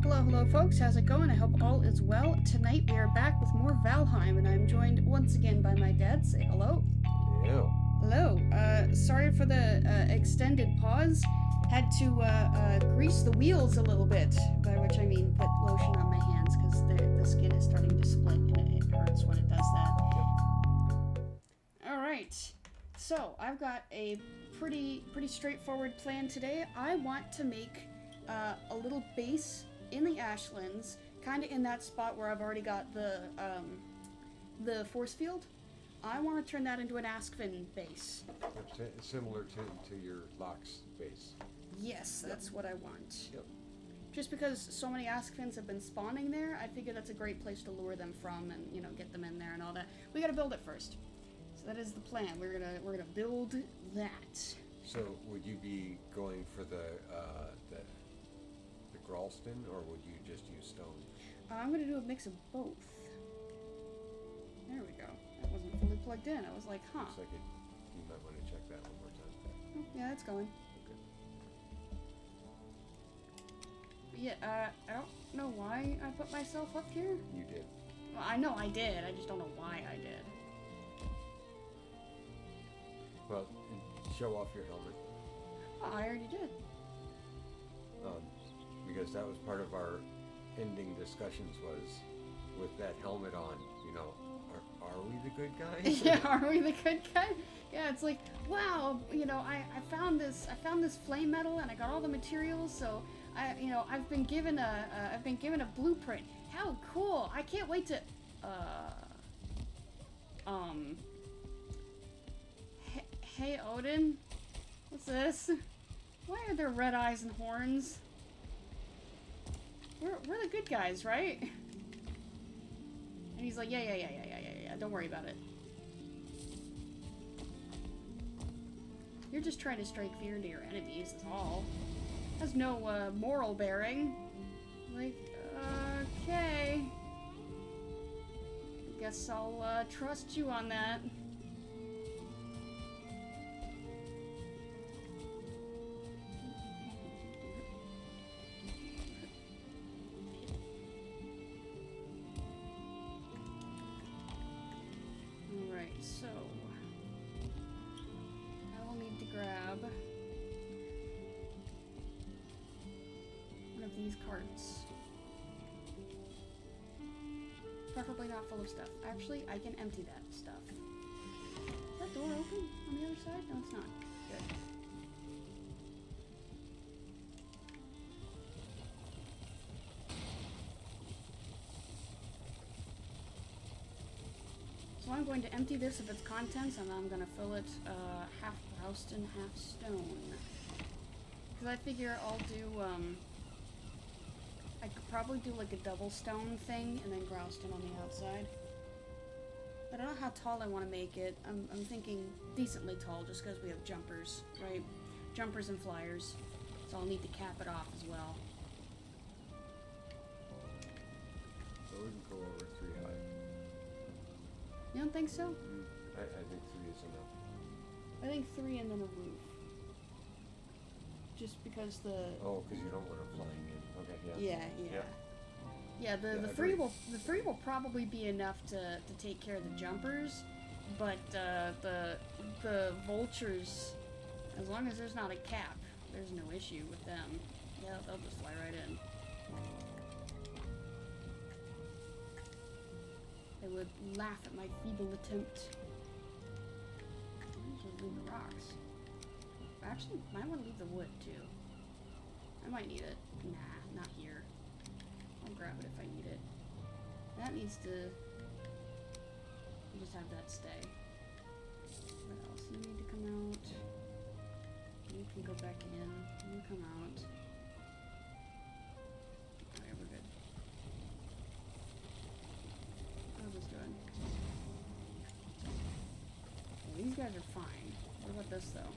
Hello, hello, folks. How's it going? I hope all is well. Tonight we are back with more Valheim, and I'm joined once again by my dad. Say hello. Ew. Hello. Sorry for the extended pause. Had to grease the wheels a little bit, by which I mean put lotion on my hands because the skin is starting to split and it hurts when it does that. All right. So I've got a pretty straightforward plan today. I want to make a little base in the Ashlands, kind of in that spot where I've already got the force field. I want to turn that into an Asksvin base. Similar to your Locks base. Yes, that's what I want. Yep. Just because so many Asksvins have been spawning there, I figure that's a great place to lure them from and, you know, get them in there and all that. We gotta build it first. So that is the plan. We're gonna build that. So would you be going for the Gralston, or would you just use stone? I'm gonna do a mix of both. There we go. That wasn't fully plugged in. I was like, huh. Looks like it. You might want to check that one more time. Oh, yeah, that's going. Okay. But yeah, I don't know why I put myself up here. You did. Well, I know I did. I just don't know why I did. Well, show off your helmet. Oh, I already did. Because that was part of our ending discussions, was with that helmet on, you know, are we the good guys? Yeah, are we the good guy? Yeah, it's like, wow, you know, I found this flame metal and I got all the materials, so I've been given a blueprint. How cool! I can't wait to Hey Odin, what's this? Why are there red eyes and horns? We're the good guys, right? And he's like, yeah, don't worry about it. You're just trying to strike fear into your enemies, is all. Has no moral bearing. Like, okay. Guess I'll trust you on that. So, I will need to grab one of these carts. Preferably not full of stuff. Actually, I can empty that stuff. Is that door open on the other side? No, it's not. Good. So I'm going to empty this of its contents, and I'm going to fill it half groused and half stone. Because I figure I'll do, I could probably do like a double stone thing, and then groused on the outside. I don't know how tall I want to make it. I'm thinking decently tall, just because we have jumpers, right? Jumpers and flyers. So I'll need to cap it off as well. So we can go over 3 high. You don't think so? I think 3 is enough. I think 3 and then a roof. Just because the... Oh, because you don't want them flying in. Okay, yeah. Yeah. Yeah, the three will probably be enough to take care of the jumpers, but the vultures, as long as there's not a cap, there's no issue with them. Yeah, they'll just fly right in. They would laugh at my feeble attempt. I'm just gonna leave the rocks. Actually, might want to leave the wood too. I might need it. Nah, not here. I'll grab it if I need it. That needs to... I'll just have that stay. What else? You need to come out. You can go back in. You come out. Alright, we're good. That was good. Well, these guys are fine. What about this though?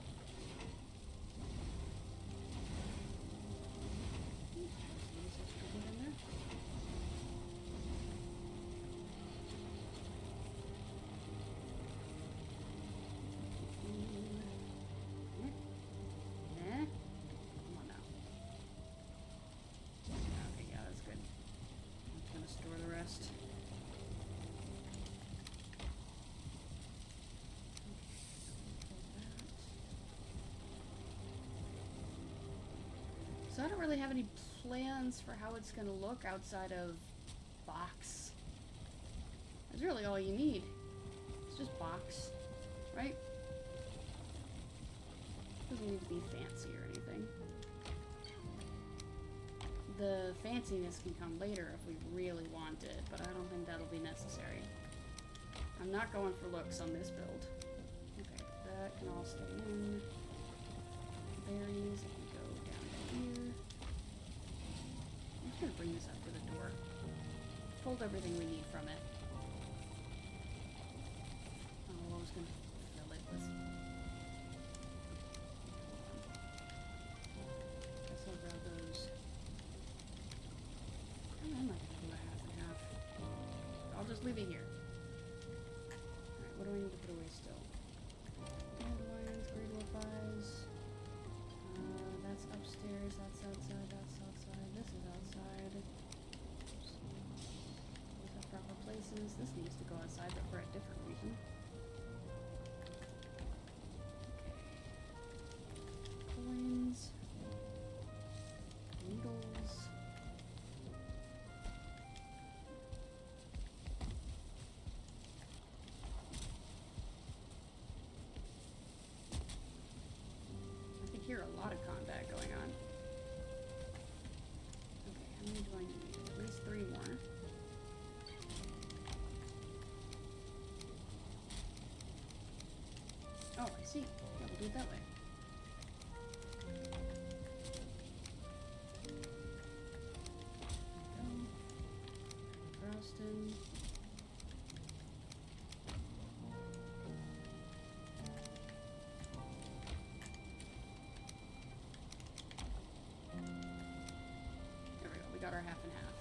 So I don't really have any plans for how it's gonna look outside of box. That's really all you need. It's just box, right? Doesn't need to be fancy or anything. The fanciness can come later if we really want it, but I don't think that'll be necessary. I'm not going for looks on this build. Okay, that can all stay in. Berries can go down to here. I'm just gonna bring this up to the door. Pulled everything we need from it. Oh, I was gonna fill it with... Guess I'll grab those. I might have to do a half and half. I'll just leave it here. Alright, what do I need to put away still? Dandelions, grey dwarf eyes. That's upstairs, that's outside, that's outside, this is outside. Oops. These have proper places. This needs to go outside, but for a different reason. Okay. Coins. Needles. Hear a lot of combat going on. Okay, how many do I need? At least 3 more. Oh, I see. Yeah, we'll do it that way. There we go. Frosting. Got our half and half.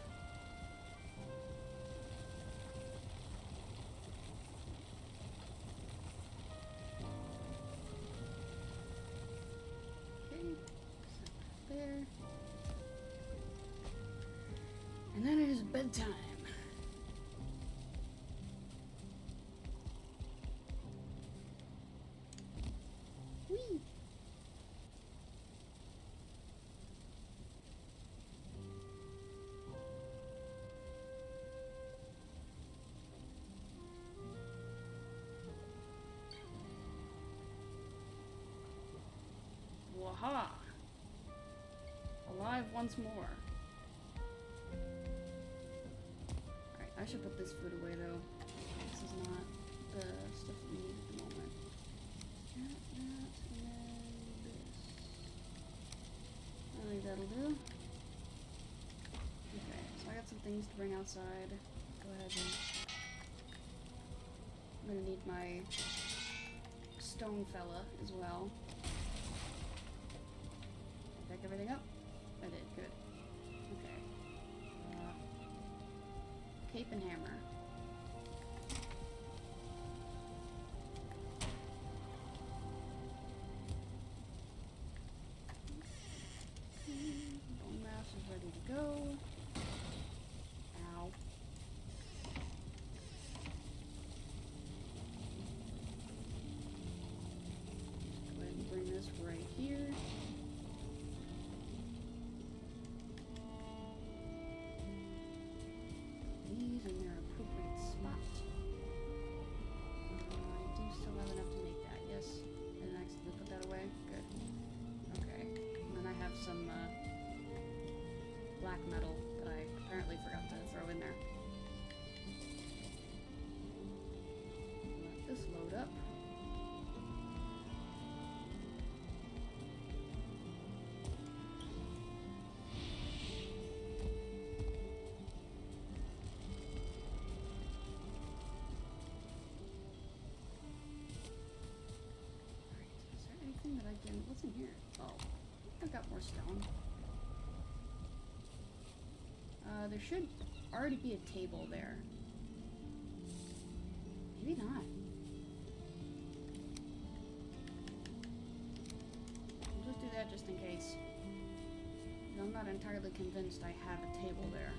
Okay, set that there. And then it is bedtime. Whee! Waha! Alive once more. Alright, I should put this food away though. This is not the stuff we need at the moment. That, and then this. I think that'll do. Okay, so I got some things to bring outside. Go ahead and... I'm gonna need my stone fella as well. Pick everything up? I did, good. Okay. Cape and hammer. Bone mass is ready to go. Ow. Go ahead and bring this right here. These in their appropriate spot. I do still have enough to make that, yes. I didn't accidentally put that away. Good. Okay. And then I have some black metal that I apparently forgot to throw in there. Let this load up. What's in here? Oh, I've got more stone. There should already be a table there. Maybe not. I'll just do that just in case. I'm not entirely convinced I have a table there.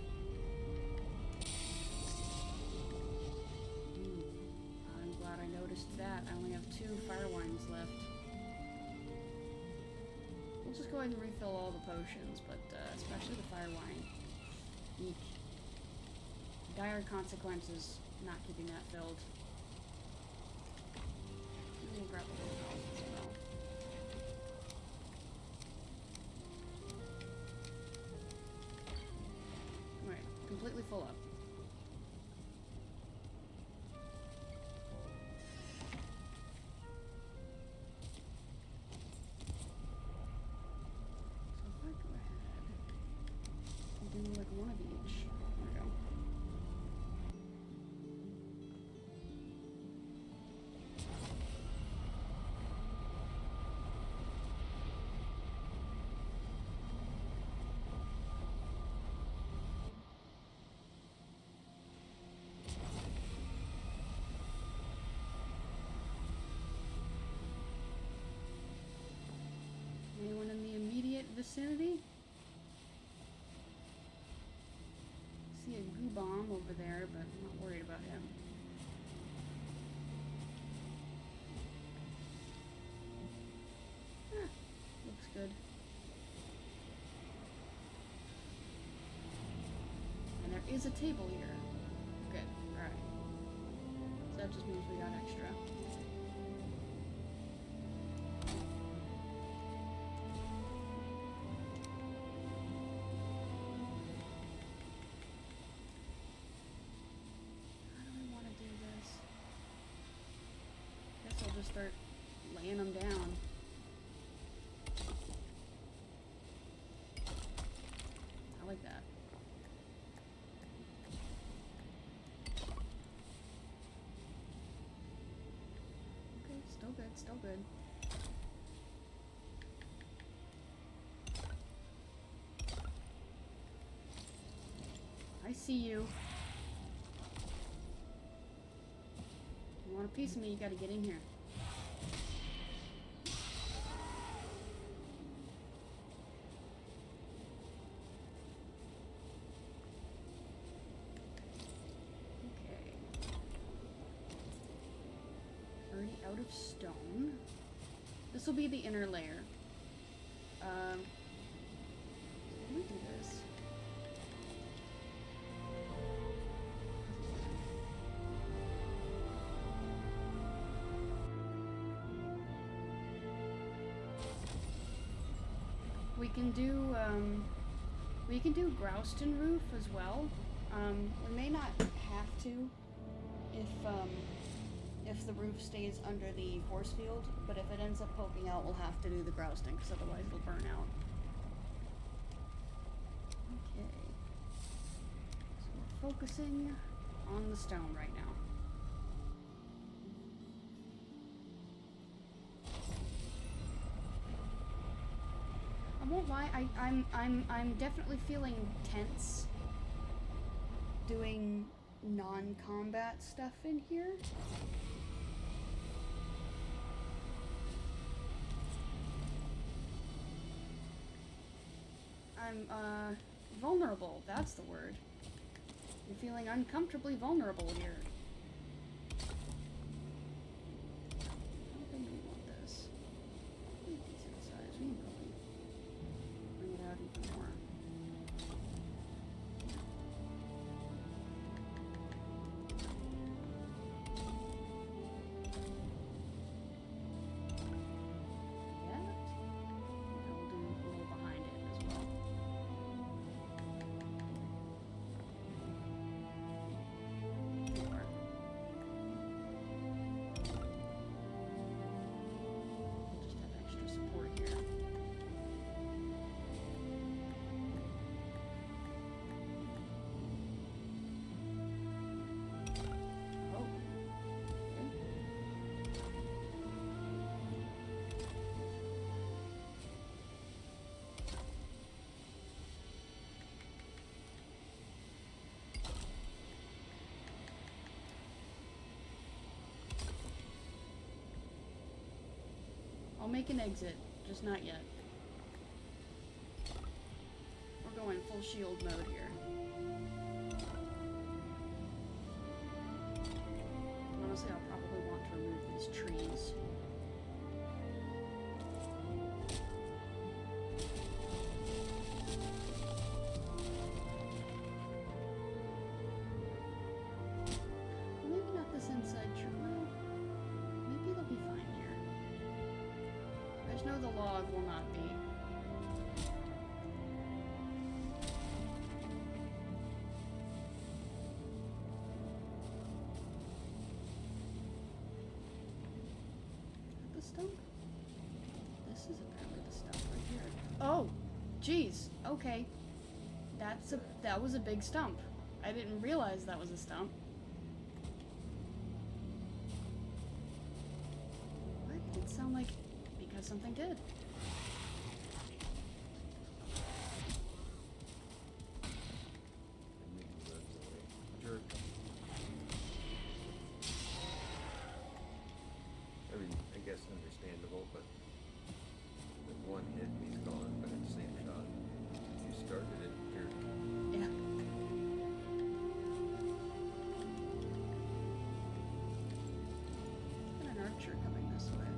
I'm glad I noticed that. I only have 2 fire wines left. just go ahead and refill all the potions, but especially the fire wine. Eek. Dire consequences not keeping that filled. I'm gonna grab a little health as well. Alright, completely full up. Like one of each. There we go. Anyone in the immediate vicinity? See a goo bomb over there, but I'm not worried about him. Ah, looks good. And there is a table here. Good, alright. So that just means we got extra. I'll just start laying them down. I like that. Okay, still good, still good. I see you. You want a piece of me, you gotta get in here. Out of stone. This will be the inner layer. Let me do this. We can do Grouston roof as well. We may not have to if the roof stays under the force field, but if it ends up poking out, we'll have to do the grousting, because otherwise it'll burn out. Okay. So we're focusing on the stone right now. I won't lie, I'm definitely feeling tense doing non-combat stuff in here. I'm vulnerable, that's the word. I'm feeling uncomfortably vulnerable here. How big do we want this? Pretty decent size. We can probably bring it out even more. I'll make an exit, just not yet. We're going full shield mode here. Honestly, I'll probably want to remove these trees. the log will not be. The stump? This is apparently the stump right here. Oh! Jeez. Okay. That was a big stump. I didn't realize that was a stump. What? It sounded like because something did. And then he runs away. Jerk. I mean, I guess understandable, but with one hit and he's gone, but at the same shot, you started it, jerk. Yeah. Got an archer coming this way.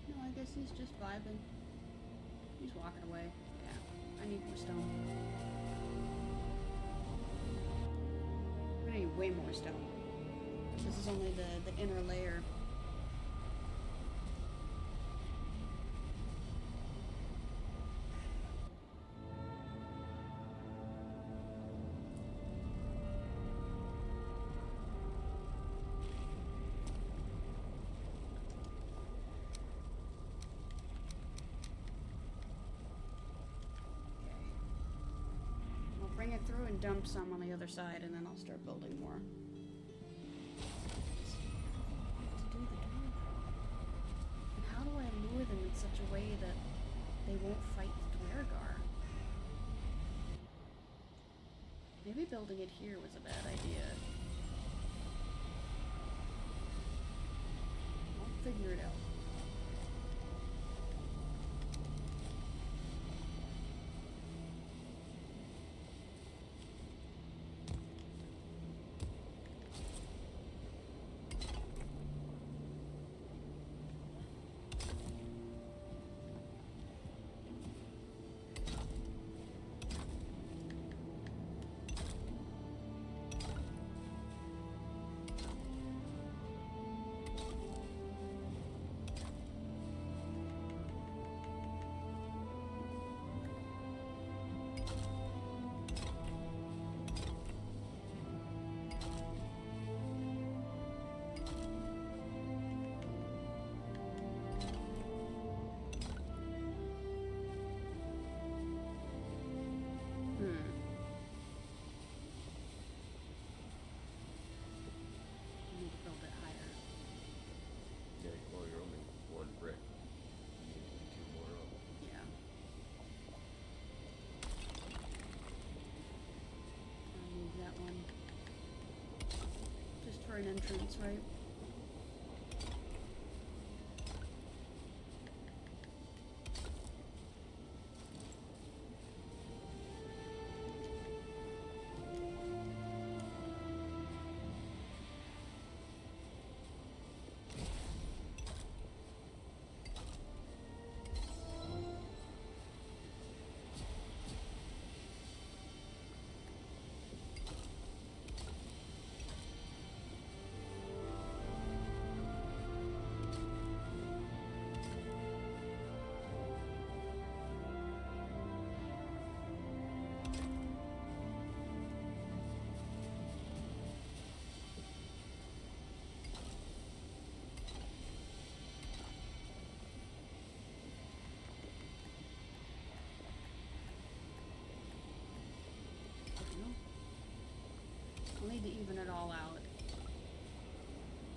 No, I guess he's just vibing. He's walking away. Yeah. I need more stone. I need way more stone. This is only the inner layer. Bring it through and dump some on the other side, and then I'll start building more. To do the door crawl. And how do I lure them in such a way that they won't fight the Dwergar? Maybe building it here was a bad idea. I'll figure it out. For an entrance, right? I'll need to even it all out.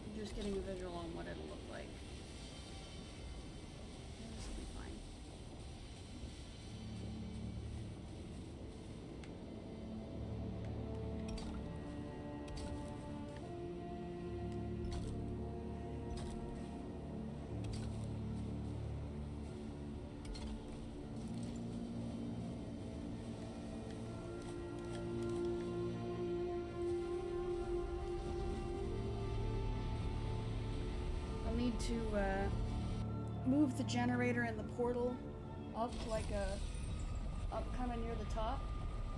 I'm just getting a visual on what it'll look like. This will be fine. Need to move the generator and the portal up like up kind of near the top.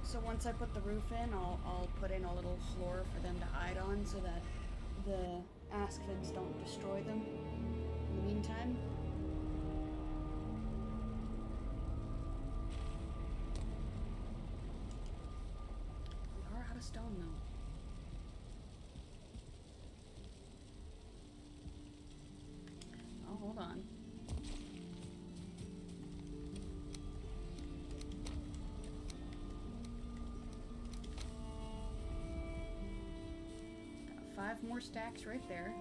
So once I put the roof in, I'll put in a little floor for them to hide on so that the asksvins don't destroy them. In the meantime. We are out of stone, though. Oh, hold on. Got 5 more stacks right there.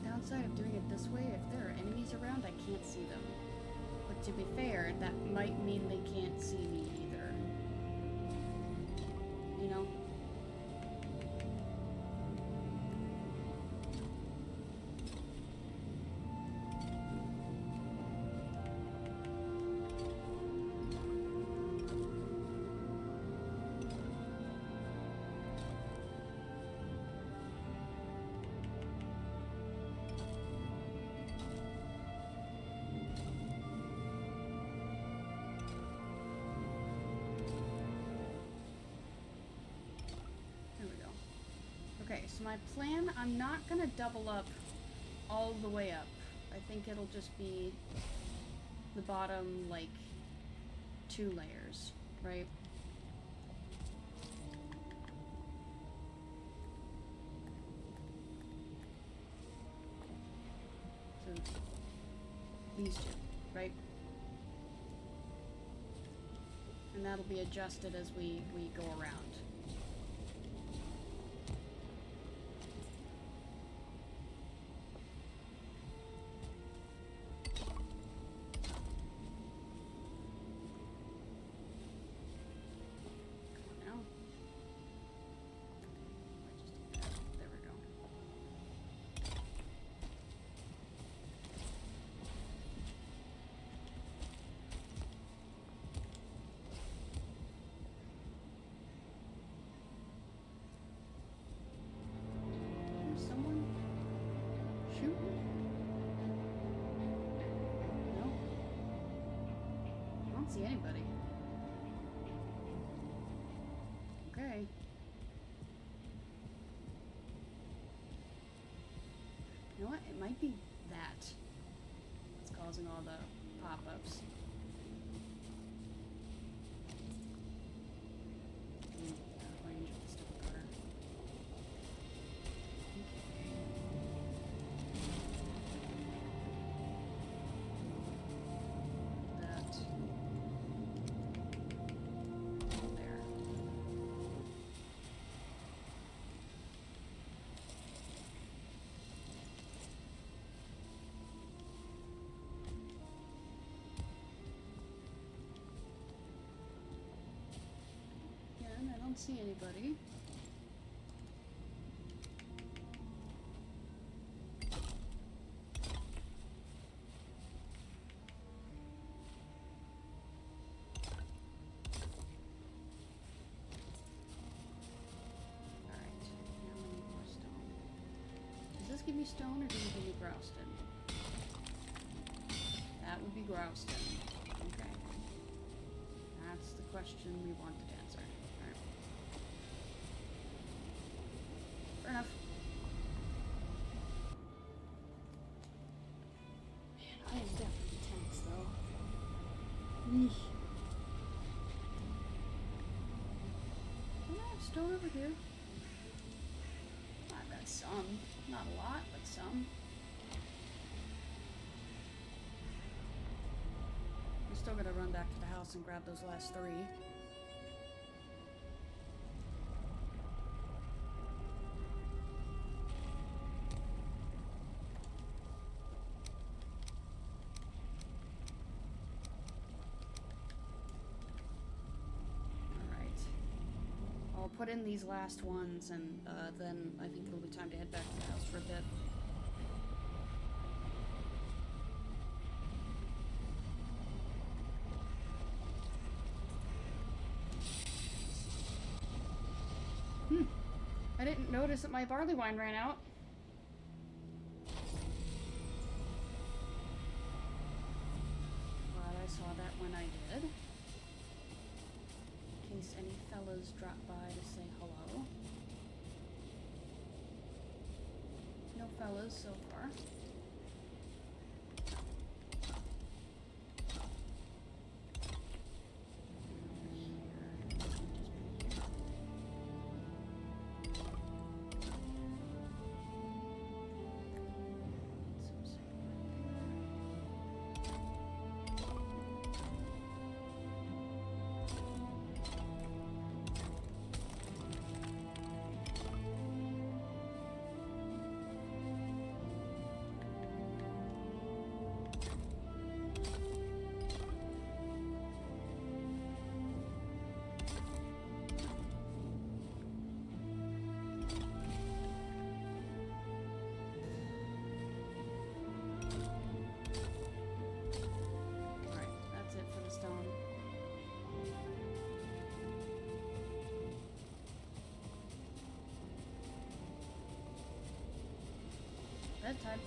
Downside of doing it this way, if there are enemies around, I can't see them. But to be fair, that might mean they can't see me either. You know? Okay, so my plan, I'm not gonna double up all the way up. I think it'll just be the bottom, like, 2 layers, right? So, these 2, right? And that'll be adjusted as we go around. See anybody. Okay. You know what? It might be that. It's causing all the pop-ups. Range of the stupid cutter. I don't see anybody. Alright, now we need more stone. Does this give me stone or does it give me Growston? That would be Growston. Okay. That's the question we wanted to answer. Fair enough. Man, I am definitely tense, though. Eesh. Don't I have stone over here? I've got some. Not a lot, but some. I'm still gonna run back to the house and grab those last 3. Put in these last ones, and then I think it'll be time to head back to the house for a bit. didn't notice that my barley wine ran out. Glad I saw that when I did. In case any fellas drop by to say hello. No fellas so far. Bedtime.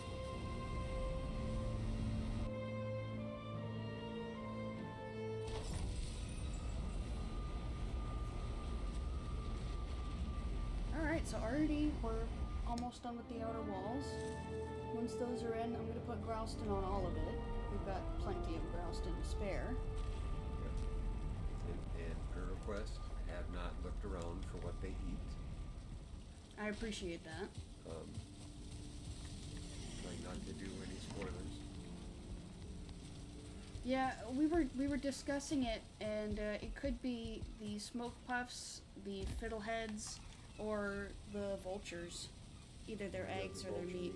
Alright, so already we're almost done with the outer walls. Once those are in, I'm going to put Growston on all of it. We've got plenty of Growston to spare. And per request, have not looked around for what they eat. I appreciate that. Trying not to do any spoilers. Yeah, we were discussing it, and it could be the smoke puffs, the fiddleheads, or the vultures. Either their eggs or their meat.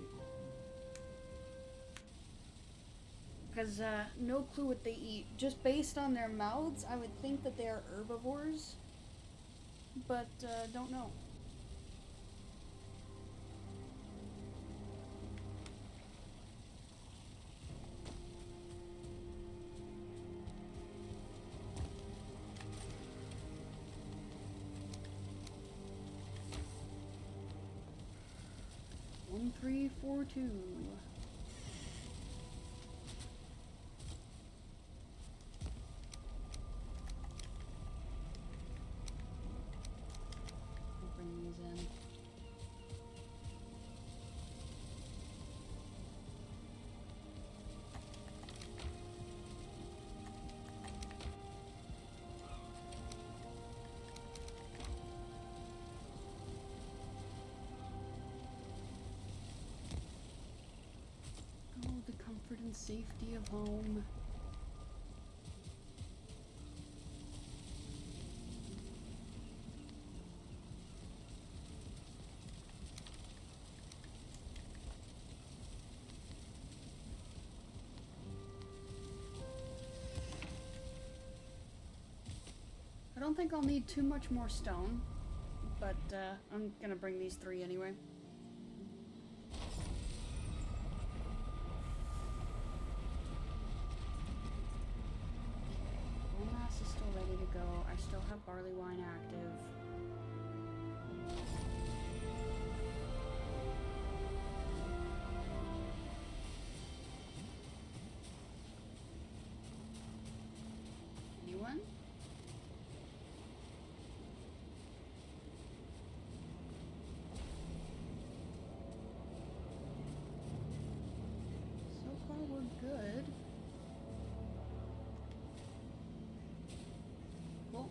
Because no clue what they eat. Just based on their mouths, I would think that they are herbivores, but don't know. One, 3, 4, 2. We'll bring these in. Oh, the comfort and safety of home. I don't think I'll need too much more stone, but I'm gonna bring these 3 anyway. Mass is still ready to go. I still have barley wine active. Anyone? So far we're good. Cool.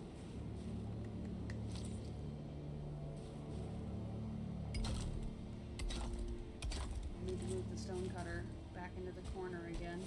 I need to move the stone cutter back into the corner again.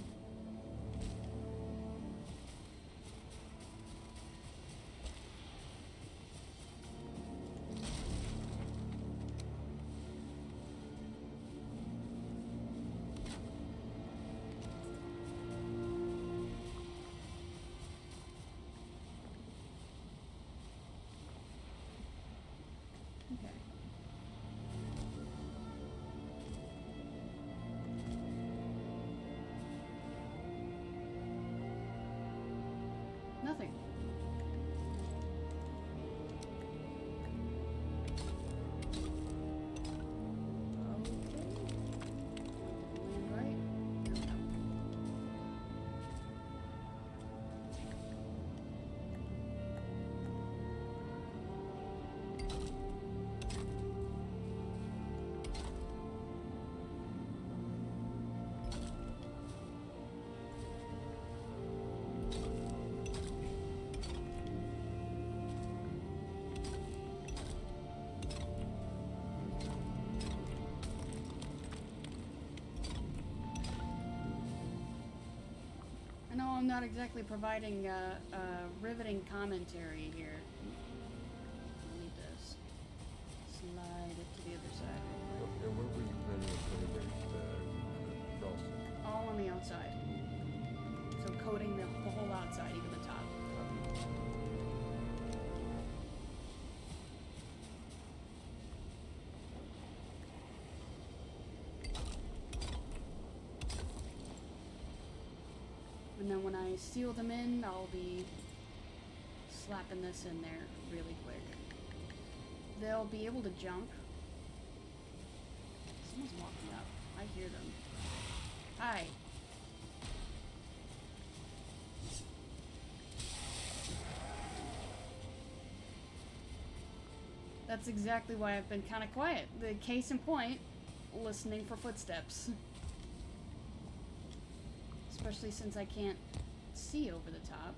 Okay. Nothing. I know I'm not exactly providing riveting commentary here. I'll need to slide it to the other side. And where were you planning on putting it, Charleston? All on the outside. So coating the whole outside, even the top. And then when I seal them in, I'll be slapping this in there really quick. They'll be able to jump. Someone's walking up. I hear them. Hi. That's exactly why I've been kind of quiet. The case in point, listening for footsteps. Especially since I can't see over the top,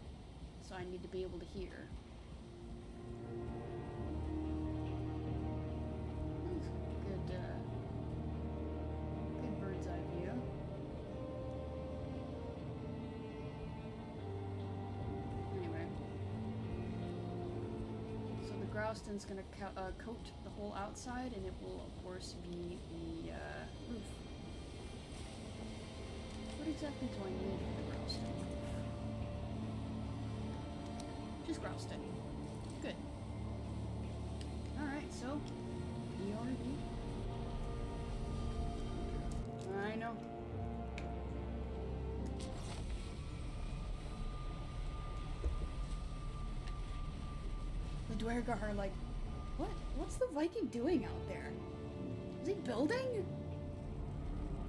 so I need to be able to hear. Good bird's eye view. Anyway, so the Grouston's gonna coat the whole outside, and it will, of course, be the roof. What exactly do I need for the Grouston roof? Just Grouston. Good. Alright, so ERV. I know. The Dwergar are like, what? What's the Viking doing out there? Is he building?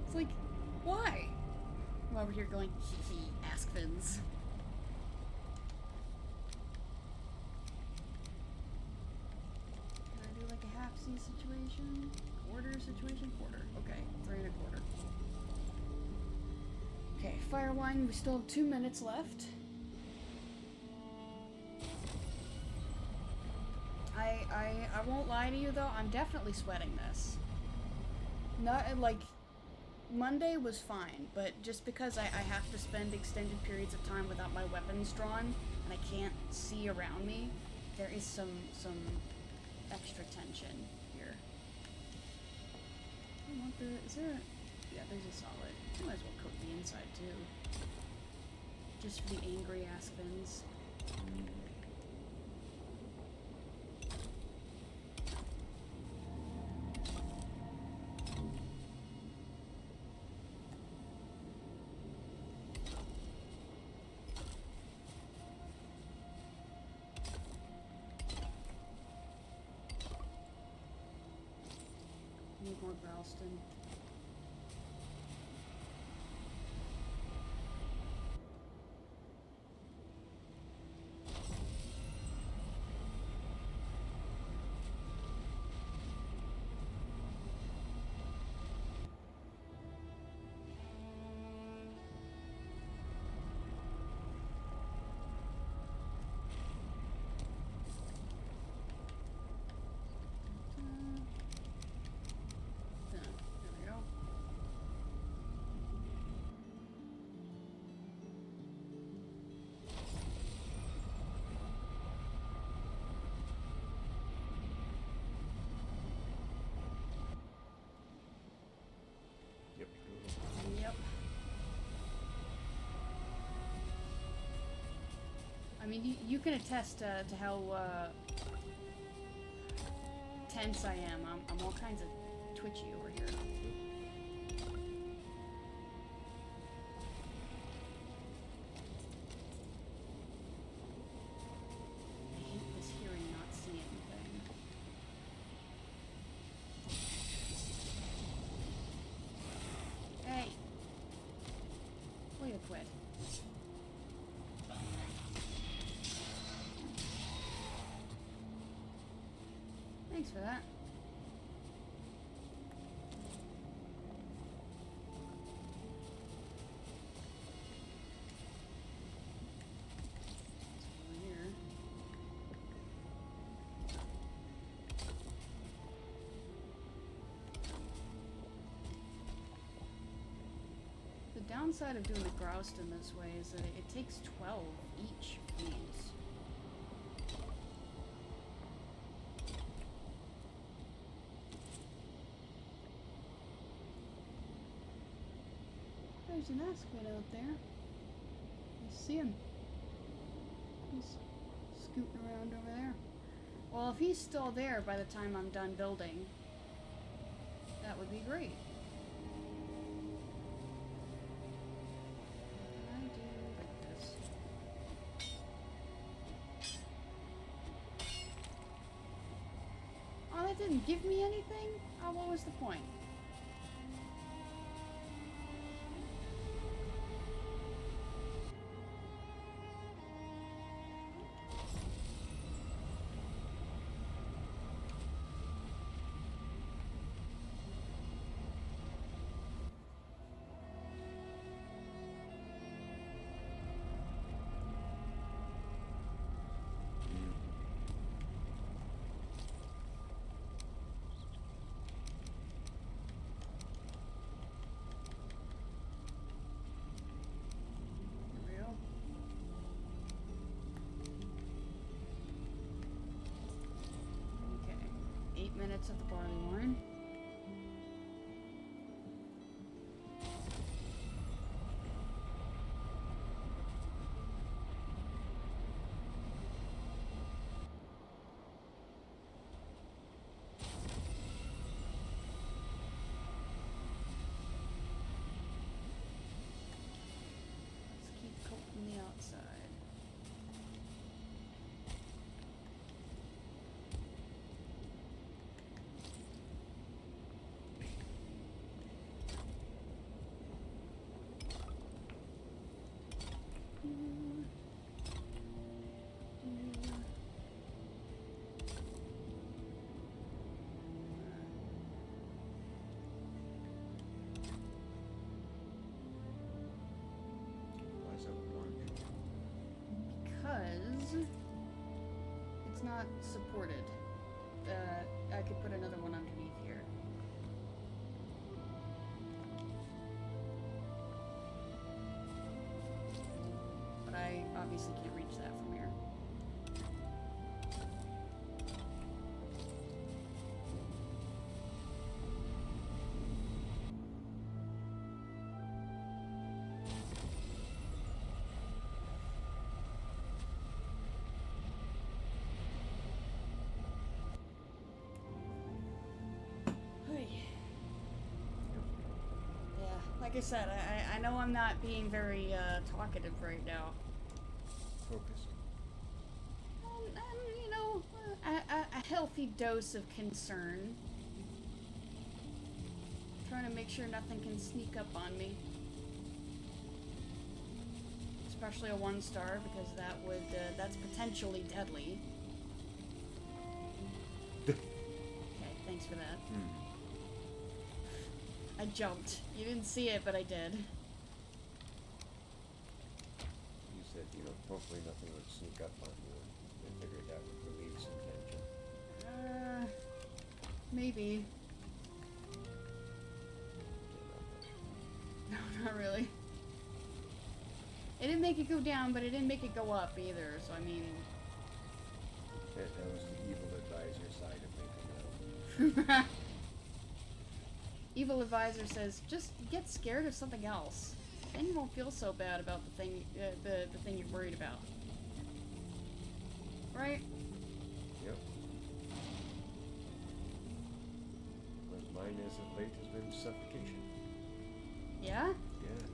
It's like, why? I'm over here going, hee hee, asksvins. Can I do like a half C situation? Quarter situation? Quarter. Okay, 3 1/4. Okay, fire wine, we still have 2 minutes left. I won't lie to you though, I'm definitely sweating this. Not like Monday was fine, but just because I have to spend extended periods of time without my weapons drawn and I can't see around me, there is some extra tension here. I want the, is there a, yeah, there's a solid. I might as well coat the inside too. Just for the angry asksvins. Need more Grouston. Yep. I mean, you can attest to how tense I am. I'm all kinds of twitchy over here. I hate this hearing not seeing thing. Hey! Way to quit. Thanks for that. Over here. The downside of doing the groused in this way is that it takes 12 each of these. There's an Asksvin out there. I see him. He's scooting around over there. Well, if he's still there by the time I'm done building, that would be great. I do like this. Oh, that didn't give me anything? Oh, what was the point? Here we go. Okay. 8 minutes of the barley wine. Let's keep coating the outside. Why is that orange? Because it's not supported. I could put another one underneath here. But I obviously can't reach that from here. Hey. Yeah, like I said, I know I'm not being very talkative right now. Focused. And, you know, a healthy dose of concern. Trying to make sure nothing can sneak up on me. Especially a 1-star, because that would, that's potentially deadly. Okay, thanks for that. I jumped. You didn't see it, but I did. You said, you know, hopefully nothing would sneak up on you. I figured that would relieve some tension. Maybe. No, not really. It didn't make it go down, but it didn't make it go up either, so I mean... That was the evil advisor side of making that. Evil advisor says, just get scared of something else. Then you won't feel so bad about the thing, the thing you're worried about. Right? Yep. But mine as of late has been suffocation. Yeah? Yeah. Yeah,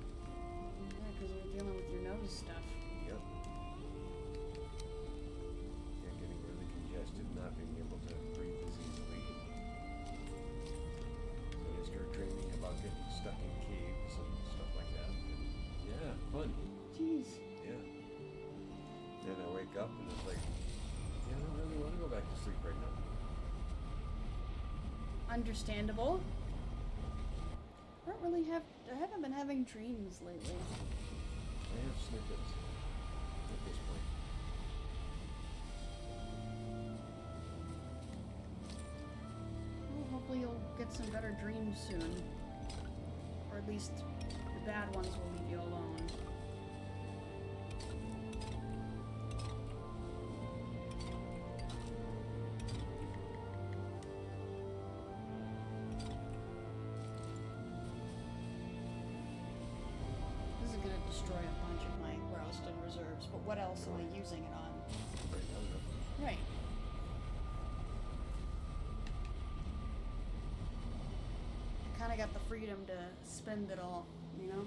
because you're dealing with your nose stuff. Yep. Yeah, getting really congested, not being able to breathe as easily. So I start dreaming about getting stuck in caves and stuff like that. And yeah, fun. Jeez. Yeah. Then I wake up and it's like, yeah, I don't really want to go back to sleep right now. Understandable. I haven't been having dreams lately. I have snippets at this point. Well, hopefully you'll get some better dreams soon. Or at least the bad ones will leave you alone. This is gonna destroy a bunch of my Rouston reserves, but what else am I using it on? Right. Kind of got the freedom to spend it all, you know?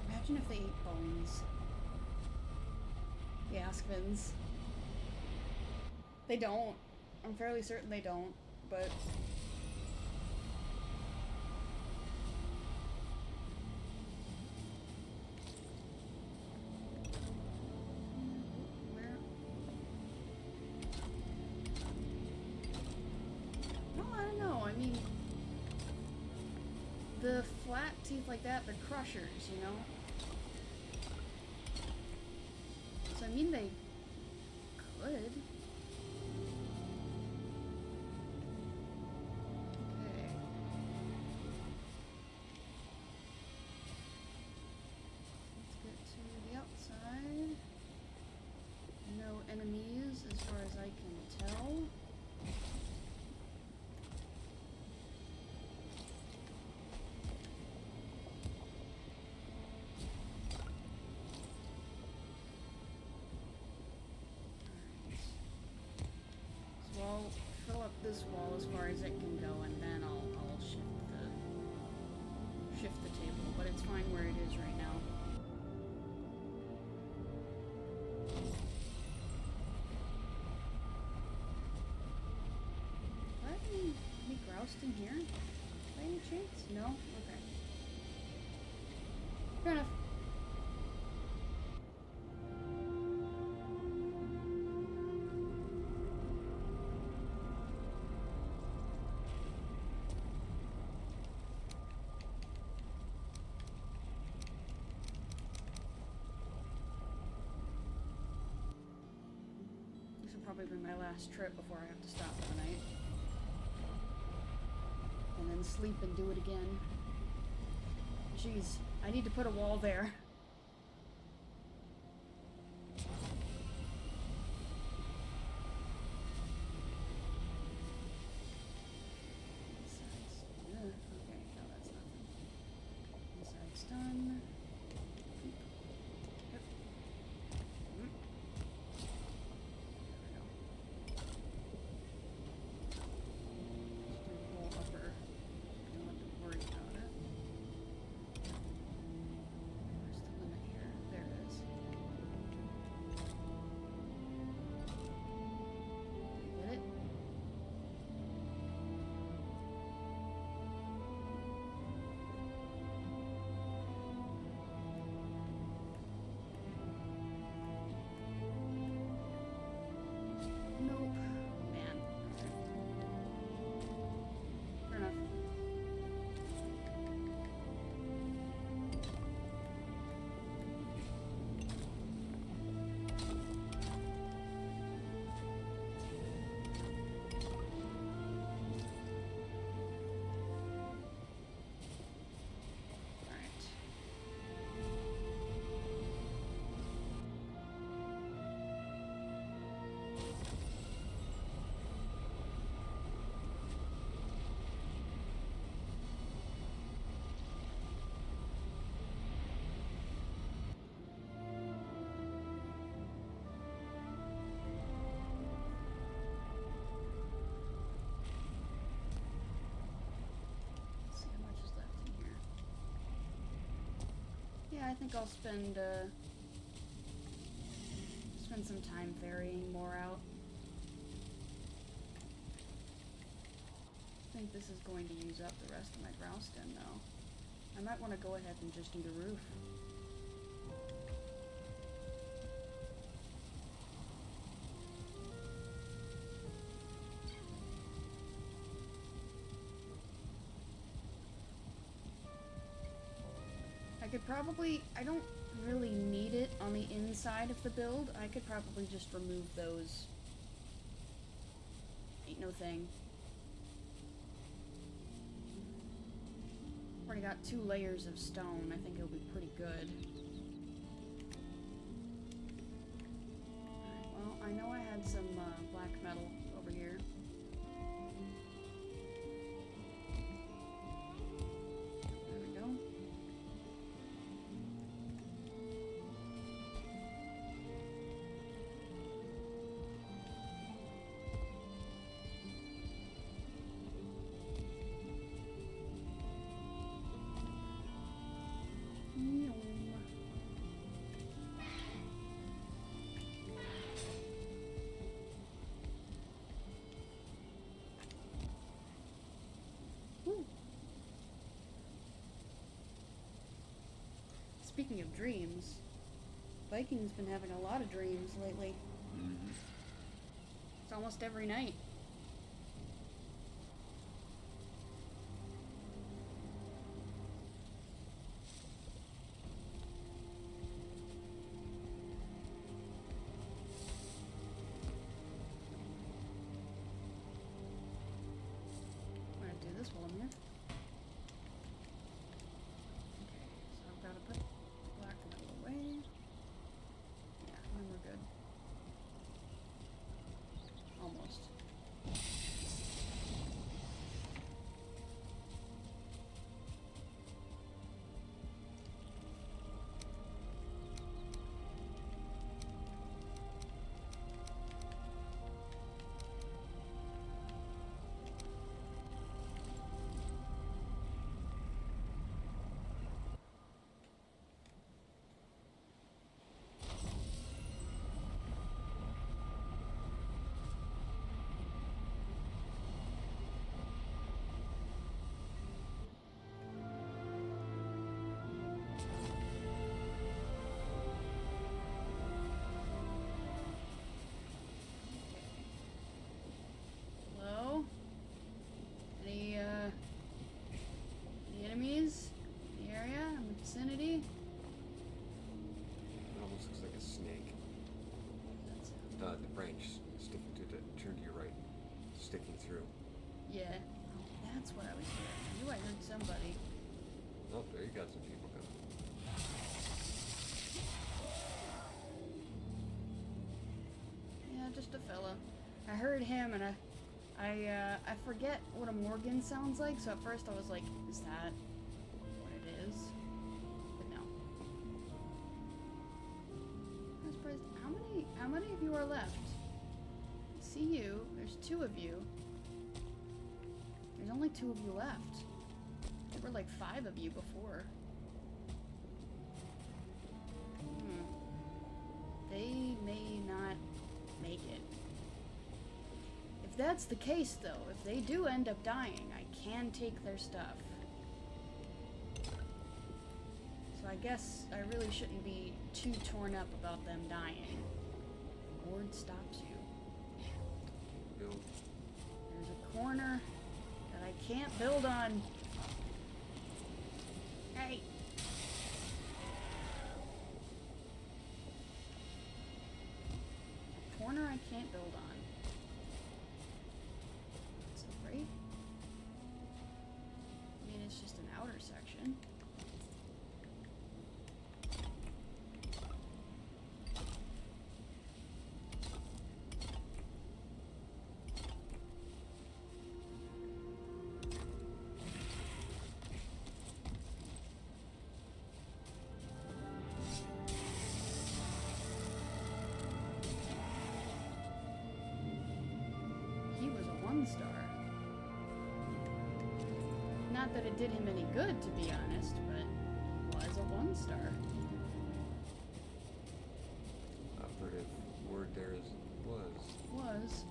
Imagine if they ate bones. The Asksvins. They don't. I'm fairly certain they don't, but... Where? No, I don't know. I mean... The flat teeth like that, they're crushers, you know? So, I mean, they could. Okay. Let's get to the outside. No enemies as far as I can tell. I'll fill up this wall as far as it can go, and then I'll shift the table, but it's fine where it is right now. Do I have any grouse in here? By any chance? No? Okay. Fair enough. Probably be my last trip before I have to stop for the night. And then sleep and do it again. Jeez, I need to put a wall there. Okay, no, that's nothing. Inside's done. Yeah, I think I'll spend some time ferrying more out. I think this is going to use up the rest of my grouse den, though. I might want to go ahead and just do the roof. could probably... I don't really need it on the inside of the build. I could probably just remove those. Ain't no thing. Already got 2 layers of stone. I think it'll be pretty good. Alright, well, I know I had some black metal over here. There we go. Speaking of dreams, Viking's been having a lot of dreams lately. Mm-hmm. It's almost every night. I'm gonna do this while I'm here. So I've got to put black metal away. Yeah, then we're good. Almost. Hello? Any enemies in the area, in the vicinity? It almost looks like a snake. That's The branch sticking to the turn to your right, sticking through. yeah. Oh, that's what I was hearing. I knew I heard somebody. Oh, there you got some people coming. Yeah, just a fella. I heard him and I forget what a Morgan sounds like, so at first I was like, is that what it is? But no. I'm surprised. How many of you are left? I see you. There's 2 of you. There's only 2 of you left. There were like 5 of you before. They may not make it. If that's the case, though, if they do end up dying, I can take their stuff. So I guess I really shouldn't be too torn up about them dying. The ward stops you. Build. There's a corner that I can't build on. Hey! A corner I can't build on. So great. I mean, it's just an outer section. He was a 1-star. Not that it did him any good, to be honest, but he was a 1-star. Operative word there is was. Was.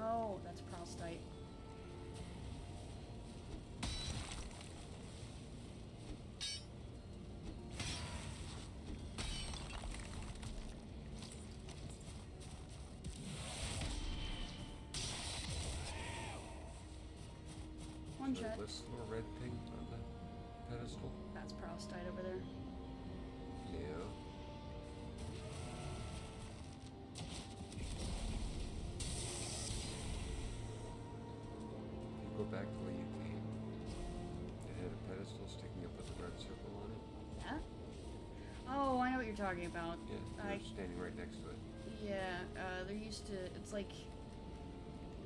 Oh, that's prostite. one shot. This little red thing on the pedestal? That's Proustite over there. Yeah. If you go back the way you came, it had a pedestal sticking up with a red circle on it. That? Oh, I know what you're talking about. Yeah, you're standing right next to it. Yeah, there used to, it's like,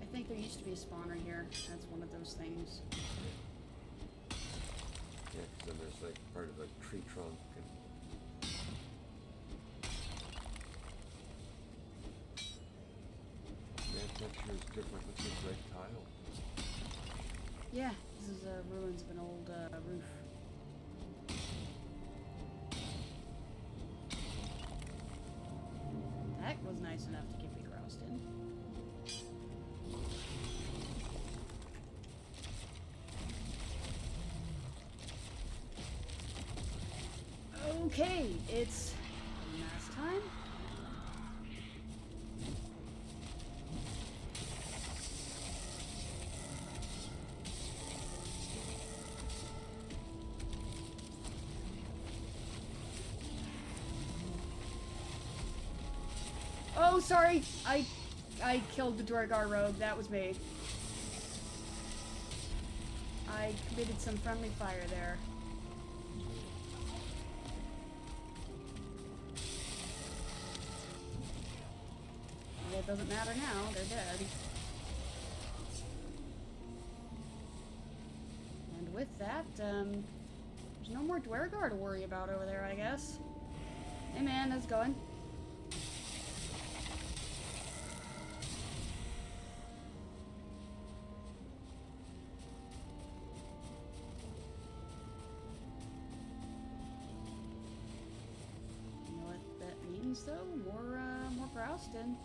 I think there used to be a spawner here. That's one of those things. Yeah, because then there's like part of a tree trunk and... That texture is different with this red tile. Yeah, this is ruins of an old roof. That was nice enough to get me groused in. Okay, it's last time. Oh, sorry. I killed the Dwargar rogue. That was me. I committed some friendly fire there. Well, it doesn't matter now. They're dead. And with that, there's no more Dwargar to worry about over there, I guess. Hey man, how's it going? You know what that means, though? More Grouston.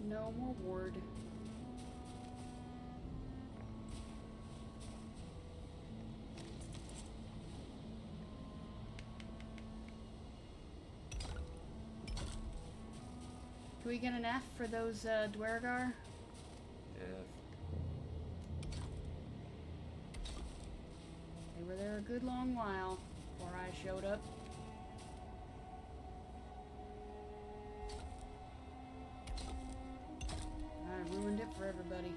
No more ward. Can we get an F for those Dwargar? Yeah. They were there a good long while before I showed up. I ruined it for everybody.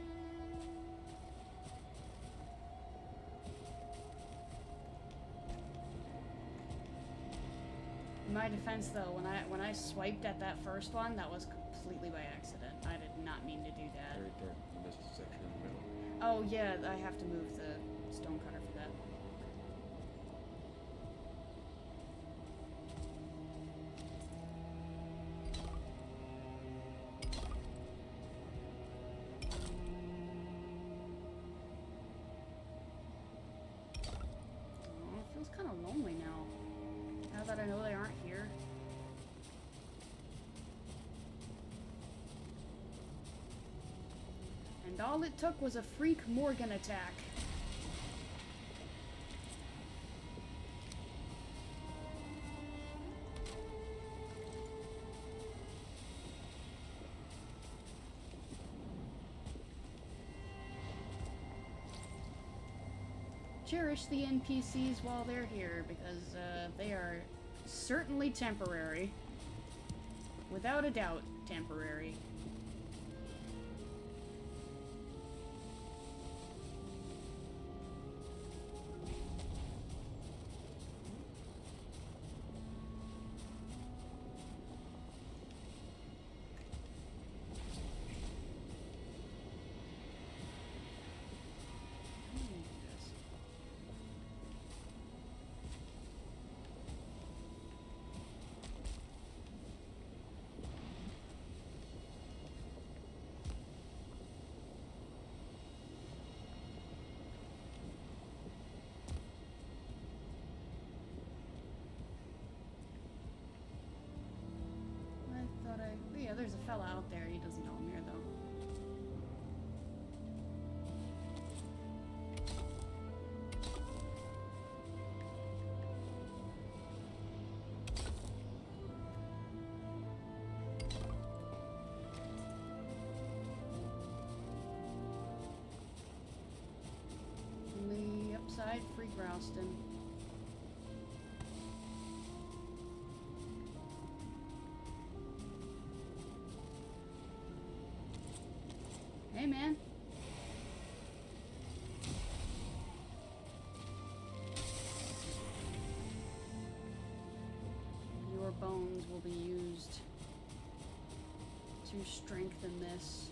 In my defense, though, when I swiped at that first one, that was completely by accident. I did not mean to do that. Right there. You missed a section in the middle. Oh yeah, I have to move the stonecutter for that. Oh, it feels kind of lonely now. Now that I know they aren't here. And all it took was a freak Morgan attack. Cherish the NPCs while they're here, because they are certainly temporary. Without a doubt, temporary. Yeah, there's a fella out there. He doesn't know I'm here, though. 5 free Grouston. Hey, man. Your bones will be used to strengthen this.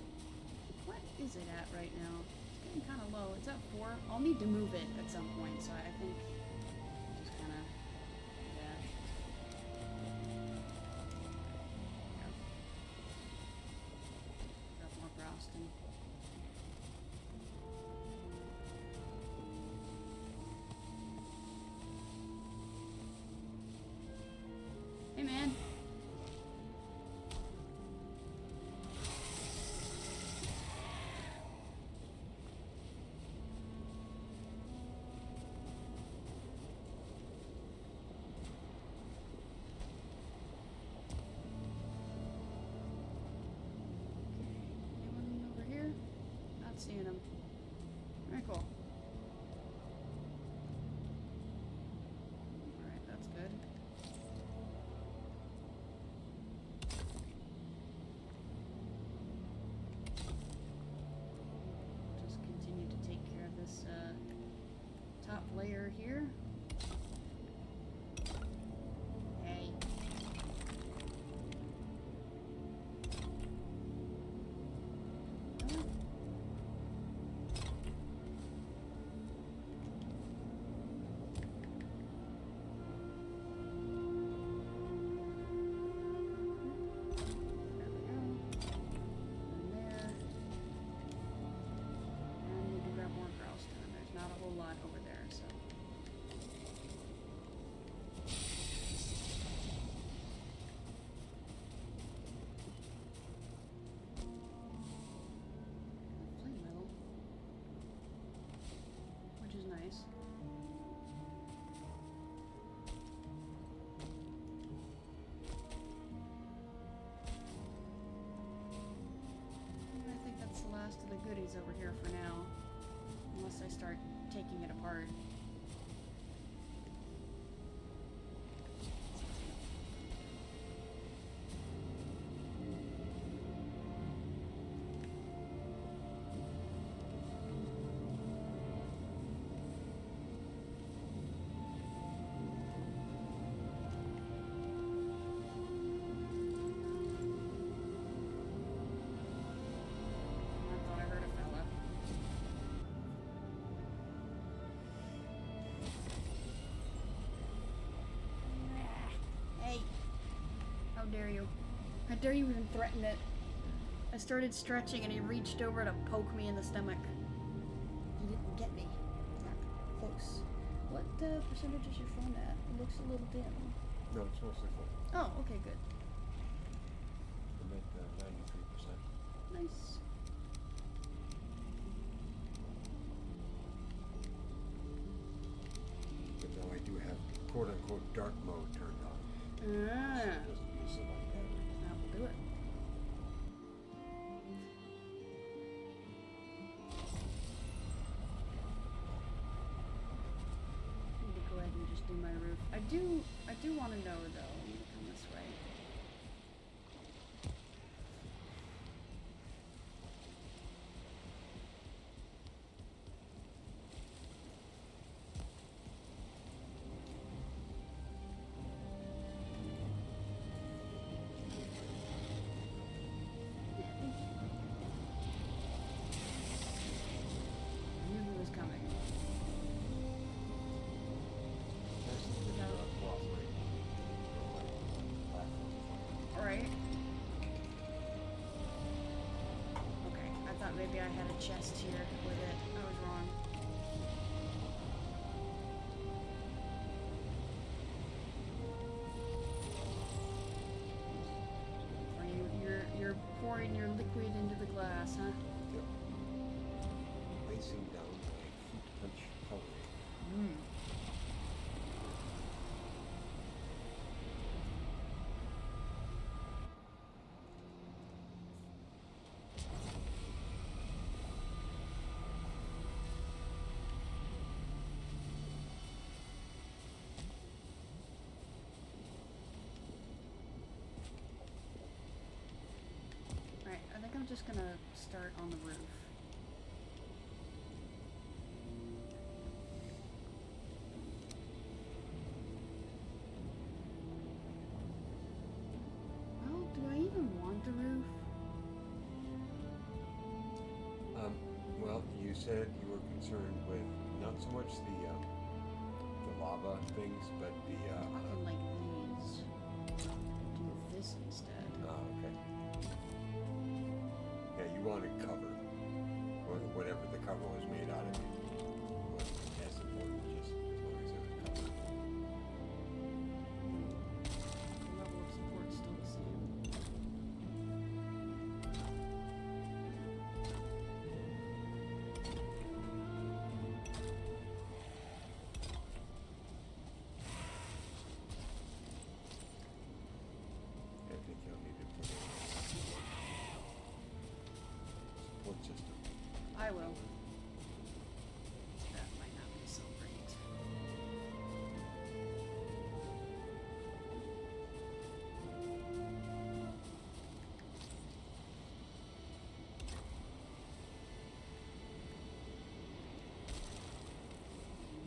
What is it at right now? It's getting kind of low. It's at 4. I'll need to move it at some point, so I think I'll just kind of do that. Grab more Browston. Hey, man. Anyone over here? Not seeing him. Very cool. Alright, that's good. Just continue to take care of this top layer here. Hey. There we go. And there. And we need to grab more Growlstone. There's not a whole lot over there, so. Flame metal. Which is nice. I think that's the last of the goodies over here for now. Unless I start taking it apart. I thought I heard a fella. Hey! How dare you? How dare you even threaten it? I started stretching and he reached over to poke me in the stomach. He didn't get me. Not close. What percentage is your phone at? It looks a little dim. No, it's mostly full. Oh, okay, good. I'm at 93%. Nice. But now I do have quote-unquote dark mode turned on. Ah, So just to use some like that. that will do it. Need to go ahead and just do my roof. I do want to know though. I need to come this way. Yeah, thank you. I knew he was coming. That's the cooperate. Alright. Okay, I thought maybe I had a chest here with it. I was wrong. You're pouring your liquid into the glass, huh? Yep. Icing down my fruit punch coloring. Mm. just gonna start on the roof. Well, do I even want the roof? Well, you said you were concerned with not so much the lava things, but the Fucking like these. Do this instead. oh, okay. Yeah, you wanted cover, or whatever the cover was made out of. Wasn't as important, just as long as it was covered. The level of support is still the same. I think you'll need to put in a support system. I will. That might not be so great.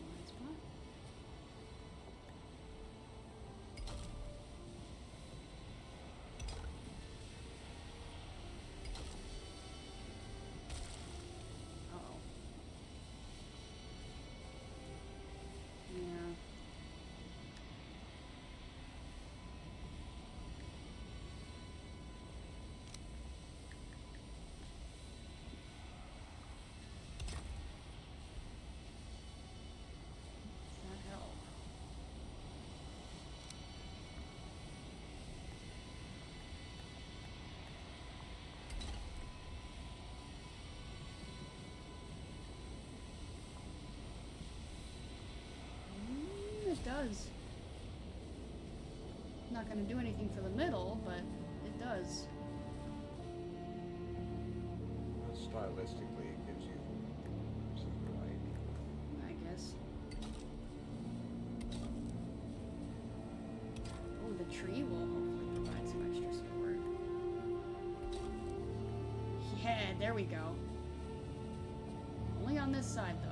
One spot. Uh-oh. Yeah. Does that help? It does. Not gonna do anything for the middle, but it does. Well, stylistically, it gives you some variety. I guess. Oh, the tree will hopefully provide some extra support. Yeah, there we go. Only on this side, though.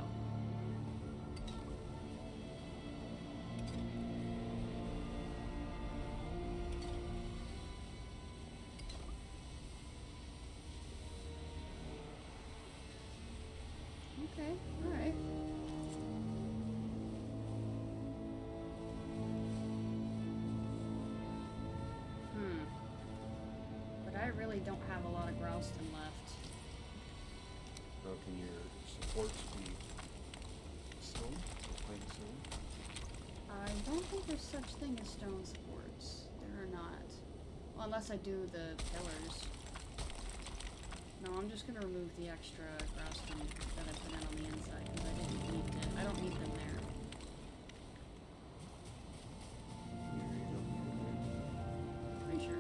Okay, alright. But I really don't have a lot of Growston left. Now, can your supports be stone? Or plain stone? I don't think there's such thing as stone supports. There are not. Well, unless I do the pillars. No, I'm just gonna remove the extra Growston that I put in on the inside because I didn't need it. I don't need them there. Pretty sure.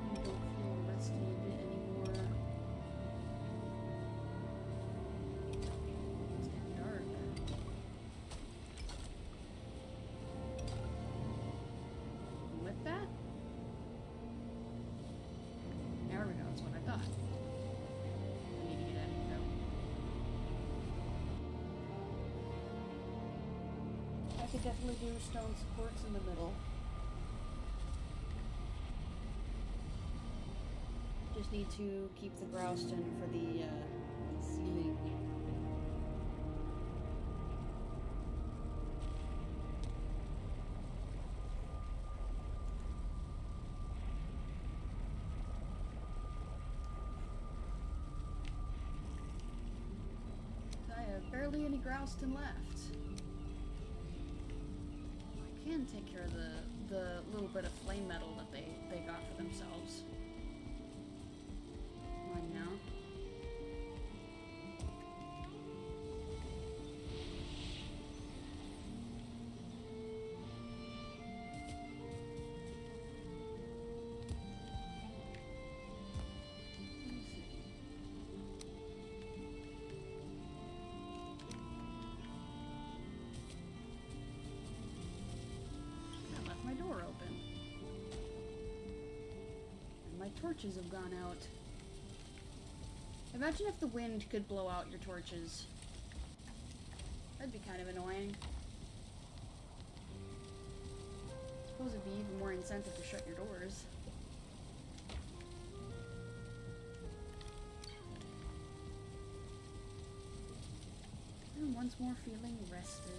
I don't feel rested anymore. It's getting dark. And with that, there we go. That's what I thought. I need to get out of here. I could definitely do stone supports in the middle. Just need to keep the Growston for the ceiling. I have barely any Growston left. I can take care of the little bit of flame metal that they got for themselves. My torches have gone out. Imagine if the wind could blow out your torches. That'd be kind of annoying. I suppose it'd be even more incentive to shut your doors. And once more feeling rested.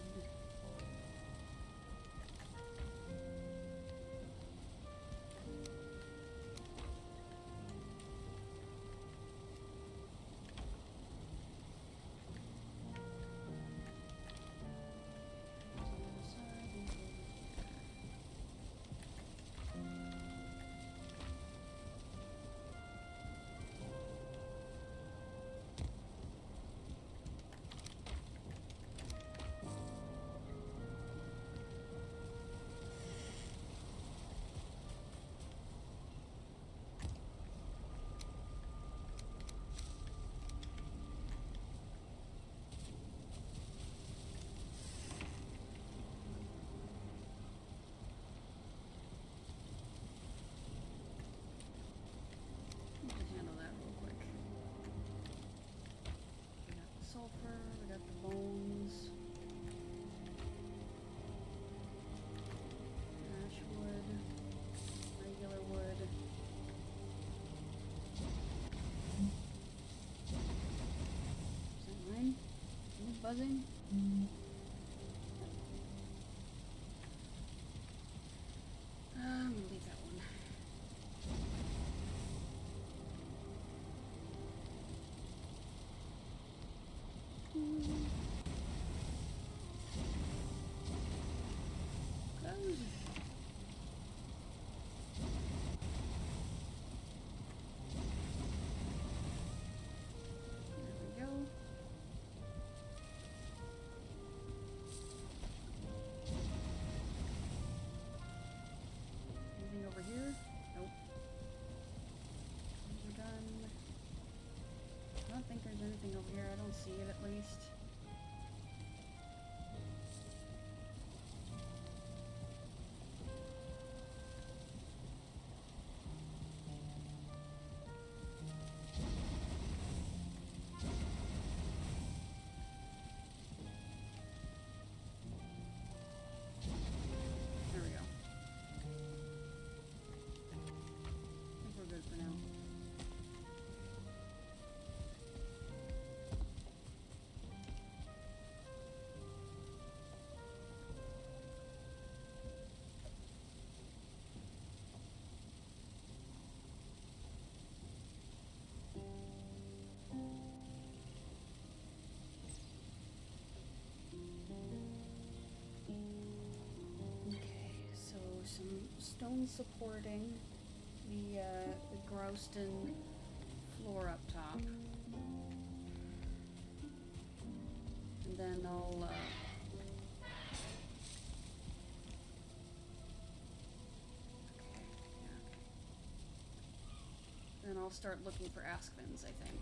We got the bones. Ash wood. Regular wood. Is that mine? Is it buzzing? I'm gonna leave that one. Close. There we go. Anything over here? Nope. These are done. I don't think there's anything over here. I don't see it at least. There we go. I think we're good for now. Some stone supporting the Grouston floor up top. And then I'll okay, yeah. Then I'll start looking for asksvins, I think.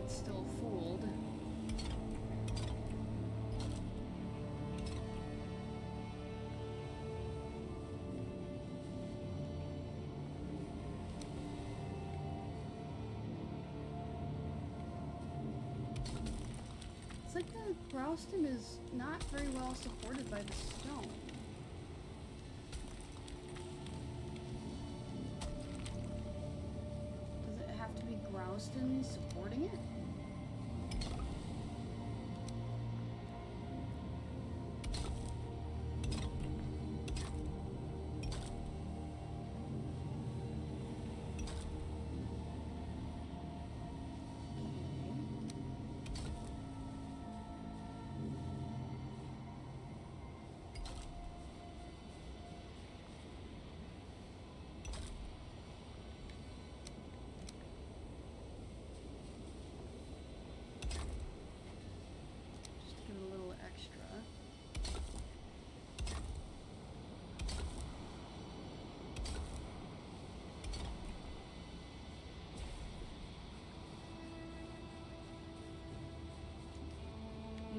Still fooled. It's like the Grouston is not very well supported by the stone. Does it have to be Grouston supporting it?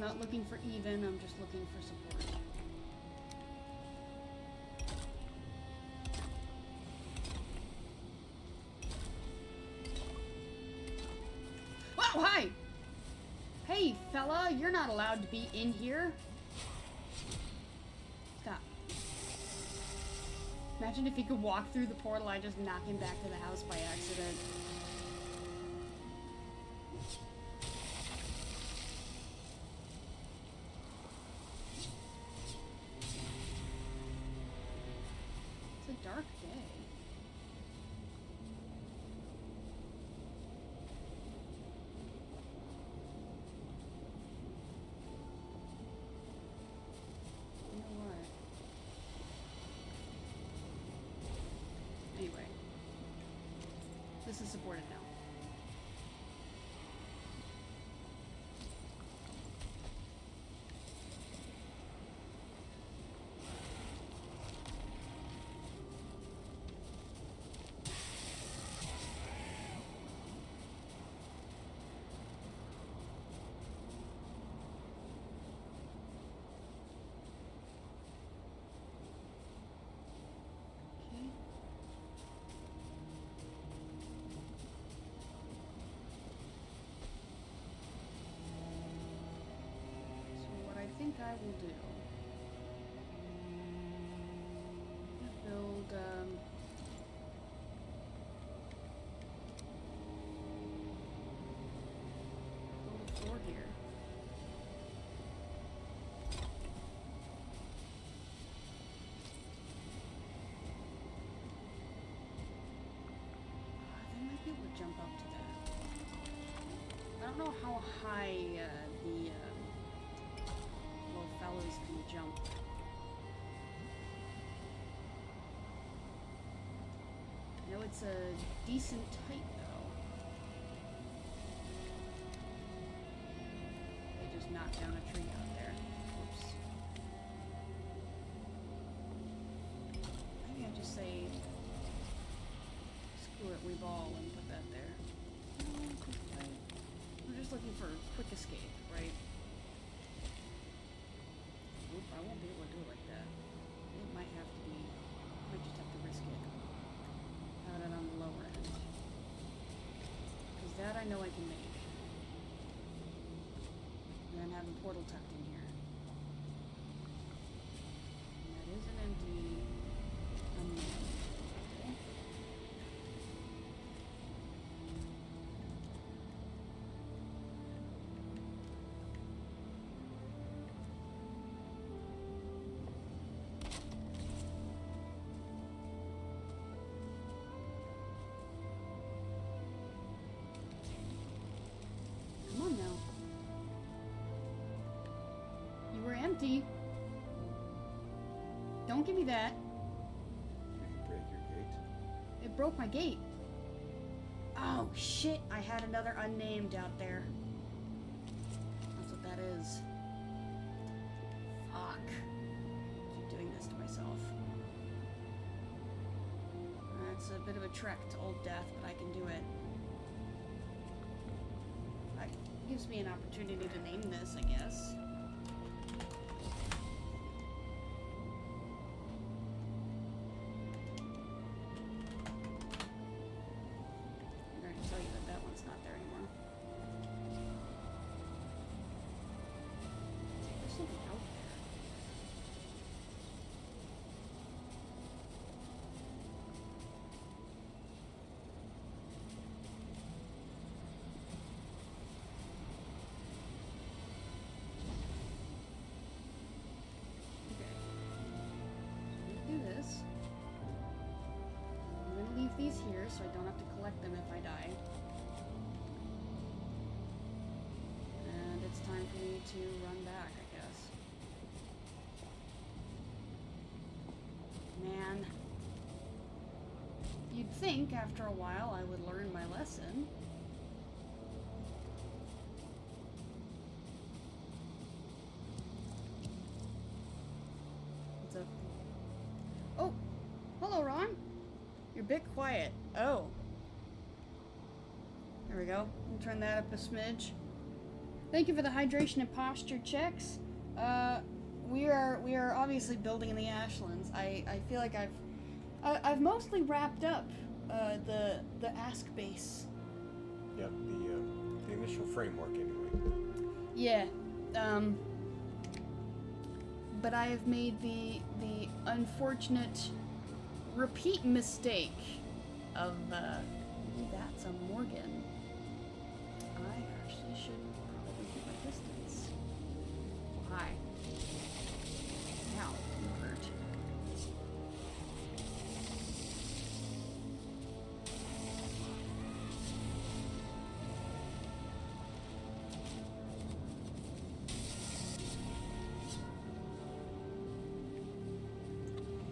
not looking for even, I'm just looking for support. Whoa, hi! Hey, fella, you're not allowed to be in here. Stop. Imagine if he could walk through the portal, I just knock him back to the house by accident. It's a dark day. Anyway, this is supported now. I think I will do. Build, build a floor here. They might be able to jump up to that. I don't know how high the fellows can jump. I know it's a decent height though. They just knocked down a tree out there. Whoops. Maybe I just say screw it, we ball and put that there. We're just looking for a quick escape, right? I won't be able to do it like that. It might have to be, might just have to risk it. Have it on the lower end. Because that I know I can make. And then have a portal tucked in here. And that is an empty, empty. Don't give me that. Did you break your gate? It broke my gate. Oh shit, I had another unnamed out there. That's what that is. Fuck. I keep doing this to myself. That's a bit of a trek to Old Death, but I can do it. That gives me an opportunity to name this, I guess. These here so I don't have to collect them if I die. And it's time for me to run back, I guess. Man. You'd think after a while I would learn my lesson. What's up? Oh! Hello, Ron! You're a bit quiet. Oh. There we go. I'll turn that up a smidge. Thank you for the hydration and posture checks. We are obviously building in the Ashlands. I feel like I've mostly wrapped up the Ask base. Yep, the initial framework anyway. Yeah. But I have made the unfortunate repeat mistake of that's a Morgan. I actually should probably keep my distance. Why? Ow, you hurt.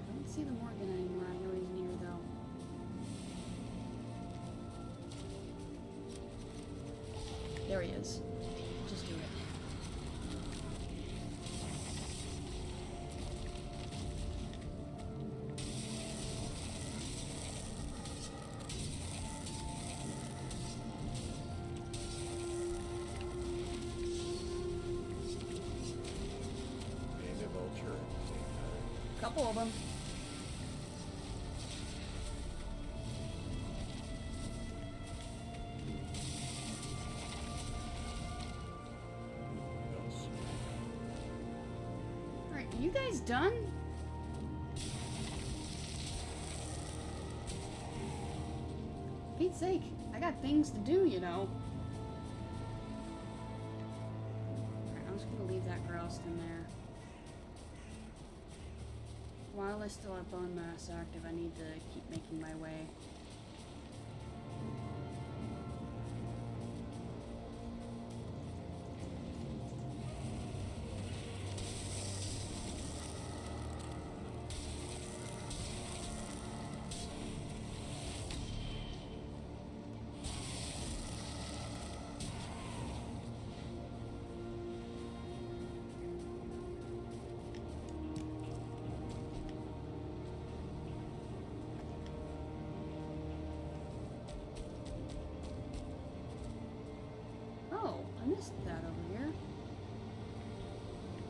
I don't see the Morgan anymore. I know he's near though. There he is. Just do it. And a vulture at the same time. Couple of them. Else. Alright, you guys done? Pete's sake, I got things to do, you know. Alright, I'm just gonna leave that groused in there. While I still have bone mass active, I need to keep making my way. Oh, I missed that over here.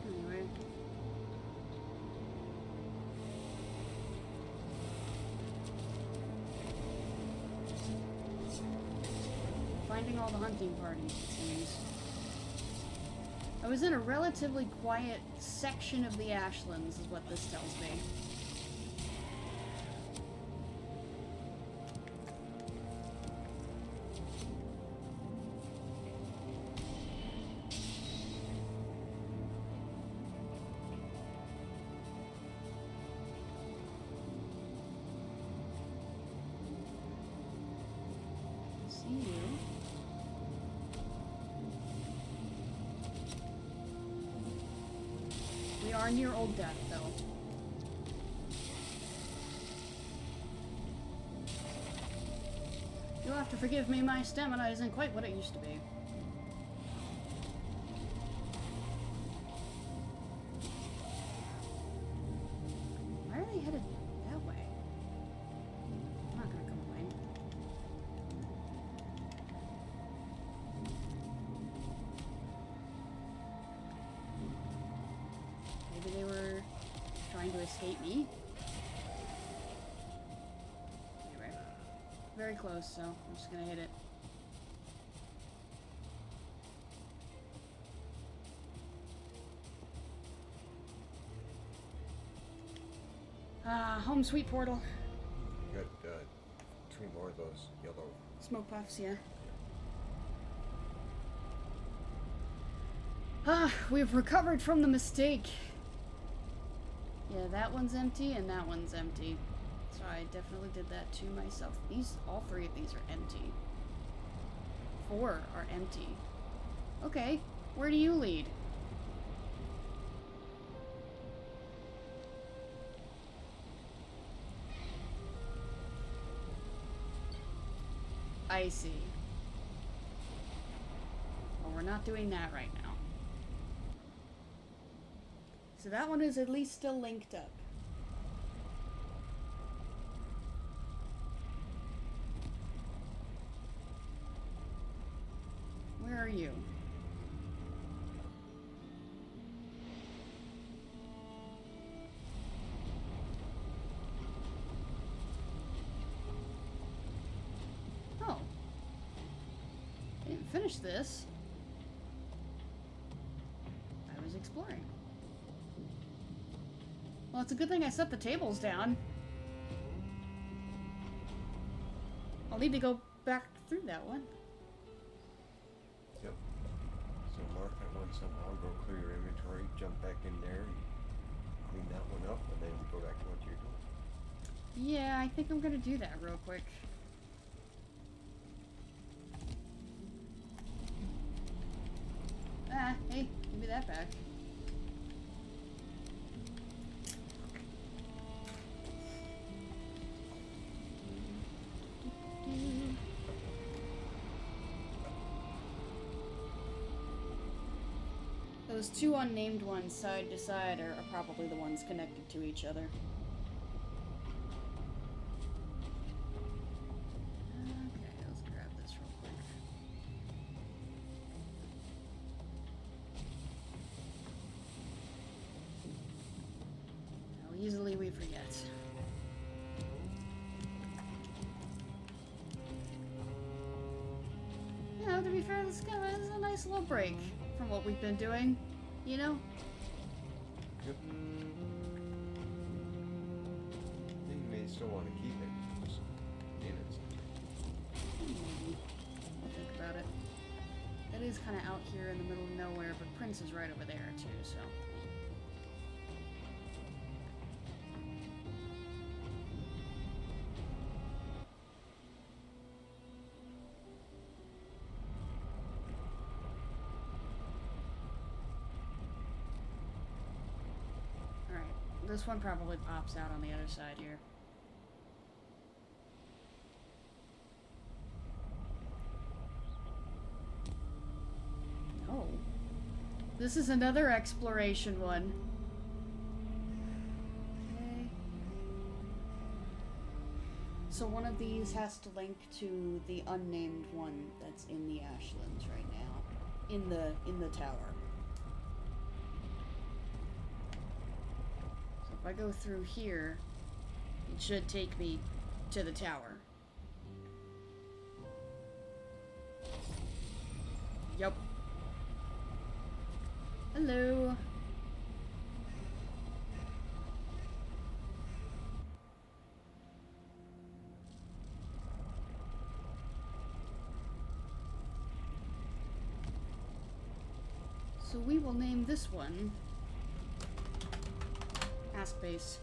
Anyway. Finding all the hunting parties, it seems. I was in a relatively quiet section of the Ashlands, is what this tells me. See you. We are near Old Death, though. You'll have to forgive me, my stamina isn't quite what it used to be. Why are they headed that way? I'm not gonna complain. Maybe they were trying to escape me. Anyway, very close, so I'm just gonna hit it. Ah, home sweet portal. You got 2 more of those yellow. Smoke puffs, yeah. Ah, we've recovered from the mistake. Yeah, that one's empty and that one's empty. So I definitely did that to myself. All 3 of these are empty. 4 are empty. Okay, where do you lead? I see. Well, we're not doing that right now. So that one is at least still linked up. Where are you? finish this, I was exploring. Well, it's a good thing I set the tables down. I'll need to go back through that one. Yep. So mark that one somehow, go clear your inventory, jump back in there, and clean that one up, and then go back to what you're doing. Yeah, I think I'm gonna do that real quick. Ah, hey, give me that back. Those two unnamed ones side to side are probably the ones connected to each other. Okay, let's grab this real quick. How easily we forget. You know, to be fair, this is a nice little break from what we've been doing, you know? Yep. You may still want to keep it. Just in it. Maybe. I'll think about it. It is kind of out here in the middle of nowhere, but Prince is right over there, too, so... This one probably pops out on the other side here. Oh. This is another exploration one. Okay. So one of these has to link to the unnamed one that's in the Ashlands right now. In the tower. If I go through here, it should take me to the tower. Yup. Hello. So we will name this one Ask base.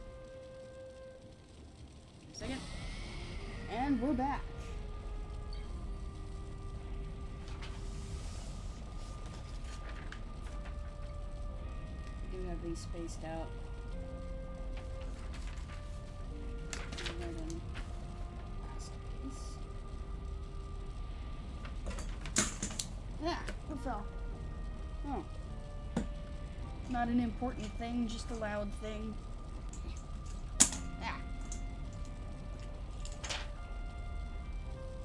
Second. And we're back. We do have these spaced out. And then Ask base. Yeah, what fell? Oh. Not an important thing, just a loud thing. Ah.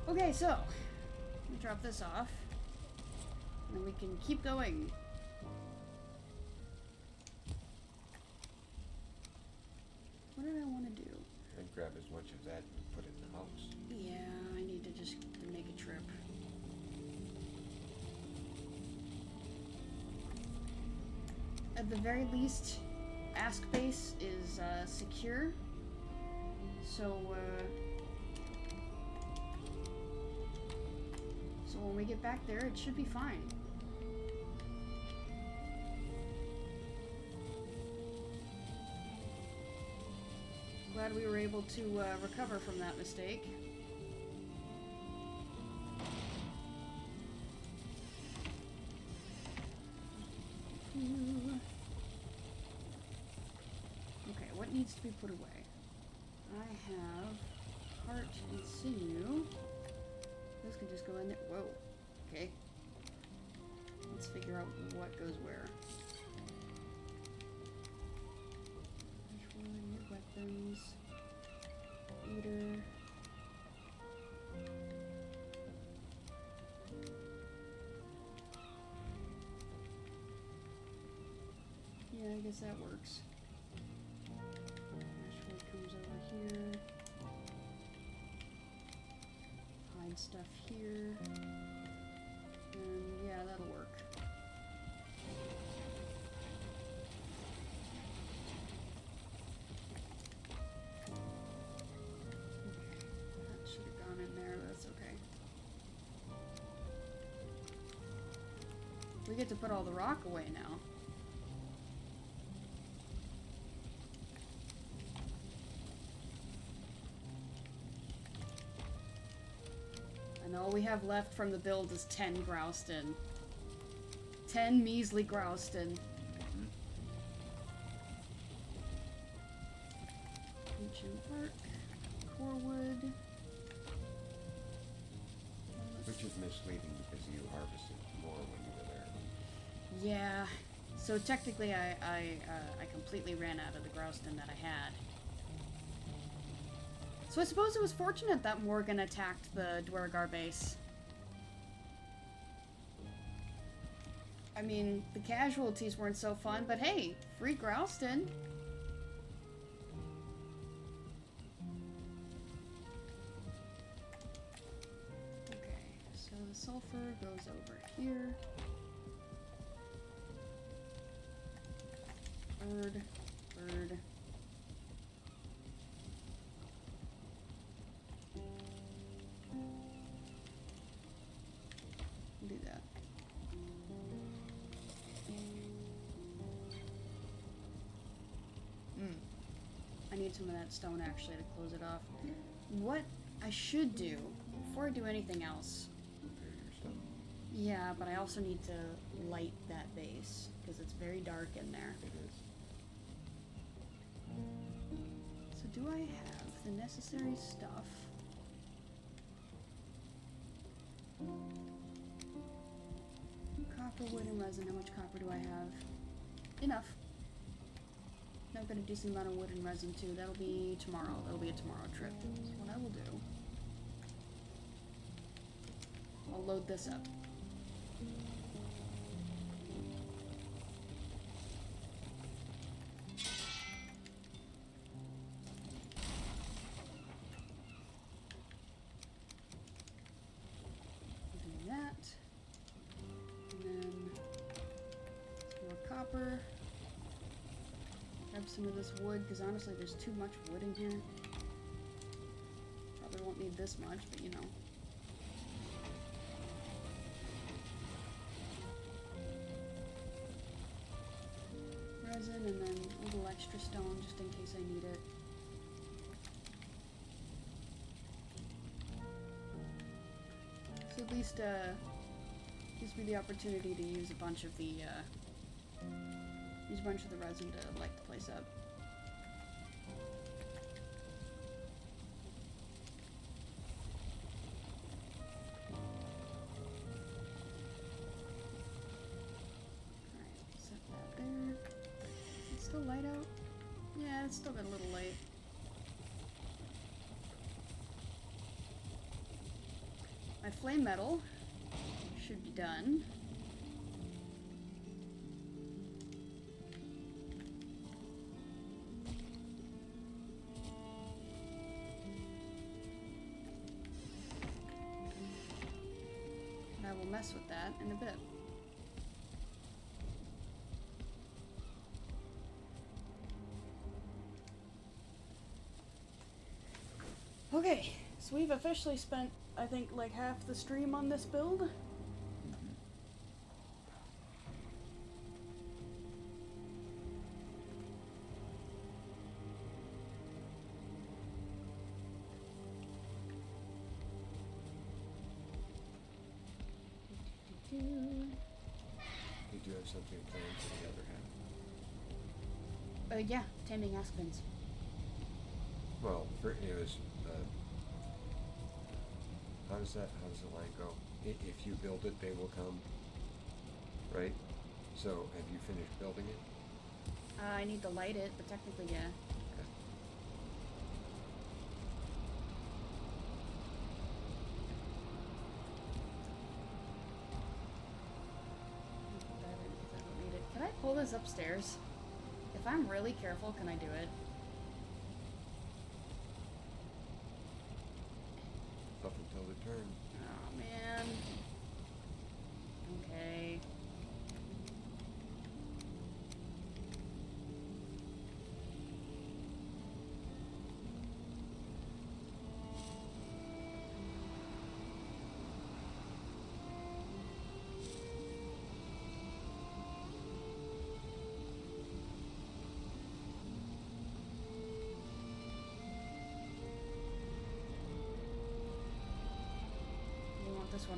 Okay, so let me drop this off, and then we can keep going. What did I want to do? I'd grab as much of that and put it in the house. Yeah, I need to just make a trip. At the very least, Ask base is secure. So when we get back there, it should be fine. Glad we were able to recover from that mistake. Okay, what needs to be put away? I have heart and sinew. Those can just go in there. Whoa. Okay. Let's figure out what goes where. Which one? Your weapons. Eater. Yeah, I guess that works. Ashwood comes over here. Hide stuff here. And yeah, that'll work. That should have gone in there, but that's okay. We get to put all the rock away now. And all we have left from the build is 10 Grouston. 10 measly Grouston. Ancient bark, core wood. Which is misleading because you harvested more when you were there. Yeah. So technically, I completely ran out of the Grouston that I had. So I suppose it was fortunate that Morgan attacked the Dwergar base. I mean, the casualties weren't so fun, but hey, free Grouston. Okay, so the sulfur goes over here. Bird, bird. Do that. I need some of that stone actually to close it off. What I should do before I do anything else. Repair your stuff. Yeah, but I also need to light that base because it's very dark in there. It is. So do I have the necessary stuff? Copper, wood, and resin. How much copper do I have? Enough. Now I've got a decent amount of wood and resin too. That'll be tomorrow. That'll be a tomorrow trip. So what I will do, I'll load this up. Do that. And then some more copper. Grab some of this wood, because honestly there's too much wood in here. Probably won't need this much, but you know. Resin and then a little extra stone just in case I need it. So at least gives me the opportunity to use a bunch of the resin to light the place up. Alright, set that there. Is it still light out? Yeah, it's still got a little light. My flame metal should be done. And I will mess with that in a bit. Okay, so we've officially spent, I think, like half the stream on this build. You do have something planned for the other half. Yeah, Taming Asksvins. Well, it was. How does the line go? If you build it, they will come. Right. So, have you finished building it? I need to light it, but technically, yeah. Okay. Put that in 'cause I don't need it. Can I pull this upstairs? If I'm really careful, can I do it? Up until the turn. Oh man.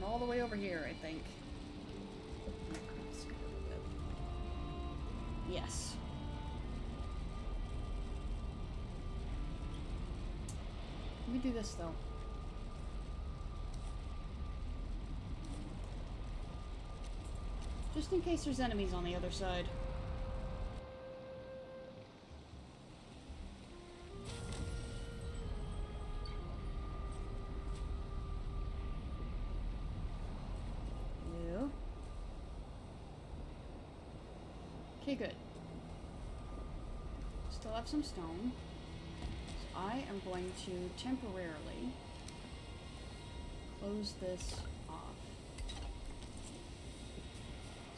all the way over here, I think. Yes. Let me do this, though. Just in case there's enemies on the other side. Okay, good. Still have some stone. So I am going to temporarily close this off.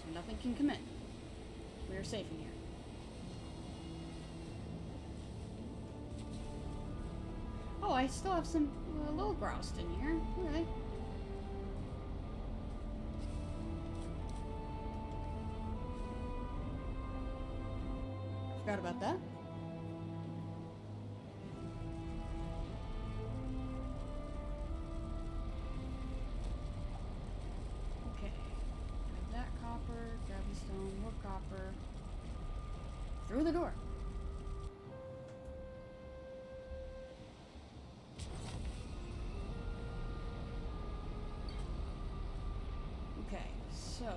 So nothing can come in. We are safe in here. Oh, I still have some little grouse in here. Alright. Forgot about that. Okay. Grab that copper, grab the stone, more copper. Through the door. Okay, so...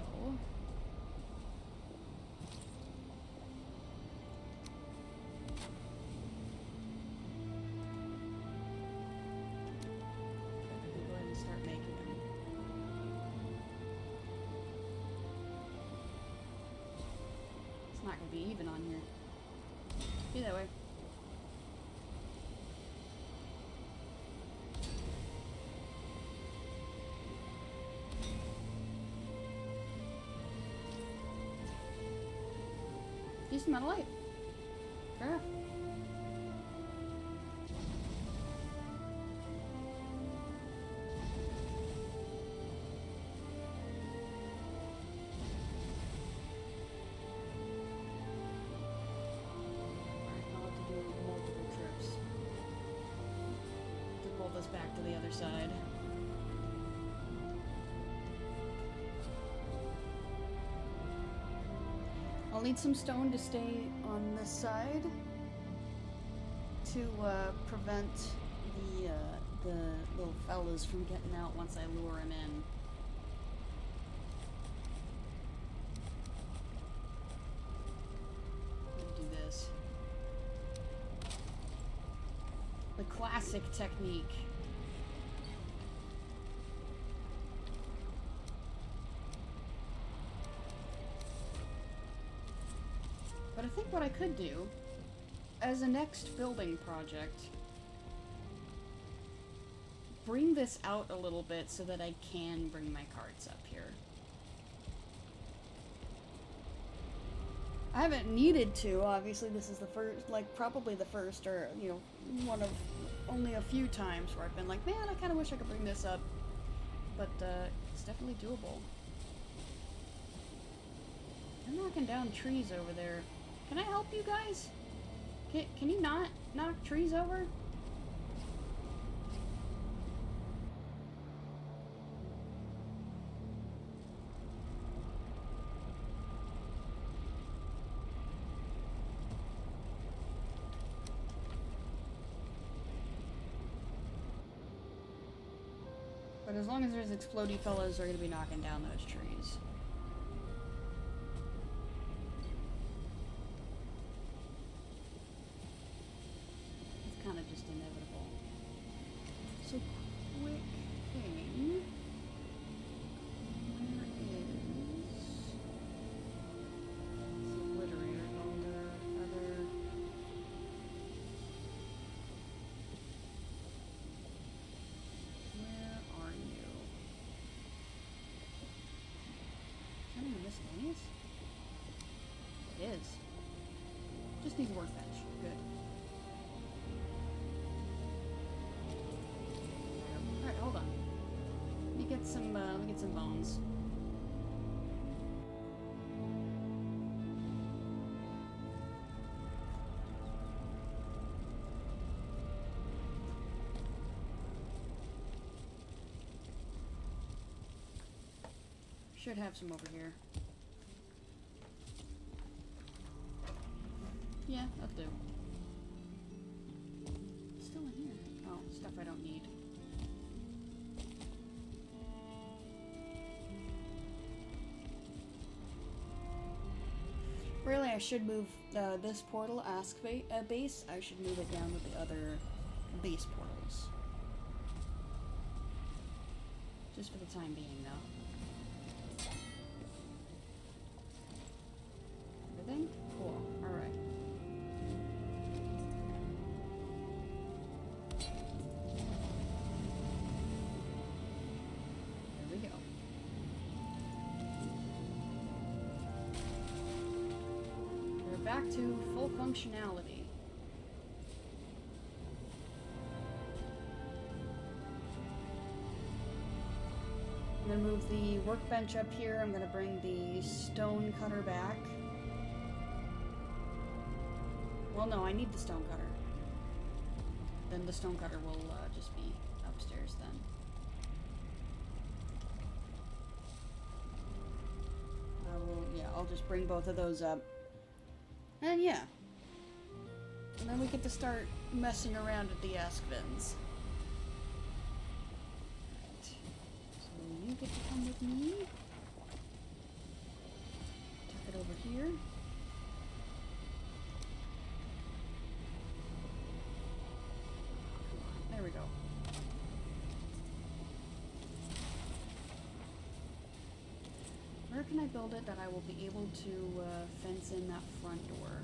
Not gonna be even on here. Be that way. Decent amount of light. Fair enough. Back to the other side. I'll need some stone to stay on this side to prevent the little fellas from getting out once I lure him in. Do this. The classic technique. But I think what I could do, as a next building project, bring this out a little bit so that I can bring my carts up here. I haven't needed to, obviously this is the first, like, probably the first, or, you know, one of only a few times where I've been like, man, I kind of wish I could bring this up. But, it's definitely doable. I'm knocking down trees over there. Can I help you guys? Can you not knock trees over? But as long as there's explodey fellas, they're gonna be knocking down those trees. Kind of just inevitable. So, quick thing. Where is the obliterator under other? Where are you? Is that in the miscellaneous? It is. Just needs a workbench. Good. Hold on. Let me get some bones. should have some over here. Yeah, that'll do. Still in here. Oh, stuff I don't need. Really, I should move this portal, base. I should move it down with the other base portals. Just for the time being, though. Everything? Cool. Alright. There we go. We're back to full functionality. I'm gonna move the workbench up here. I'm gonna bring the stone cutter back. Well, no, I need the stone cutter. Then the stone cutter will just be upstairs then. I'll just bring both of those up. And yeah. And then we get to start messing around with the asksvins. You get to come with me. Tuck it over here. Come on, there we go. Where can I build it that I will be able to fence in that front door?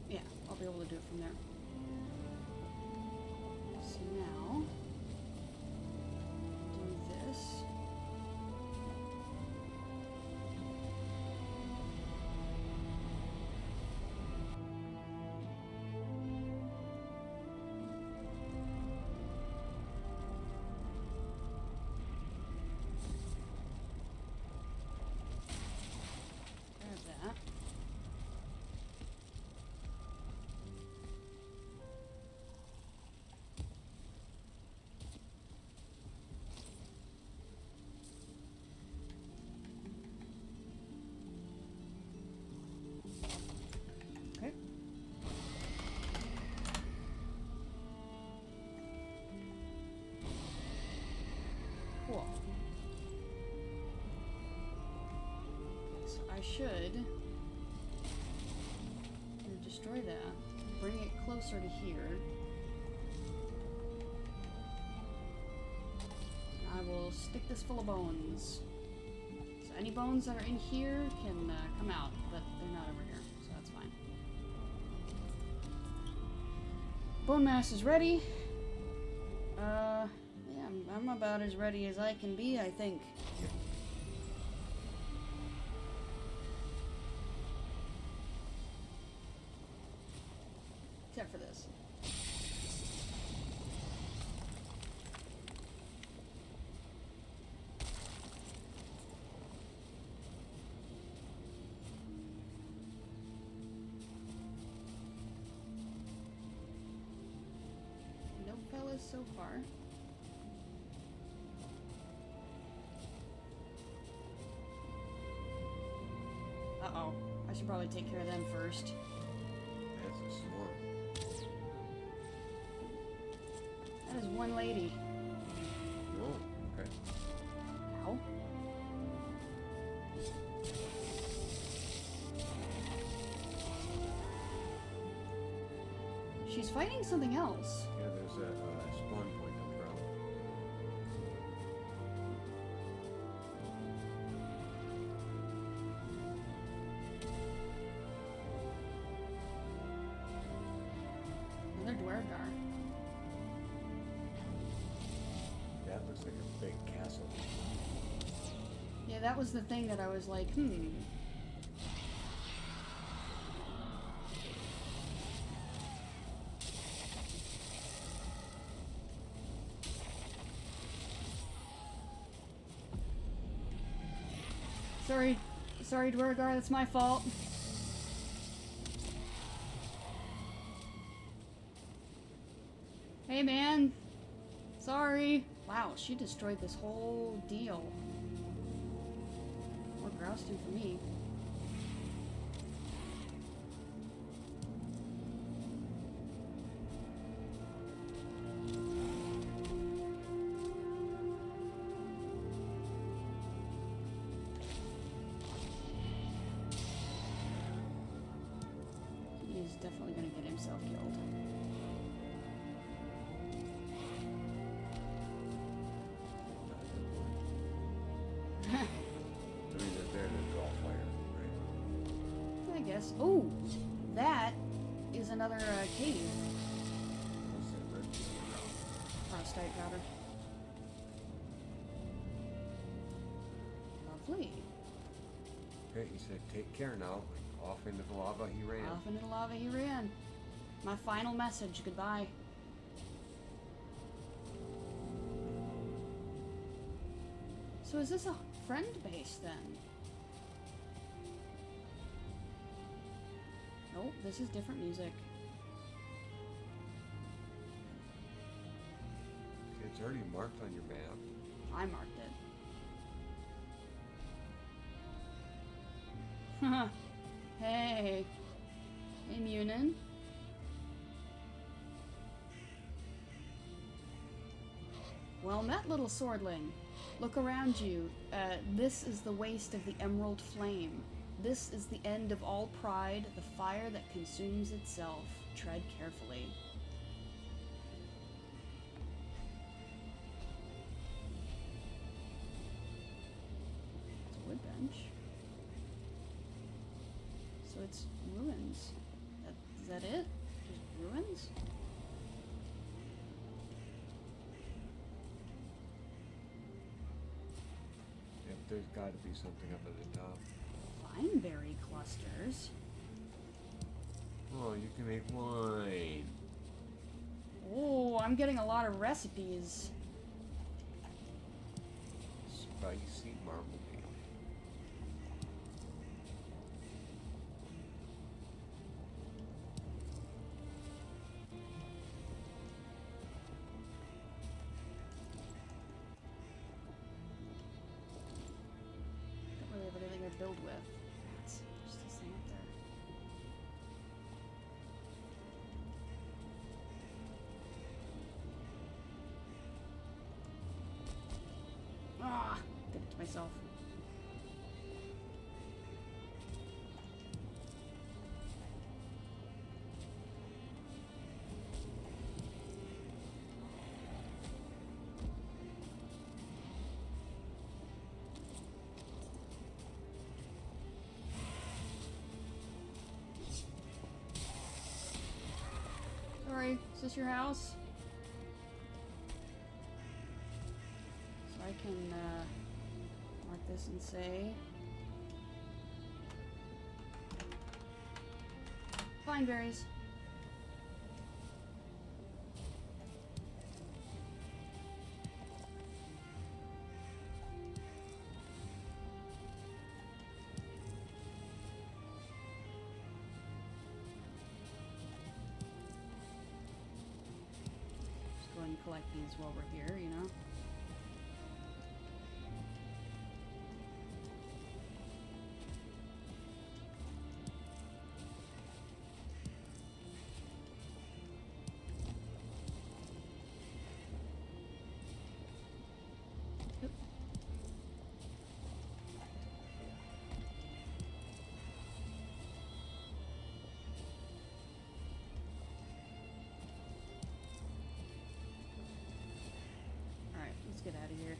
Yeah, I'll be able to do it from there. So now, do this. Grab that. Okay. Cool. So I should destroy that, bring it closer to here. I will stick this full of bones. So any bones that are in here can come out, but they're not over here, so that's fine. Bone mass is ready. Yeah, I'm about as ready as I can be, I think. Except for this. No fellas so far. Uh-oh. I should probably take care of them first. That's a swarm. That is one lady. Oh, okay. Ow. She's fighting something else. Yeah, there's a spawn point up around. Another Dwergar. That looks like a big castle. Yeah, that was the thing that I was like, Sorry, Dwergar, that's my fault. Hey, man. Sorry. Wow, she destroyed this whole deal. More grousting for me. He's definitely gonna get himself killed. I mean, they're there to draw fire, right? I guess. Oh, that is another cave. What's that red? Frostite powder. Lovely. Okay, he said, take care now. Off into the lava he ran. Off into the lava he ran. My final message. Goodbye. So is this a friend base then? Nope, this is different music. Okay, it's already marked on your map. I marked it. Hey. Hey, Munin. Well met, little swordling. Look around you. This is the waste of the Emerald Flame. This is the end of all pride, the fire that consumes itself. Tread carefully. It's a wood bench. So it's ruins. Is that it? Just ruins? Yep, there's got to be something up at the top. Vineberry clusters. Oh, you can make wine. Oh, I'm getting a lot of recipes. Spicy marmalade. Don't really have anything to build with. That's just this thing up there. Ah, did it to myself. Sorry, is this your house? So I can mark this and say fine berries. Just go ahead and collect these while we're here, you know? Yep. Alright, let's get out of here.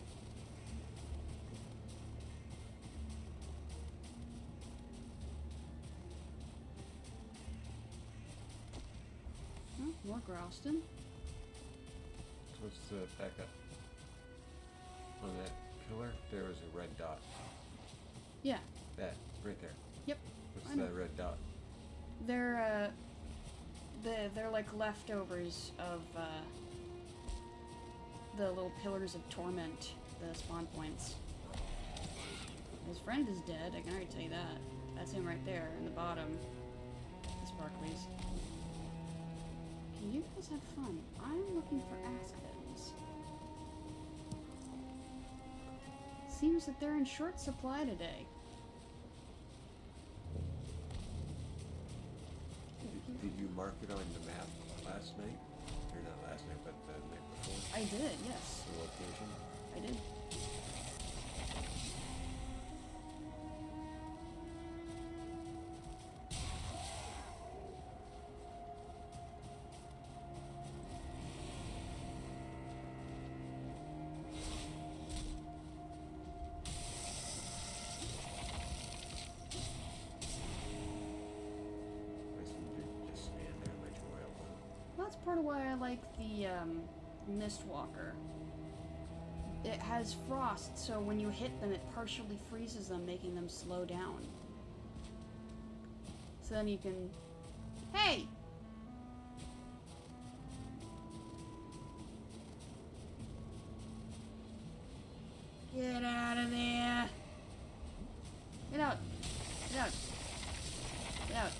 Oh, more Groston. So let's back up. On that pillar, there was a red dot. Yeah, That, right there. yep. What's I know. that red dot? They're like leftovers of the little pillars of torment, the spawn points. His friend is dead, I can already tell you that. That's him right there in the bottom. The sparklies. Can you you guys had fun. I'm looking for asksvins. Seems that they're in short supply today. Did you mark it on the map last night? Or not last night, but the night before? I did, yes. The location? I did. That's part of why I like the Mistwalker. It has frost, so when you hit them, it partially freezes them, making them slow down. So then you can... Hey! Get out of there! Get out! Get out! Get out!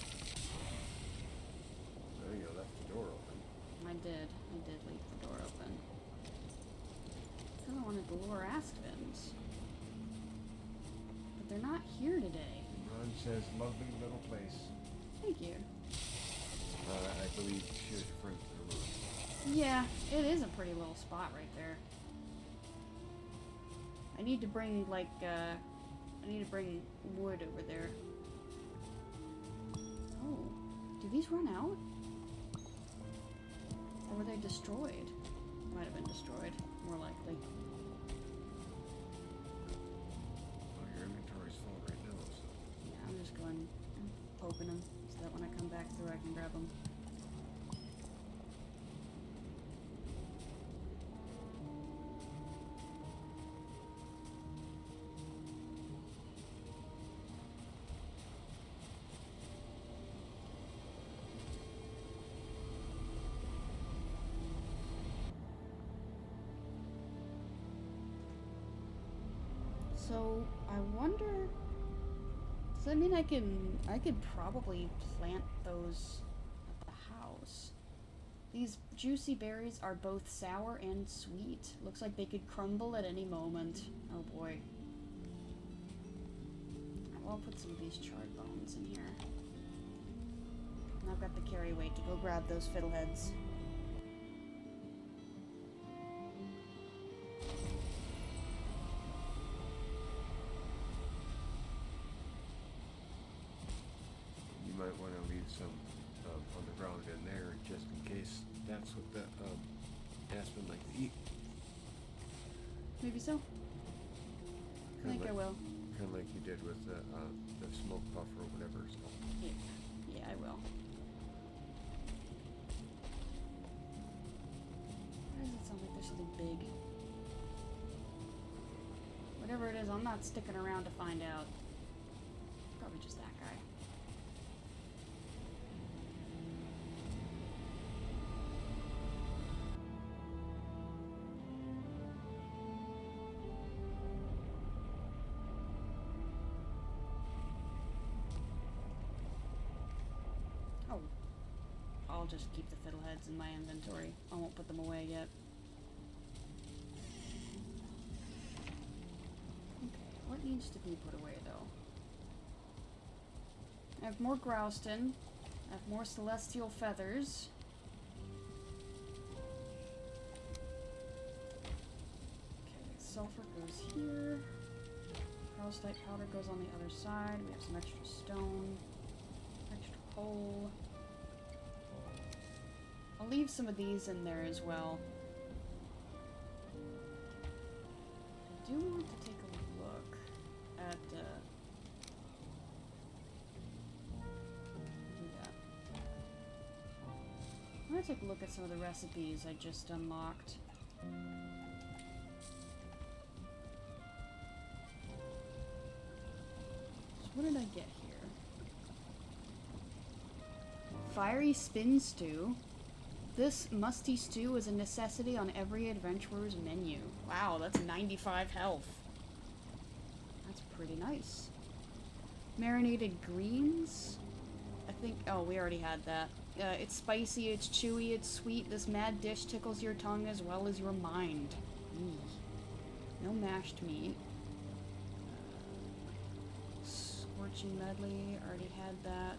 Oh, you left the door open. I did leave the door open. I wanted to lure asksvins. But they're not here today. Ron says, lovely little place. Thank you. I believe she was referring to the room. Yeah, it is a pretty little spot right there. I need to bring, like, I need to bring wood over there. Oh, do these run out? Or were they destroyed? Might have been destroyed, more likely. Well, your inventory's full right now, so... Yeah, I'm just going, poking them, so that when I come back through I can grab them. So, I wonder... Does that mean I could probably plant those at the house? These juicy berries are both sour and sweet. Looks like they could crumble at any moment. Oh boy. I'll put some of these charred bones in here. And I've got the carry weight to go grab those fiddleheads. You might want to leave some on the ground in there, just in case that's what the aspen like to eat. Maybe so. I think I will. Kind of like you did with the smoke puff or whatever it's called. Yeah, I will. Why does it sound like there's something big? Whatever it is, I'm not sticking around to find out. Probably just that guy. Oh. I'll just keep the fiddleheads in my inventory. I won't put them away yet. Okay, what needs to be put away though? I have more Grouston. I have more celestial feathers. Okay, sulfur goes here. Pearlstite powder goes on the other side. We have some extra stone. Extra coal. I'll leave some of these in there as well. I do want to take a look at, do that. I'm gonna take a look at some of the recipes I just unlocked. So what did I get here? Fiery spin stew. This musty stew is a necessity on every adventurer's menu. Wow, that's 95 health. That's pretty nice. Marinated greens. I think... Oh, we already had that. It's spicy, it's chewy, it's sweet. This mad dish tickles your tongue as well as your mind. No mashed meat. Scorching medley, already had that.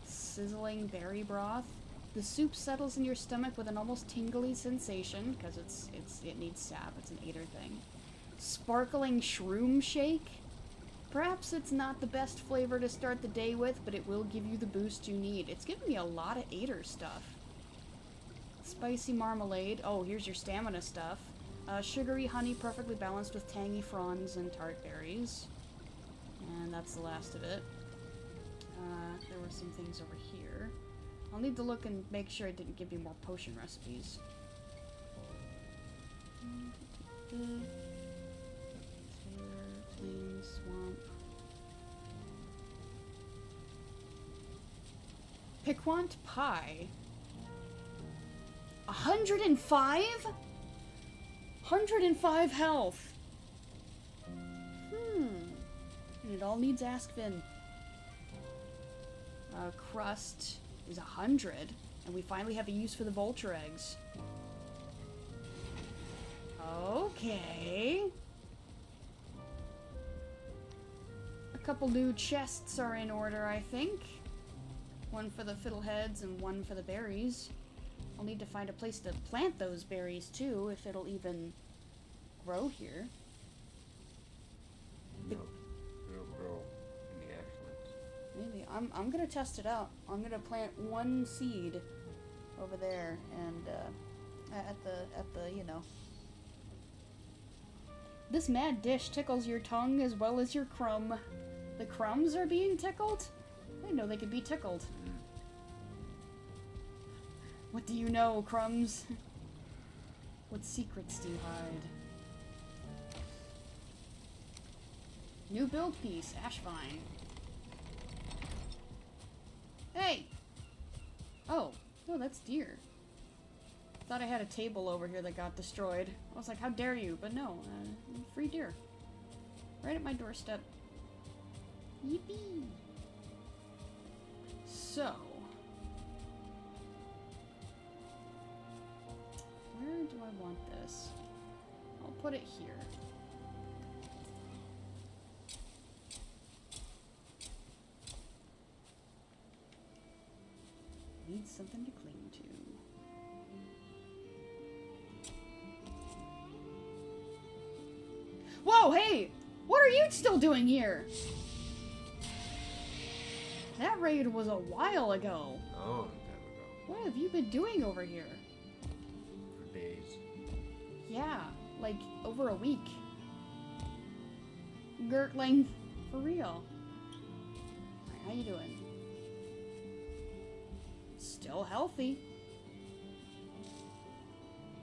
Sizzling berry broth. The soup settles in your stomach with an almost tingly sensation, because it needs sap, it's an Ader thing. Sparkling shroom shake. Perhaps it's not the best flavor to start the day with, but it will give you the boost you need. It's giving me a lot of Ader stuff. Spicy marmalade. Oh, here's your stamina stuff. Sugary honey perfectly balanced with tangy fronds and tart berries. And that's the last of it. There were some things over here. I'll need to look and make sure it didn't give me more potion recipes. Taylor, plain, swamp. Piquant pie. 105? 105 health. And it all needs Asksvin. Crust is 100, and we finally have a use for the vulture eggs. Okay. A couple new chests are in order, I think. One for the fiddleheads and one for the berries. I'll need to find a place to plant those berries too, if it'll even grow here. No, it'll grow in the Asksvins. Maybe. I'm gonna test it out. I'm gonna plant one seed over there and at the you know. This mad dish tickles your tongue as well as your crumb. The crumbs are being tickled? I didn't know they could be tickled. What do you know, crumbs? What secrets do you hide? New build piece, Asksvin. Hey! Oh, no, that's deer. Thought I had a table over here that got destroyed. I was like, how dare you? But no, free deer. Right at my doorstep. Yippee! So... where do I want this? I'll put it here. Need something to cling to. Whoa, hey! What are you still doing here? That raid was a while ago. Oh, a long time ago. What have you been doing over here? For days. Yeah, like over a week. Gertling, for real. Alright, how you doing? Still healthy.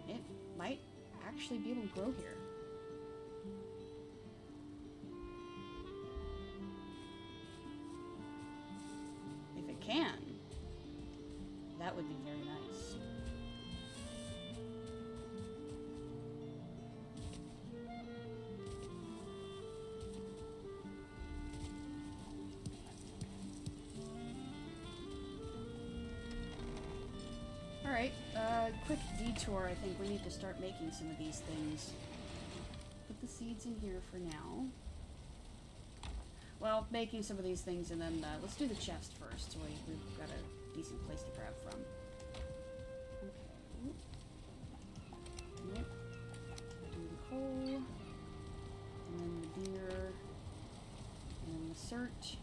It might actually be able to grow here. If it can, that would be very nice. Alright, quick detour. I think we need to start making some of these things. Put the seeds in here for now. Well, making some of these things, and then let's do the chest first, so we've got a decent place to grab from. Okay. Yep. Do the coal, and then the deer, and the search,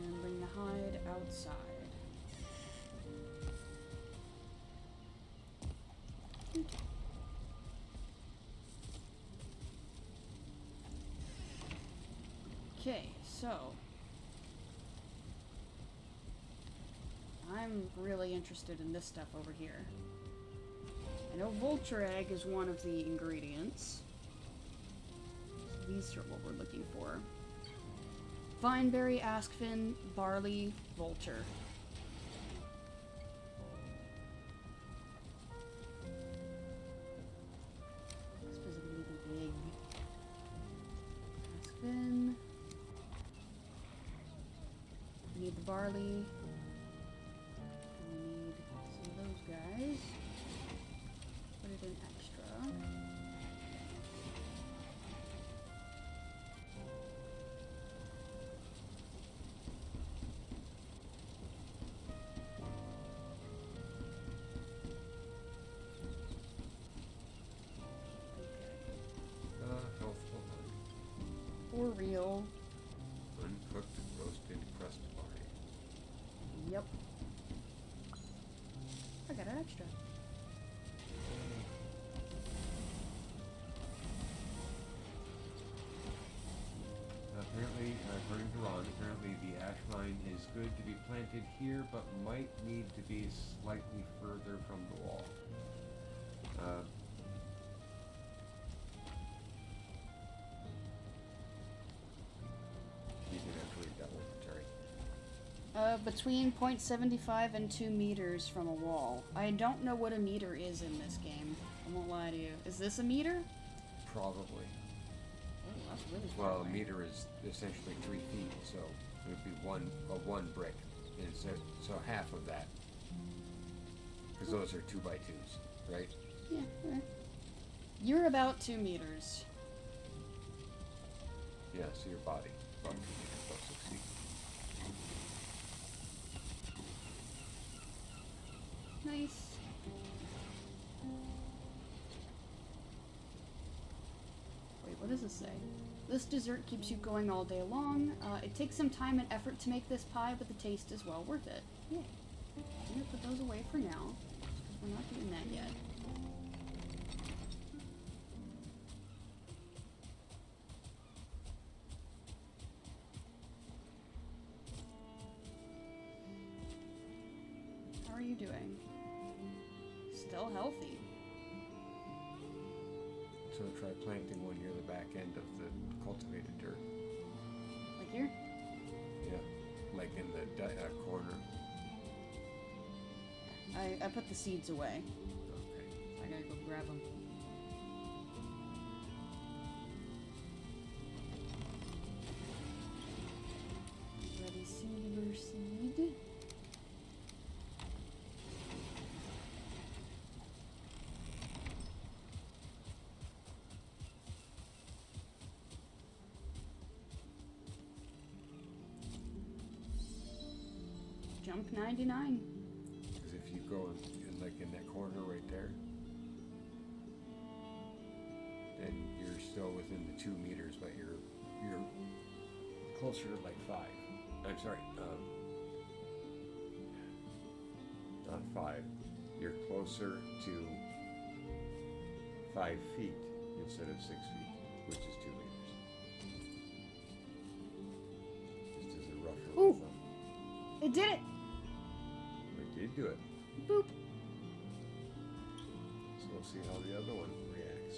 and bring the hide outside. Okay, so I'm really interested in this stuff over here. I know vulture egg is one of the ingredients. So these are what we're looking for. Vineberry, Asksvin, barley, vulture. Specifically the egg. Asksvin. Need the barley. We need some of those guys. Put it in extra. Healthful honey. For real. Uncooked roasted crust barley. Yep. I got an extra. Apparently, according to Ron, apparently the ash vine is good to be planted here, but might need to be slightly further from the wall. You can actually read that one, Terry. Between 0.75 and 2 meters from a wall. I don't know what a meter is in this game. I won't lie to you. Is this a meter? Probably. Oh, that's really far Well, a away. meter is essentially 3 feet, so it would be one brick. And so half of that. Because those are 2 by 2s, right? Yeah, alright. You're about 2 meters. Yeah, so your body, about 2 meters, about 6 feet. Nice. Wait, what does this say? This dessert keeps you going all day long. It takes some time and effort to make this pie, but the taste is well worth it. Yay. I'm gonna put those away for now, because we're not doing that yet. How are you doing? Still healthy. So try planting one near the back end of the cultivated dirt. Like here? Yeah, like in the corner. I put the seeds away. Okay. I gotta go grab them. Ready silver seed. Jump 99. Because if you go in that corner right there, then you're still within the 2 meters, but you're closer to like 5. I'm sorry, not 5. You're closer to 5 feet instead of 6 feet, which is 2 meters. Just as a rough rule of Ooh. thumb. It did it! We did do it. Boop. So we'll see how the other one reacts.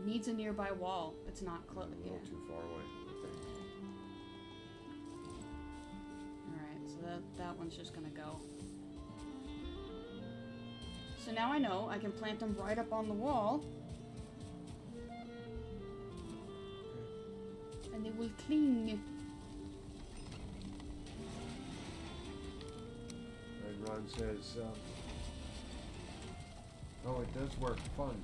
Needs a nearby wall. It's not close. A Yeah. little too far away. Okay. Alright, so that one's just gonna go. So now I know I can plant them right up on the wall. And they will cling. And Ron says, oh, it does work. Fun.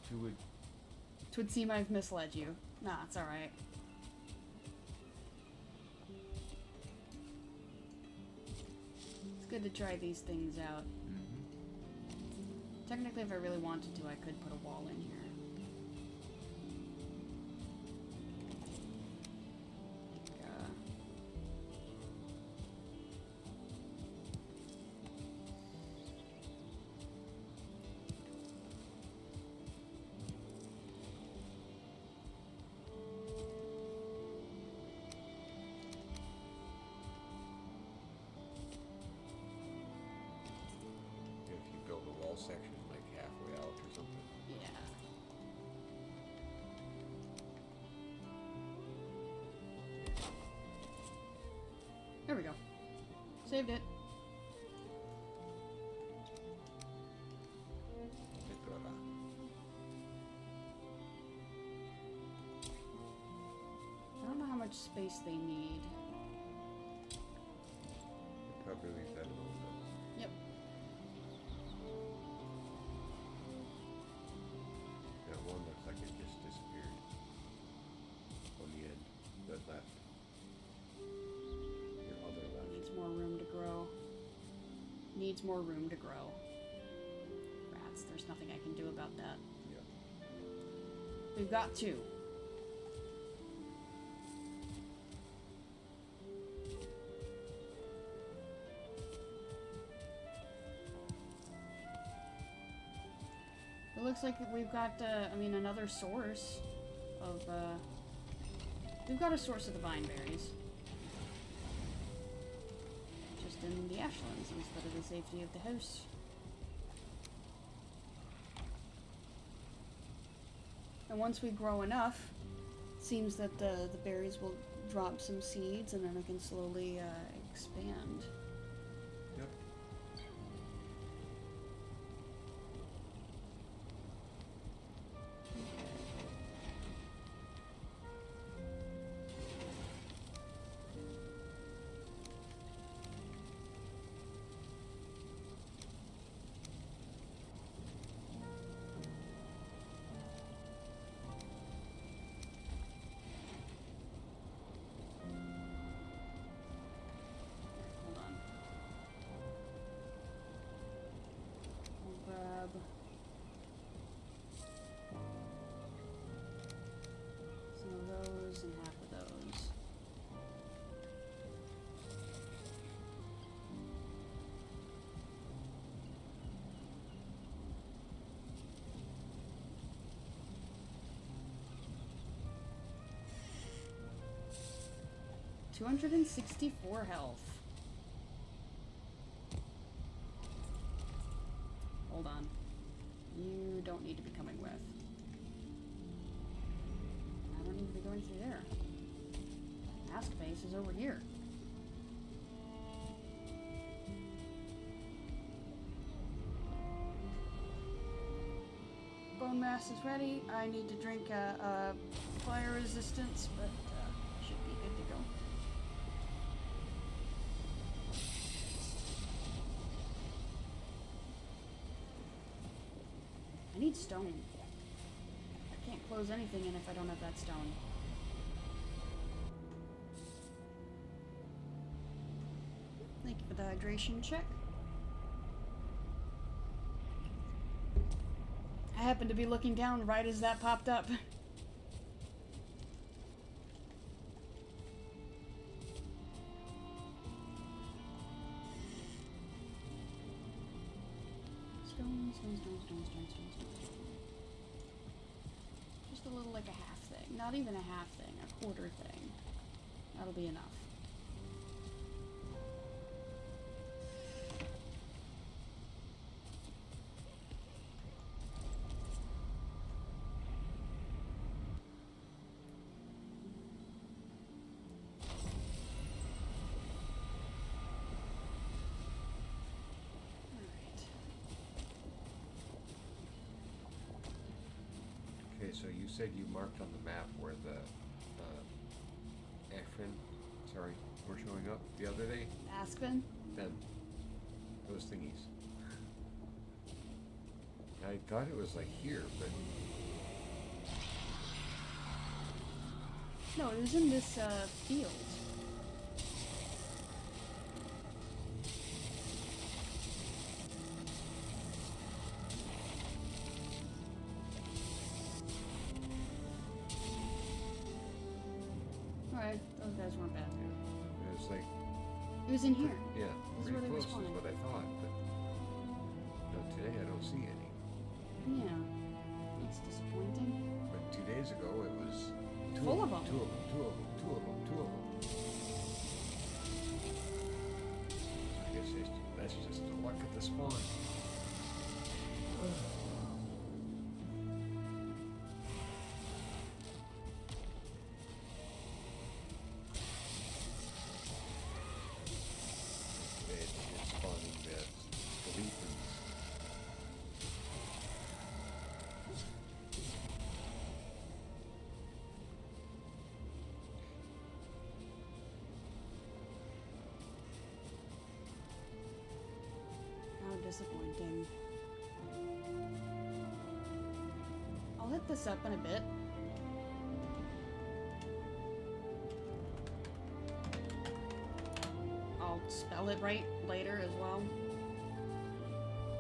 To It would seem I've misled you. Nah, it's alright. It's good to try these things out. Technically, if I really wanted to, I could put a wall in here. Like, if you build a wall section like halfway out or something. yeah. There we go. Saved it. much space they need. Probably leave that alone though. Yep. That one looks like it just disappeared. On the end. That left. Your other left. Needs more room to grow. Needs more room to grow. Rats, there's nothing I can do about that. Yeah. We've got 2. It looks like we've got, another source of, we've got a source of the vine berries. Just in the ashlands instead of the safety of the house. And once we grow enough, it seems that the berries will drop some seeds and then it can slowly, expand. Yep. Hold on. I'll grab some of those and half of those. $264 health. Hold on. You don't need to be coming with. I don't need to be going through there. Ask base is over here. Bone mass is ready. I need to drink fire resistance, but should be good to go. I need stone. I can't close anything in if I don't have that stone. Thank you for the hydration check. I happened to be looking down right as that popped up. Stone. Just a little, like a half thing. Not even a half thing, a quarter thing. That'll be enough. Okay, so you said you marked on the map where the Asksvin, were showing up the other day? Asksvin? Them. Those thingies. I thought it was like here, but No, it was in this field. Alright, those guys weren't bad. yeah, it was like, It was in here. yeah, This is where pretty they were close is spawning. what I thought, but no, today I don't see any. Yeah. That's disappointing. But 2 days ago it was Full of 'em. Two of them. I guess that's just the luck at the spawn. It's spawning the skeletons. hit this up in a bit. I'll spell it right later as well.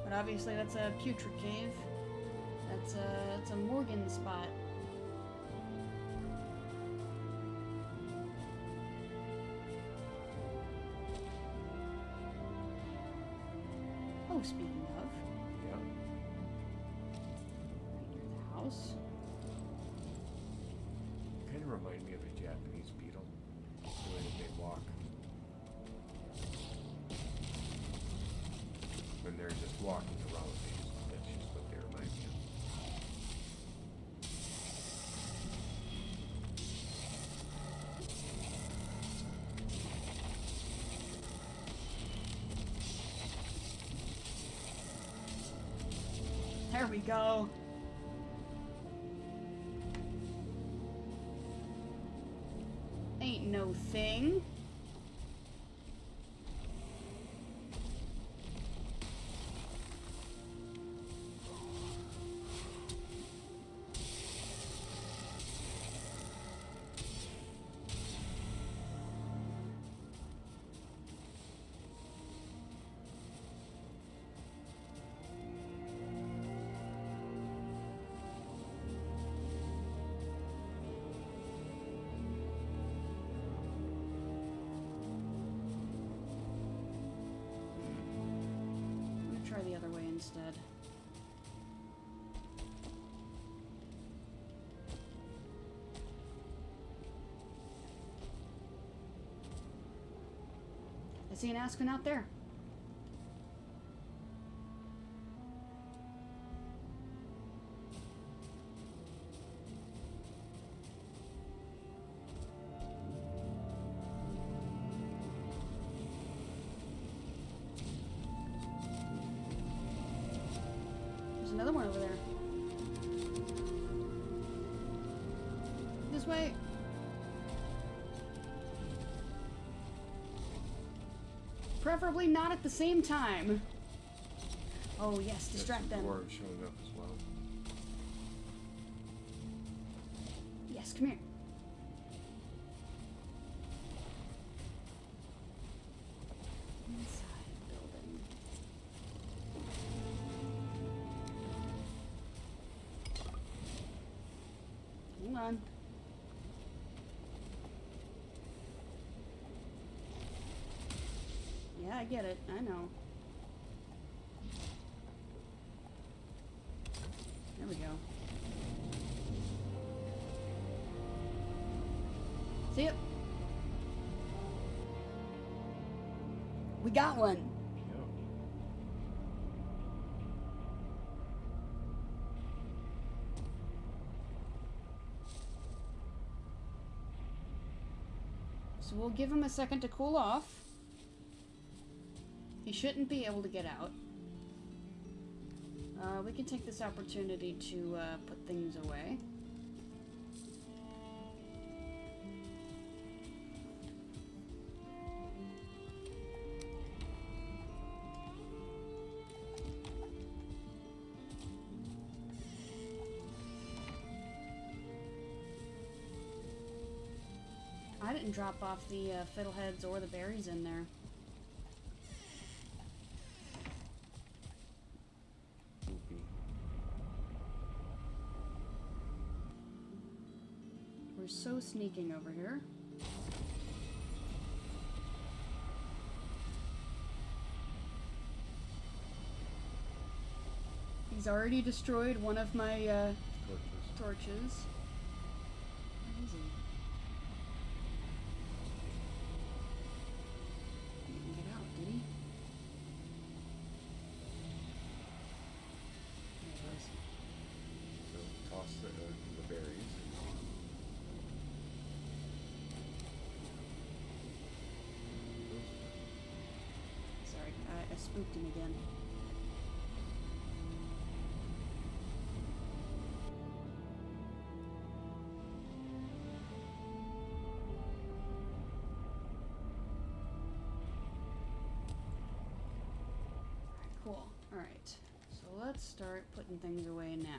But obviously that's a putrid cave. That's a Morgan spot. Oh, speaking of. Yeah. Right near the house. Kind of remind me of a Japanese beetle. The way that they walk. When they're just walking around these. That's just what they remind me of. There we go. Ain't no thing. The other way instead. I see an Asksvin out there. Another one over there. This way. Preferably not at the same time. Oh yes, distract them. Dwarves showing up as well. Yes, come here. Inside building. Hold on. Yeah, I get it. I know. There we go. See it? We got one. So we'll give him a second to cool off. He shouldn't be able to get out. We can take this opportunity to put things away. I didn't drop off the fiddleheads or the berries in there. We're so sneaking over here. He's already destroyed one of my torches. Where is he? He didn't get out, did he? There he is. So toss the berries. Sorry, I spooked him again. Cool. Alright. So let's start putting things away now.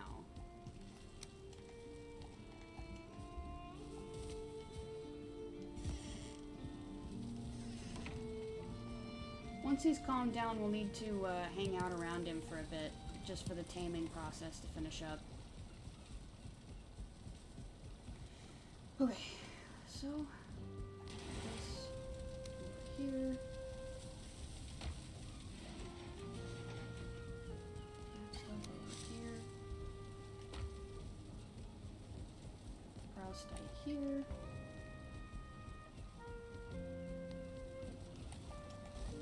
once he's calmed down, we'll need to hang out around him for a bit, just for the taming process to finish up. Okay, so this over here. That stuff over here. I'll stay here.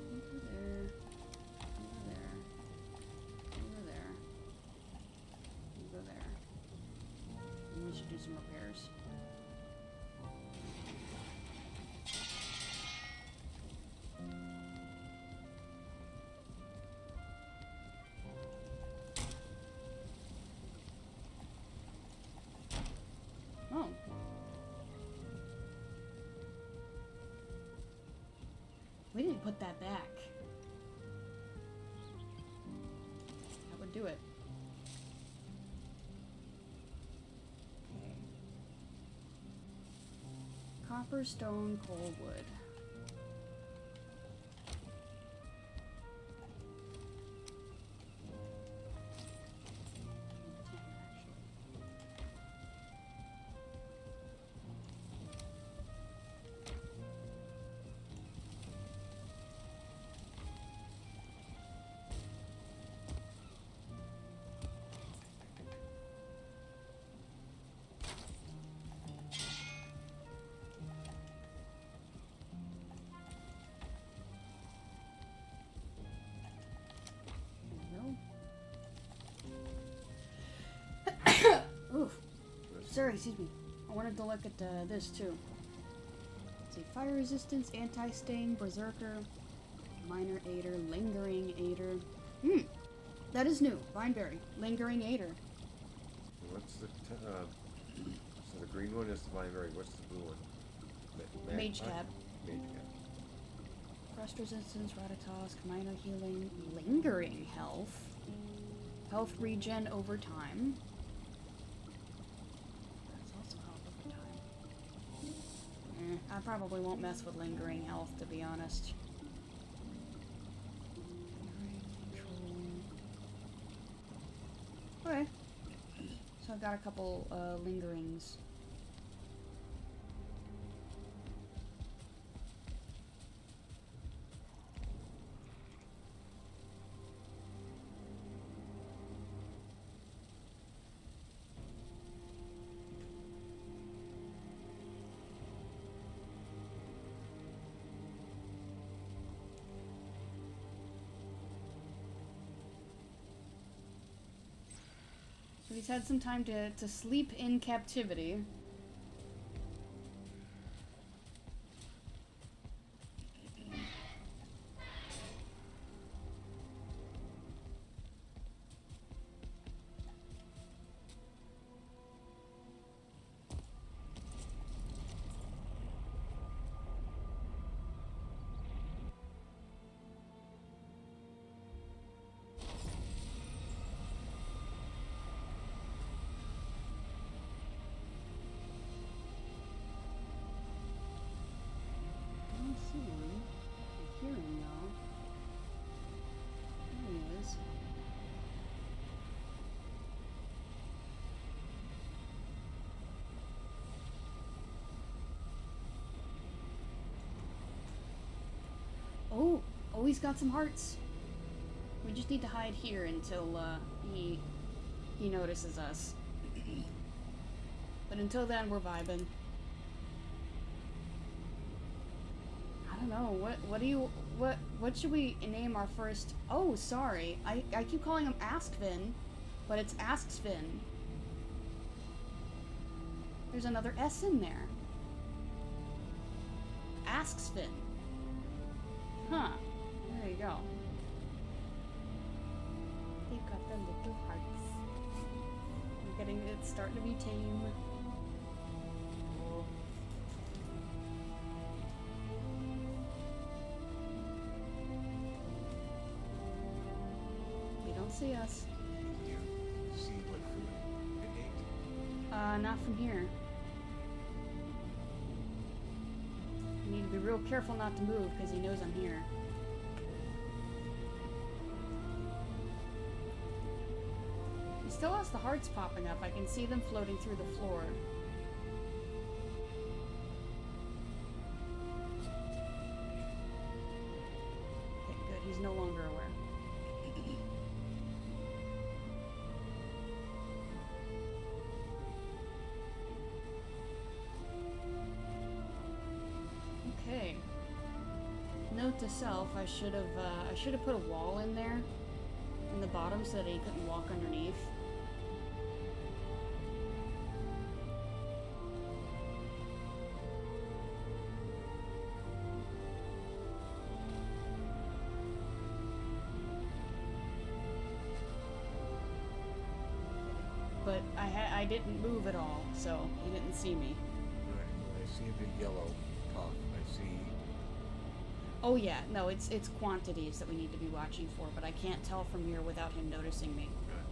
Over there. Over there. Over there. Over there. And we should do some repairs. Oh. We didn't put that back. That would do it. Okay. Copper, stone, coal, wood. Oof. Sorry, excuse me. I wanted to look at this too. Let's see, fire resistance, anti-sting, berserker, minor aider, lingering aider. That is new. Vineberry, lingering aider. What's the so the green one is the Vineberry. What's the blue one? Mage cap. Mage cap. Frost resistance, Ratatosk, minor healing, lingering health, health regen over time. I probably won't mess with lingering health, to be honest. Okay. So I've got a couple lingerings. So he's had some time to sleep in captivity. Oh, he's got some hearts. We just need to hide here until he notices us. But until then, we're vibing. I don't know. What should we name our first? Oh, sorry. I keep calling him Asksvin, but it's Asksvin. There's another S in there. Asksvin. Huh. There you go. They've got the little hearts. It's starting to be tame. They don't see us. You see what food it ate? Not from here. We need to be real careful not to move because he knows I'm here. still has the hearts popping up. I can see them floating through the floor. Okay, good. He's no longer aware. Okay. Note to self: I should have put a wall in there, in the bottom, so that he couldn't walk underneath. But I didn't move at all, so he didn't see me. Right. I see the yellow puff. I see. Oh yeah, no, it's quantities that we need to be watching for, but I can't tell from here without him noticing me. Right.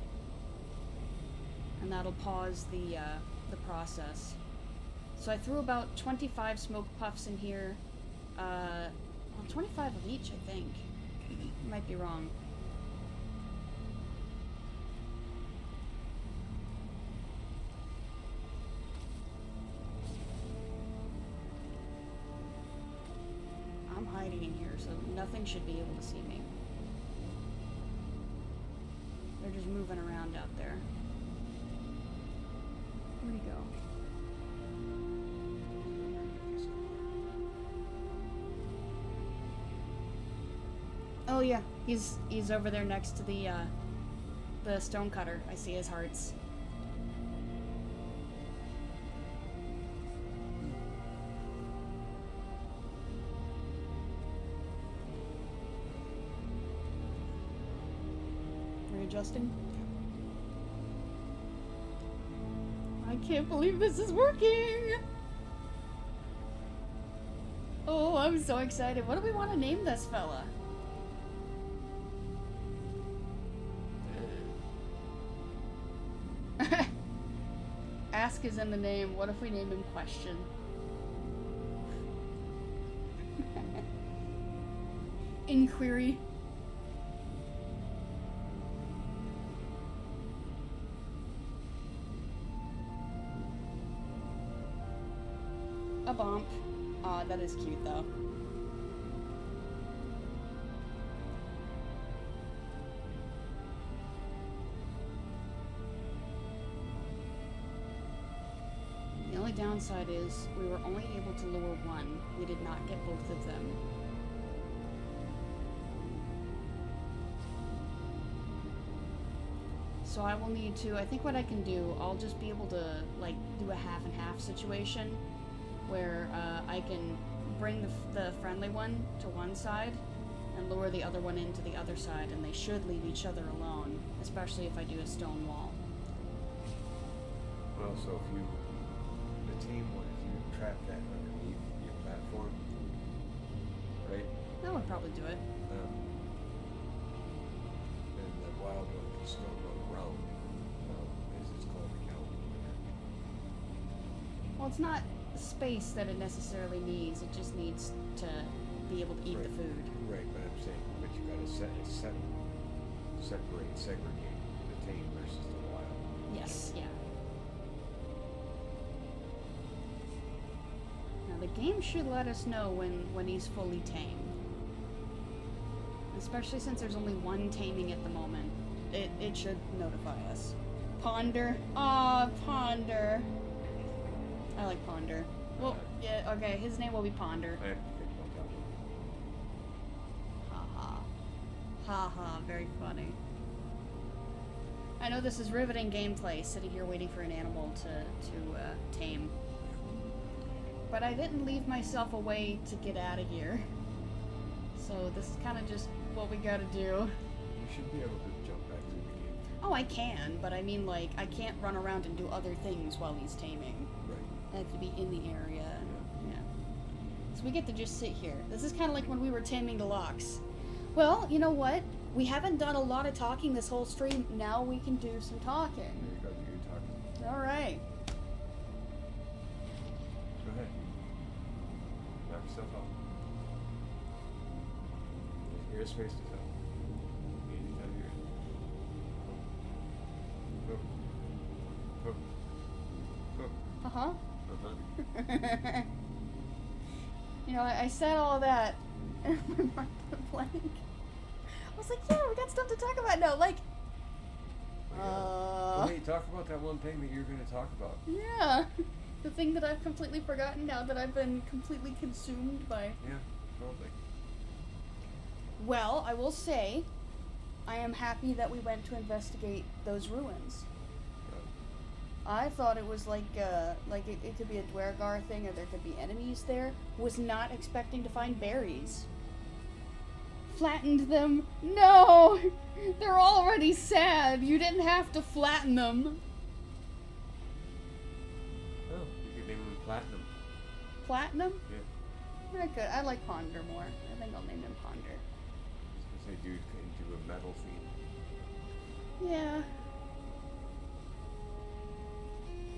And that'll pause the process. So I threw about 25 smoke puffs in here. Well, 25 of each, I think. Might be wrong. I'm hiding in here, so nothing should be able to see me. They're just moving around out there. Where'd he go? Oh yeah, he's over there next to the stone cutter. I see his hearts. Readjusting. I can't believe this is working! Oh, I'm so excited. What do we want to name this fella? Ask is in the name. What if we name him Question? Inquiry. A bump. Aw, that is cute though. The only downside is we were only able to lure one. We did not get both of them. So I will need to, I think what I can do, I'll just be able to like do a half and half situation where I can bring the friendly one to one side and lure the other one into the other side, and they should leave each other alone, especially if I do a stone wall. Well, so if you, the team one, if you trap that underneath your platform, right? That would probably do it. And the wild one can still go around, as it's called, the cow. Well, it's not space that it necessarily needs, it just needs to be able to eat the food. Right, but I'm saying, but you gotta separate, segregate the tame versus the wild. Yes, yeah. Now the game should let us know when he's fully tamed. Especially since there's only one taming at the moment. It should notify us. Ponder. Aw, Ponder. I like Ponder. Well, yeah, okay, his name will be Ponder. I have to think about that one. Haha. Haha, very funny. I know this is riveting gameplay, sitting here waiting for an animal to tame. But I didn't leave myself a way to get out of here. So this is kind of just what we gotta do. You should be able to jump back through the game. Oh, I can, but I mean, like, I can't run around and do other things while he's taming. Right. I have to be in the area. Yeah. So we get to just sit here. This is kind of like when we were taming the locks. Well, you know what? We haven't done a lot of talking this whole stream. Now we can do some talking. There you go, you're talking. All right. Go ahead. Knock yourself out. There's airspace to tell. Anytime you're in. Go. Uh-huh. Uh-huh. You know, I said all that, and my mind went blank. I was like, yeah, we got stuff to talk about. No, like, Well, hey, talk about that one thing that you're going to talk about. yeah. The thing that I've completely forgotten now that I've been completely consumed by. Yeah, totally. Well, I will say, I am happy that we went to investigate those ruins. I thought it was like it could be a Dwergar thing, or there could be enemies there. Was not expecting to find berries. Flattened them? No! They're already sad. You didn't have to flatten them. Oh, you could name them Platinum. Platinum? Yeah. I could. I like Ponder more. I think I'll name him Ponder. I was going to say, dude, into a metal theme. Yeah.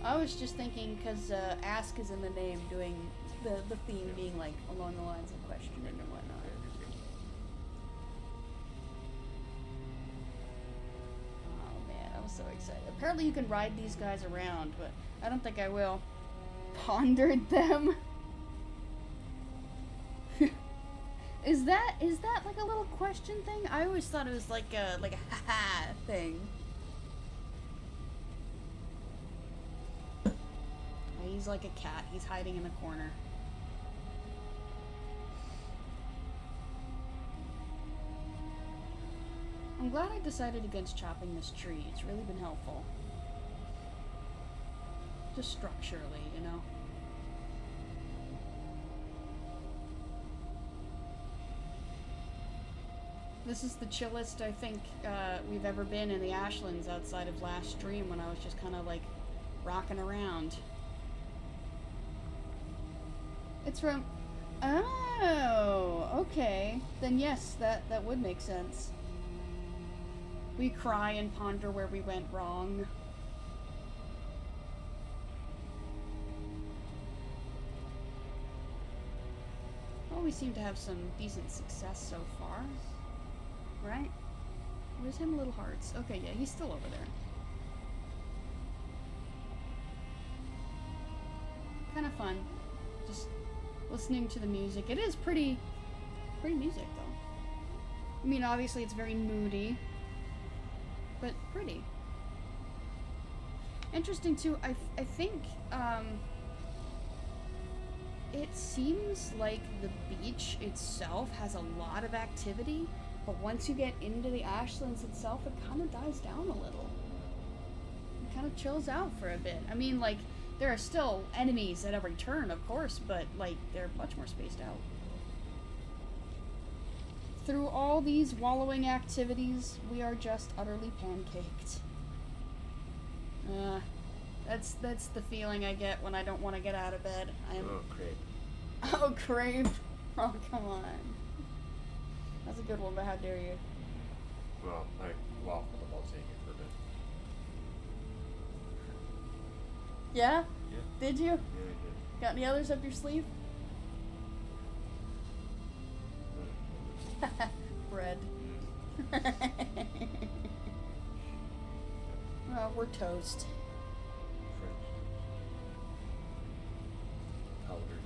I was just thinking, because Ask is in the name, doing the theme being like along the lines of questioning and whatnot. Oh man, I was so excited. Apparently you can ride these guys around, but I don't think I will. Pondered them. Is that like a little question thing? I always thought it was like a haha thing. He's like a cat. He's hiding in a corner. I'm glad I decided against chopping this tree. It's really been helpful. Just structurally, you know. This is the chillest I think we've ever been in the Ashlands outside of last stream when I was just kind of like rocking around. It's from... Oh, okay. Then yes, that would make sense. We cry and ponder where we went wrong. Well, we seem to have some decent success so far. Right? Where's him little hearts? Okay, yeah, he's still over there. Kind of fun. Just listening to the music. It is pretty music though. I mean, obviously it's very moody, but pretty. Interesting too. I think it seems like the beach itself has a lot of activity, but once you get into the Ashlands itself, it kind of dies down a little. It kind of chills out for a bit. I mean, like, there are still enemies at every turn, of course, but, like, they're much more spaced out. Through all these wallowing activities, we are just utterly pancaked. That's the feeling I get when I don't want to get out of bed. Oh, crepe. Oh, crepe. Oh, come on. That's a good one, but how dare you? Well, I'm about saying it for a bit. Yeah? Yeah. Did you? Yeah, I did. Got any others up your sleeve? Bread. Well, we're toast. French. Powdered.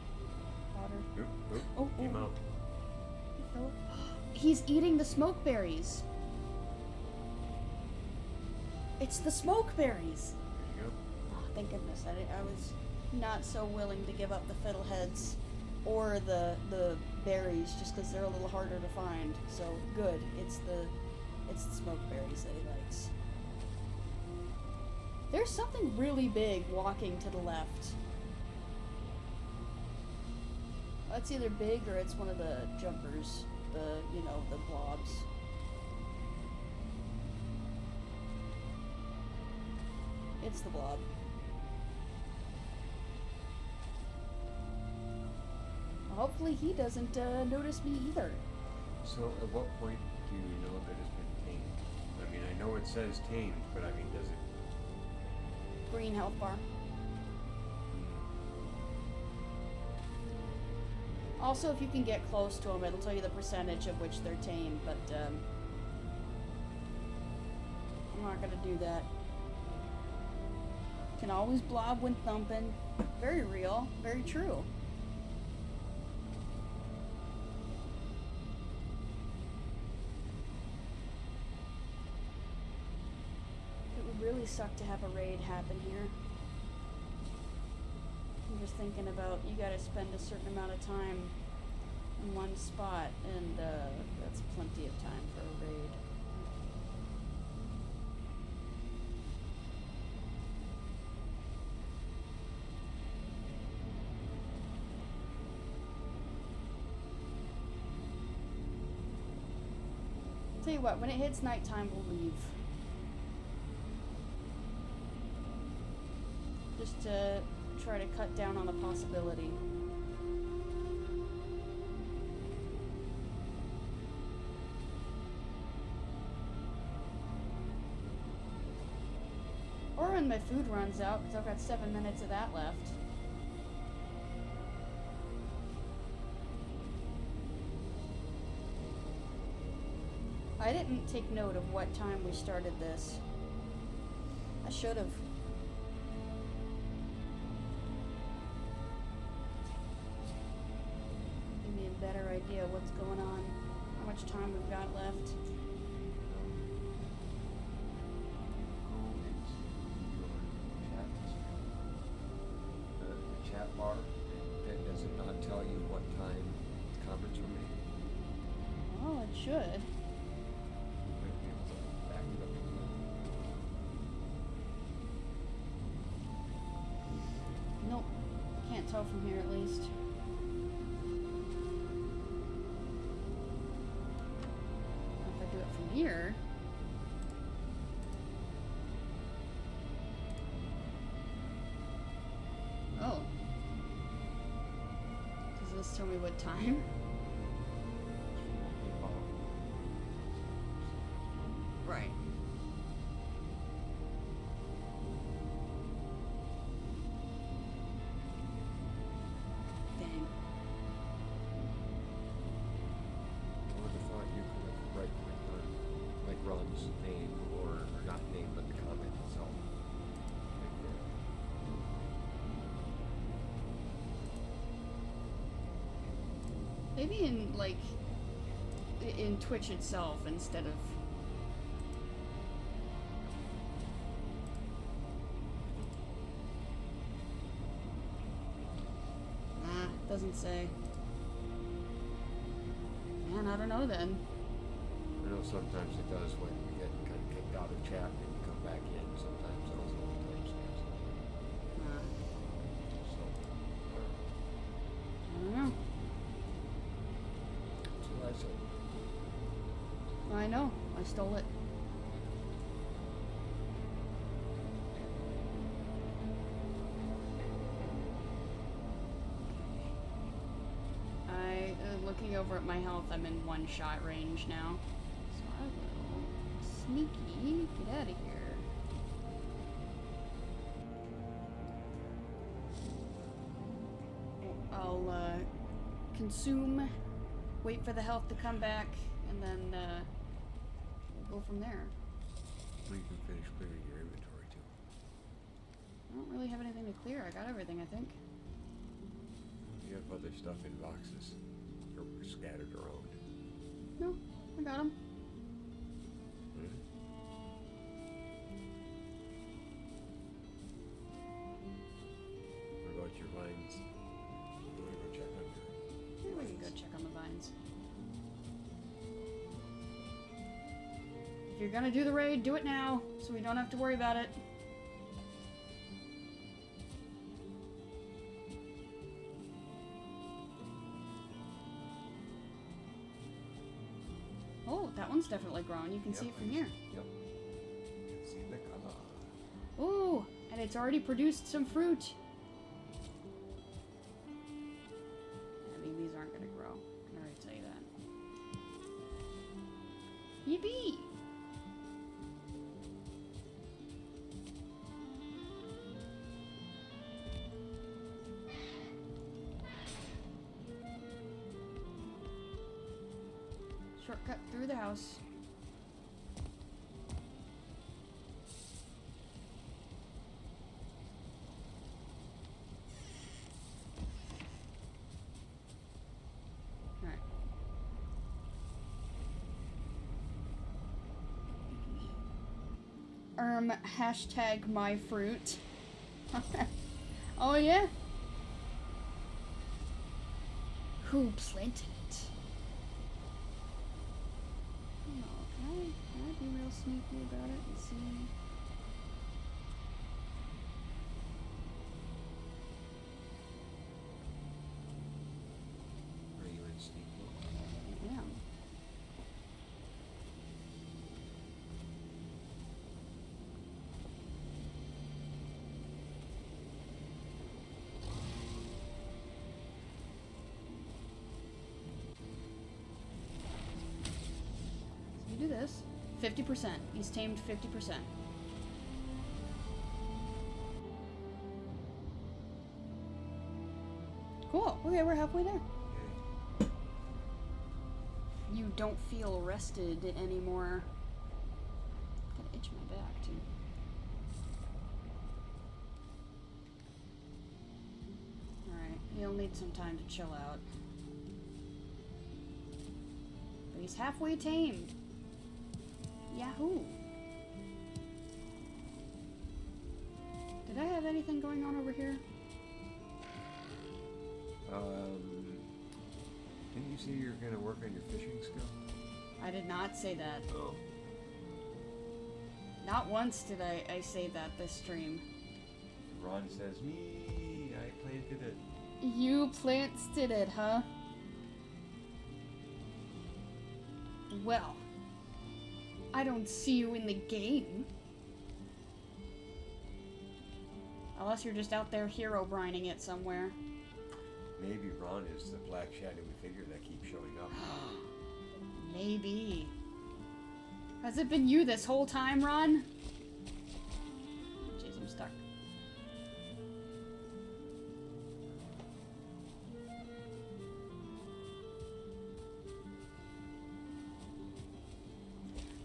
Powder. Oop, Oh, came oh. out. Philip? He's eating the smoke berries. It's the smoke berries. There you go. Oh, thank goodness. I was not so willing to give up the fiddleheads or the berries just because they're a little harder to find. So good. It's the smoke berries that he likes. There's something really big walking to the left. It's either big or it's one of the jumpers. The blobs. It's the blob. Hopefully he doesn't notice me either. So at what point do you know that it's been tamed? I mean, I know it says tamed, but I mean, does it... Green health bar. Also, if you can get close to them, it'll tell you the percentage of which they're tamed, but I'm not gonna do that. Can always blob when thumping. Very real. Very true. It would really suck to have a raid happen here. I'm just thinking about, you gotta spend a certain amount of time in one spot, and that's plenty of time for a raid. Tell you what, when it hits nighttime, we'll leave. Just to try to cut down on the possibility. Or when my food runs out, because I've got 7 minutes of that left. I didn't take note of what time we started this. I should have. Give me a better idea of what's going on, how much time we've got left. The chat bar, does it not tell you what time comments were made? Oh, it should. Nope. Can't tell from here, at least. If I do it from here... Oh. Does this tell me what time? Right. Dang. I would have thought you could have right-clicked on, like, Ron's name, or not name, but the comment itself. Right there. Maybe in, like, in Twitch itself instead of... Nah, doesn't say. Man, I don't know then. I know sometimes it does when you get kind of kicked out of chat and you come back in. Sometimes it also timestamps. Nah, So, I don't know. that's what I said. I know. I stole it. Looking over at my health, I'm in one-shot range now. So I will sneaky get out of here. I'll consume, wait for the health to come back, and then we'll go from there. Well, you can finish clearing your inventory too. I don't really have anything to clear. I got everything, I think. You have other stuff in boxes, or scattered around. No, I got them. What about your vines? You want to go check on your We can go vines? check on the vines. If you're gonna do the raid, do it now, so we don't have to worry about it. Oh, that one's definitely grown. You can see it from here. Yep. You can see the color. Ooh, and it's already produced some fruit. I mean, these aren't gonna grow. I can already tell you that. Yippee! Shortcut through the house. Hashtag my fruit. Oh yeah? Who planted it? Oh, can I be real sneaky about it and see? Are you in sneak mode? Yeah. So you do this. 50%. He's tamed 50%. Cool. Okay, we're halfway there. Okay. You don't feel rested anymore. Gotta itch my back too. Alright, he'll need some time to chill out. But he's halfway tamed. Yahoo! Did I have anything going on over here? Didn't you say you're gonna work on your fishing skill? I did not say that. Oh. Not once did I say that this stream. Ron says, me, I planted it. You planted it, huh? Well, I don't see you in the game. Unless you're just out there hero brining it somewhere. Maybe Ron is the black shadowy figure that keeps showing up. Maybe. Has it been you this whole time, Ron? Jeez, I'm stuck.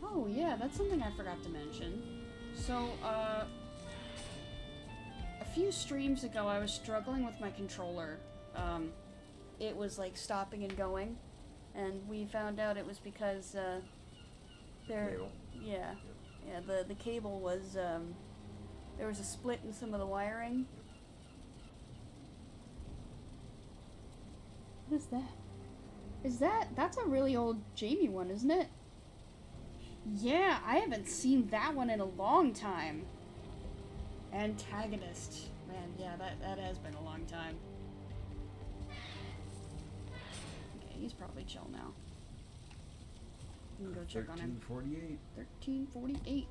Oh, yeah, that's something I forgot to mention. So, a few streams ago, I was struggling with my controller. It was like stopping and going, and we found out it was because Cable. yeah, the cable was there was a split in some of the wiring. What is that? That's a really old Jamie one, isn't it? Yeah, I haven't seen that one in a long time. Antagonist. Man, yeah, that has been a long time. Okay, he's probably chill now. You can go check on him. 1348. 1348.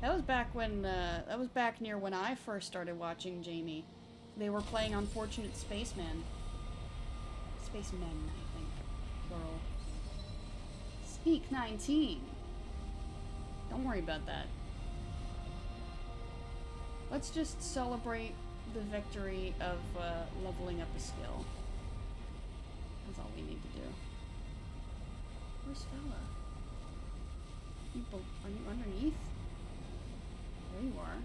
That was back when, that was back near when I first started watching Jamie. They were playing Unfortunate Spaceman. Spacemen, I think. Plural. Sneak 19. Don't worry about that. Let's just celebrate the victory of leveling up a skill. That's all we need to do. Where's Fella? Are you underneath? There you are.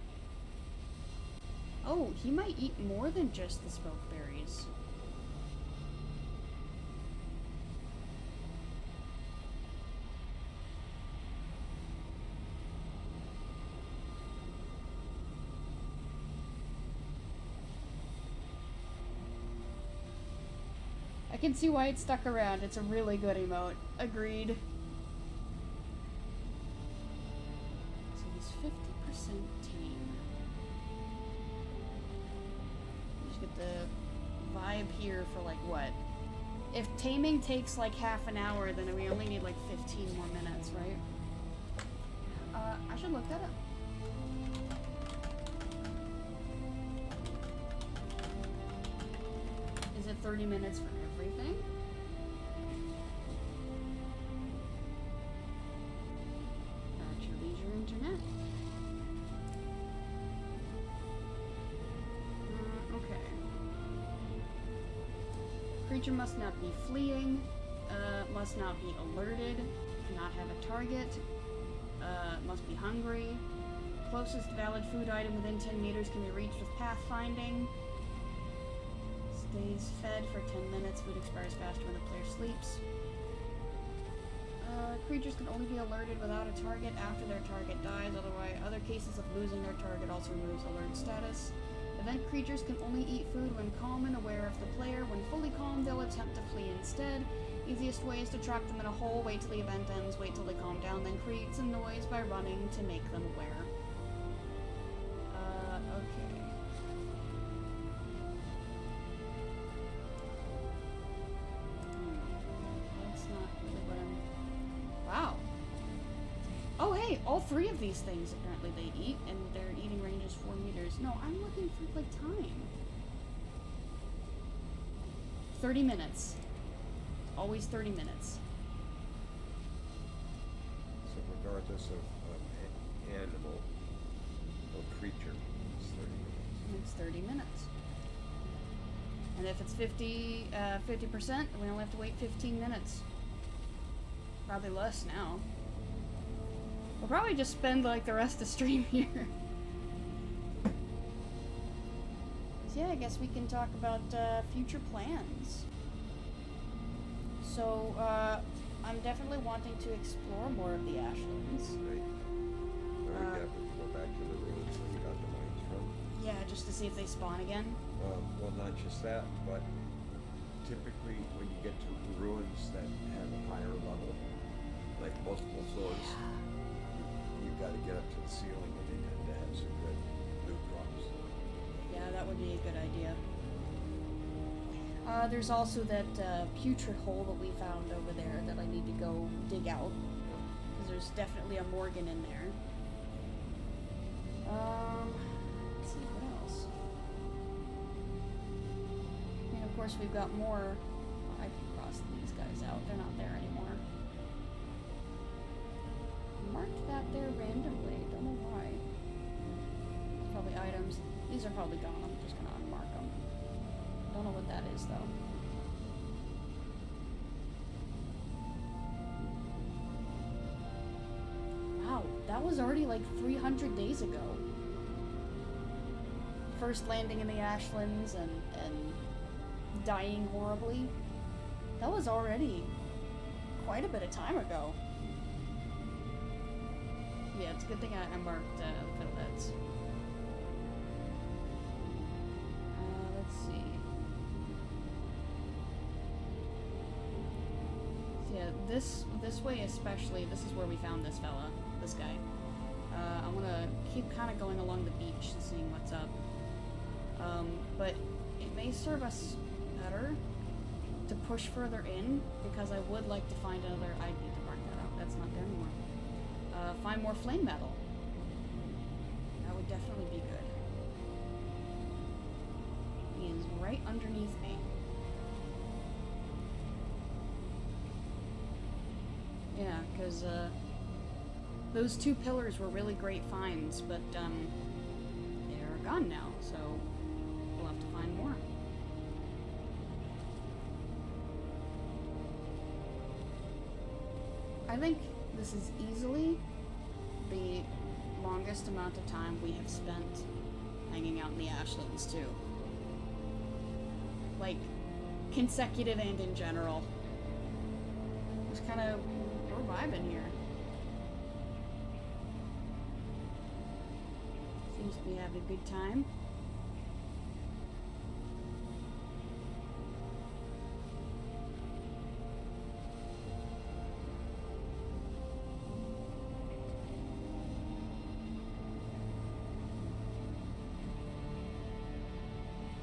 Oh, he might eat more than just the smoke berries. I can see why it's stuck around. It's a really good emote. Agreed. So he's 50% tame. You just get the vibe here for like what? If taming takes like half an hour, then we only need like 15 more minutes, right? I should look that up. Is it 30 minutes for everything? At your leisure, internet. Okay. Creature must not be fleeing, must not be alerted, cannot have a target, must be hungry. Closest valid food item within 10 meters can be reached with pathfinding. Stays fed for 10 minutes. Food expires faster when the player sleeps. Creatures can only be alerted without a target after their target dies, otherwise other cases of losing their target also removes alert status. Event creatures can only eat food when calm and aware of the player. When fully calm, they'll attempt to flee instead. Easiest way is to trap them in a hole, wait till the event ends, wait till they calm down, then create some noise by running to make them aware. Okay. That's not really what I'm... Wow. Oh, hey! All three of these things, apparently, they eat, and their eating range is 4 meters. No, I'm looking for, like, time. 30 minutes. Always 30 minutes. So regardless of animal or creature, it's 30 minutes. It's 30 minutes. And if it's 50%, we only have to wait 15 minutes. Probably less now. We'll probably just spend like the rest of the stream here. So yeah, I guess we can talk about future plans. So, I'm definitely wanting to explore more of the Ashlands. Right. Very happy to go back to the ruins where we got the mines from. Yeah, just to see if they spawn again. Well, not just that, but typically when you get to ruins that have a higher level, like multiple floors, you've got to get up to the ceiling, and they tend to have some good loot drops. Yeah, that would be a good idea. There's also that putrid hole that we found over there that I need to go dig out. Because there's definitely a Morgan in there. Let's see, what else? And of course we've got more... Oh, I can cross these guys out. They're not there anymore. Marked that there randomly. Don't know why. It's probably items. These are probably gone. I'm just gonna unmark them. Don't know what that is though. Wow, that was already like 300 days ago. First landing in the Ashlands and dying horribly. That was already quite a bit of time ago. Yeah, it's a good thing I marked Philheads. Let's see. So yeah, this way especially, this is where we found this fella, this guy. I'm gonna keep kind of going along the beach and seeing what's up. But it may serve us better to push further in, because I would like to find another... I need to mark that out, that's not there anymore. Find more flame metal. That would definitely be good. He is right underneath me. Yeah, because those two pillars were really great finds, but they're gone now, so we'll have to find more. I think this is easily the longest amount of time we have spent hanging out in the Ashlands, too. Like, consecutive and in general. Just kind of, we're vibing here. Seems to be having a good time.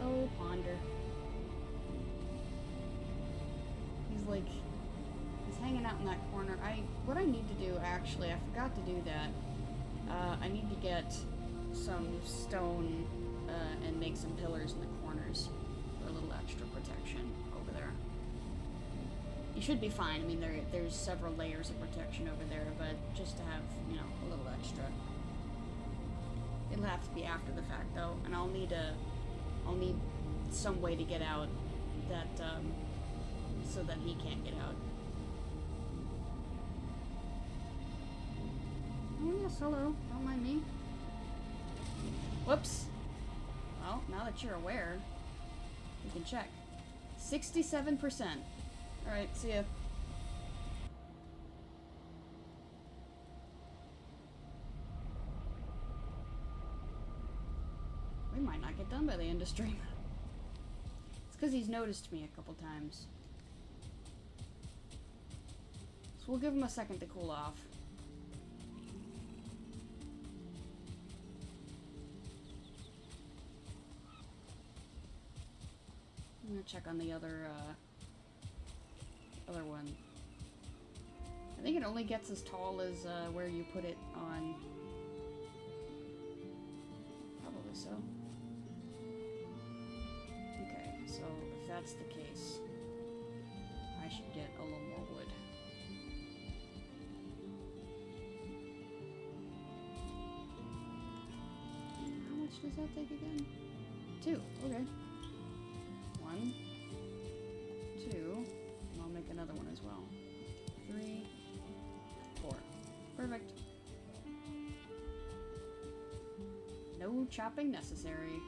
Oh, Ponder. He's hanging out in that corner. What I need to do, actually, I forgot to do that. I need to get some stone and make some pillars in the corners for a little extra protection over there. You should be fine. I mean, there's several layers of protection over there, but just to have, you know, a little extra. It'll have to be after the fact, though, and I'll need some way to get out that, so that he can't get out. Oh yes, hello. Don't mind me. Whoops. Well, now that you're aware, you can check. 67%. Alright, see ya. might not get done by the end of stream. It's because he's noticed me a couple times. So we'll give him a second to cool off. I'm gonna check on the other one. I think it only gets as tall as where you put it on. Probably so. Okay, so if that's the case, I should get a little more wood. How much does that take again? 2, okay. 1, 2, and I'll make another one as well. 3, 4. Perfect. No chopping necessary.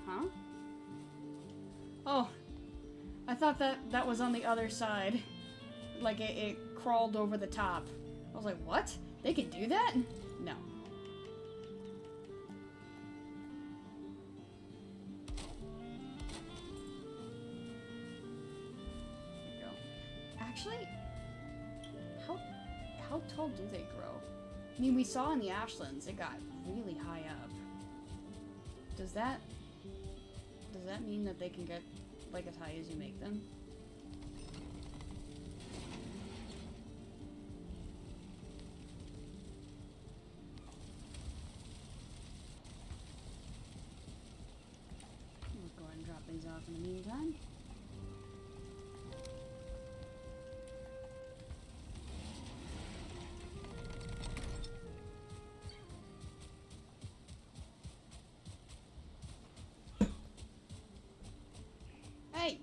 Huh? Oh, I thought that was on the other side. Like it crawled over the top. I was like, what? They can do that? No. Actually, how tall do they grow? I mean, we saw in the Ashlands it got really high up. Does that mean that they can get like as high as you make them? We'll go ahead and drop these off in the meantime. Hey!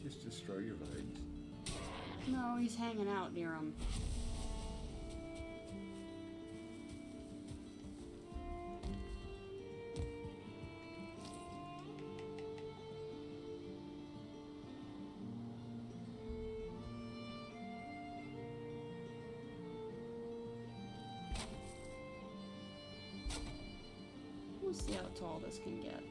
Just destroy your vines. No, he's hanging out near him. We'll see how tall this can get.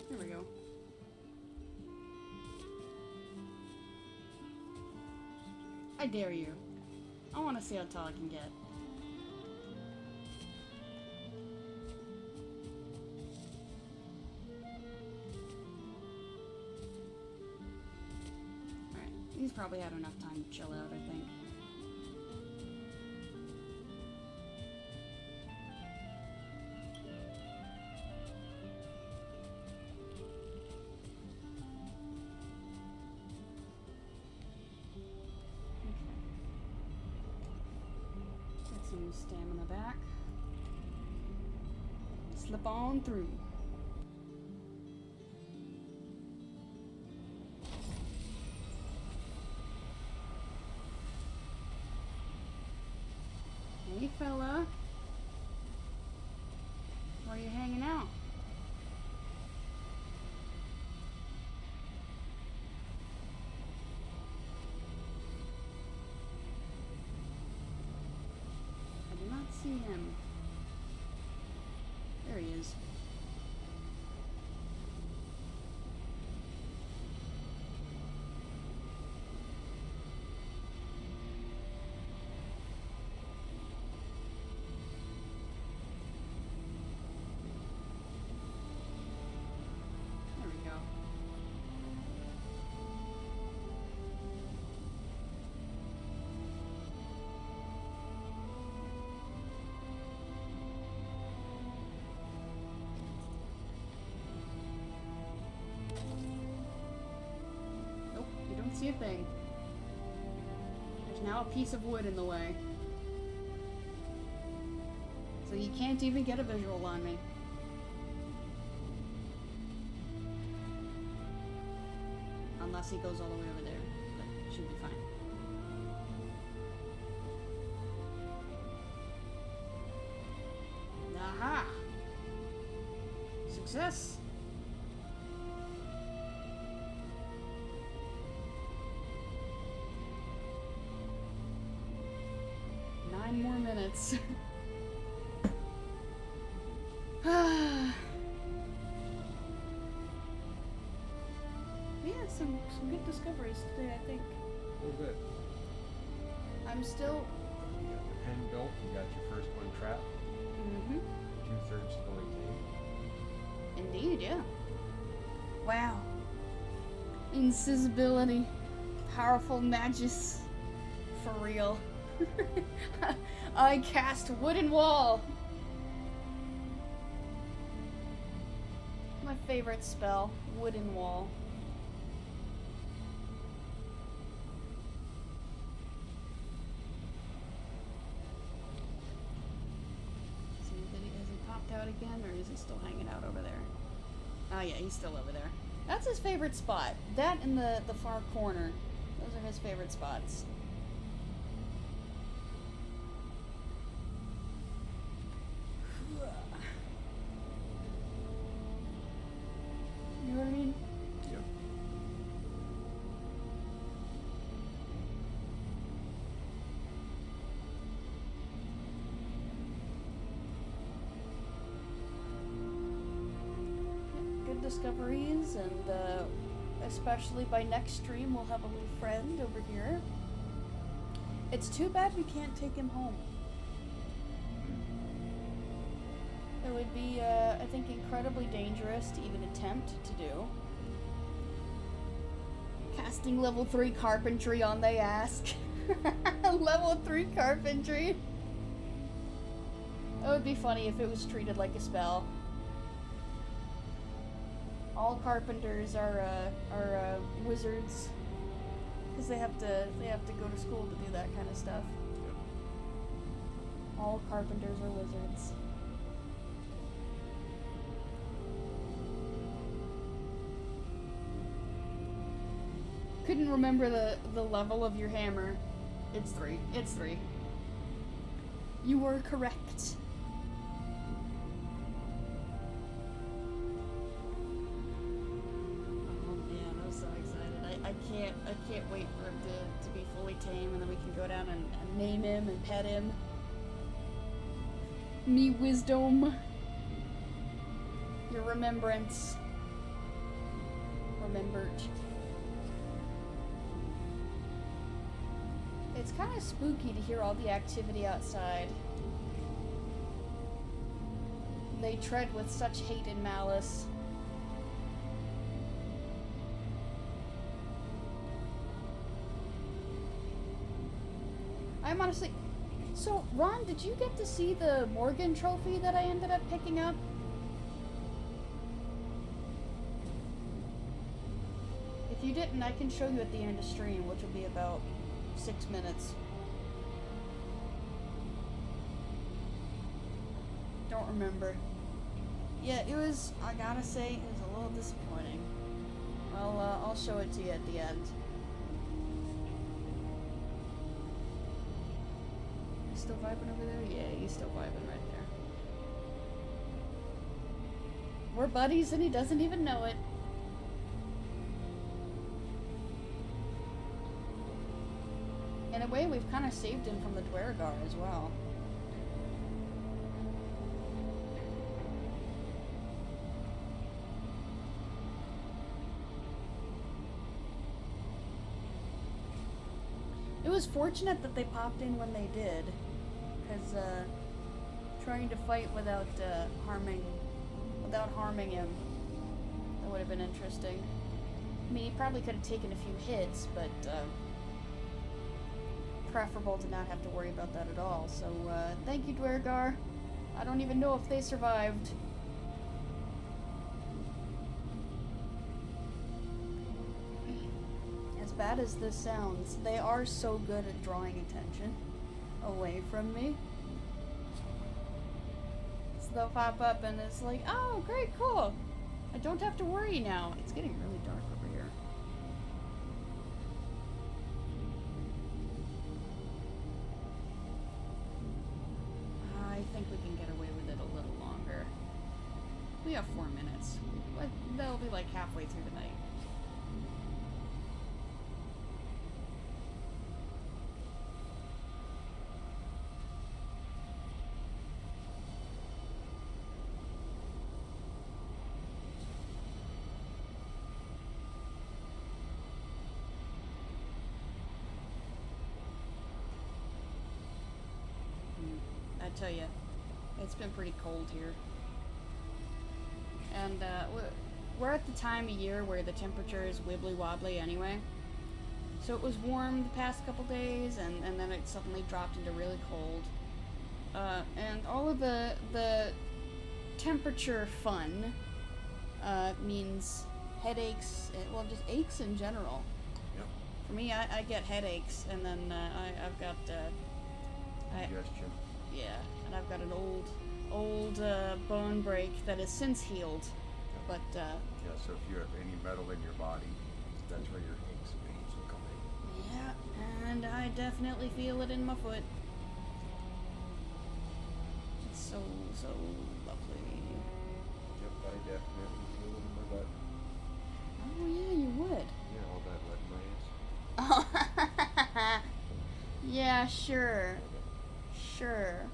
There we go. I dare you. I want to see how tall I can get. He's probably had enough time to chill out, I think. Okay. Get some stamina back. Slip on through. Hey fella, where are you hanging out? I do not see him. There he is. See a thing. There's now a piece of wood in the way. So you can't even get a visual on me. Unless he goes all the way over there. But should be fine. success. Nine more minutes. Yeah, some good discoveries today, I think. A little bit. I'm still. You got the pen built, you got your first one trapped. Mm-hmm. 2/3 fully tamed. Indeed, yeah. Wow. Invisibility. Powerful magis. For real. I cast wooden wall. My favorite spell, wooden wall. See that he hasn't popped out again, or is he still hanging out over there? Oh yeah, he's still over there. That's his favorite spot. That and the far corner. Those are his favorite spots. You know what I mean? Yep. Good discoveries, and especially by next stream we'll have a little friend over here. It's too bad we can't take him home. It would be, I think, incredibly dangerous to even attempt to do. Casting level 3 carpentry on they ask. Level 3 carpentry. It would be funny if it was treated like a spell. All carpenters are wizards, because they have to go to school to do that kind of stuff. Yep. All carpenters are wizards. Couldn't remember the level of your hammer. It's 3. It's 3. You were correct. Oh man, I'm so excited. I can't wait for him to be fully tame, and then we can go down and name him and pet him. Me wisdom. Your remembrance. Remembered. It's kind of spooky to hear all the activity outside. They tread with such hate and malice. I'm honestly... So, Ron, did you get to see the Morgan trophy that I ended up picking up? If you didn't, I can show you at the end of stream, which will be about 6 minutes. Don't remember. Yeah, it was, I gotta say, it was a little disappointing. I'll show it to you at the end. You still vibing over there? Yeah, you still vibing right there. We're buddies and he doesn't even know it. In a way, we've kind of saved him from the Dwergar as well. It was fortunate that they popped in when they did, because trying to fight without harming him, that would have been interesting. I mean, he probably could have taken a few hits, but preferable to not have to worry about that at all. So thank you, Dwergar. I don't even know if they survived. As bad as this sounds, they are so good at drawing attention away from me. So they'll pop up and it's like, oh, great, cool. I don't have to worry now. It's getting really dark over here. I think we can get away with it a little longer. We have 4 minutes. They'll be like halfway through the night. I tell you, it's been pretty cold here. And we're at the time of year where the temperature is wibbly wobbly anyway. So it was warm the past couple days, and then it suddenly dropped into really cold. And all of the temperature fun means headaches, well, just aches in general. Yep. For me, I get headaches, and then I've got Digestion. yeah, and I've got an old bone break that has since healed, but Yeah, so if you have any metal in your body, that's where your aches and pains will come in. yeah, and I definitely feel it in my foot. It's so lovely. Yep, I definitely feel it in my butt. Oh yeah, you would. Yeah, all that lead in my ass. Yeah, sure. Sure.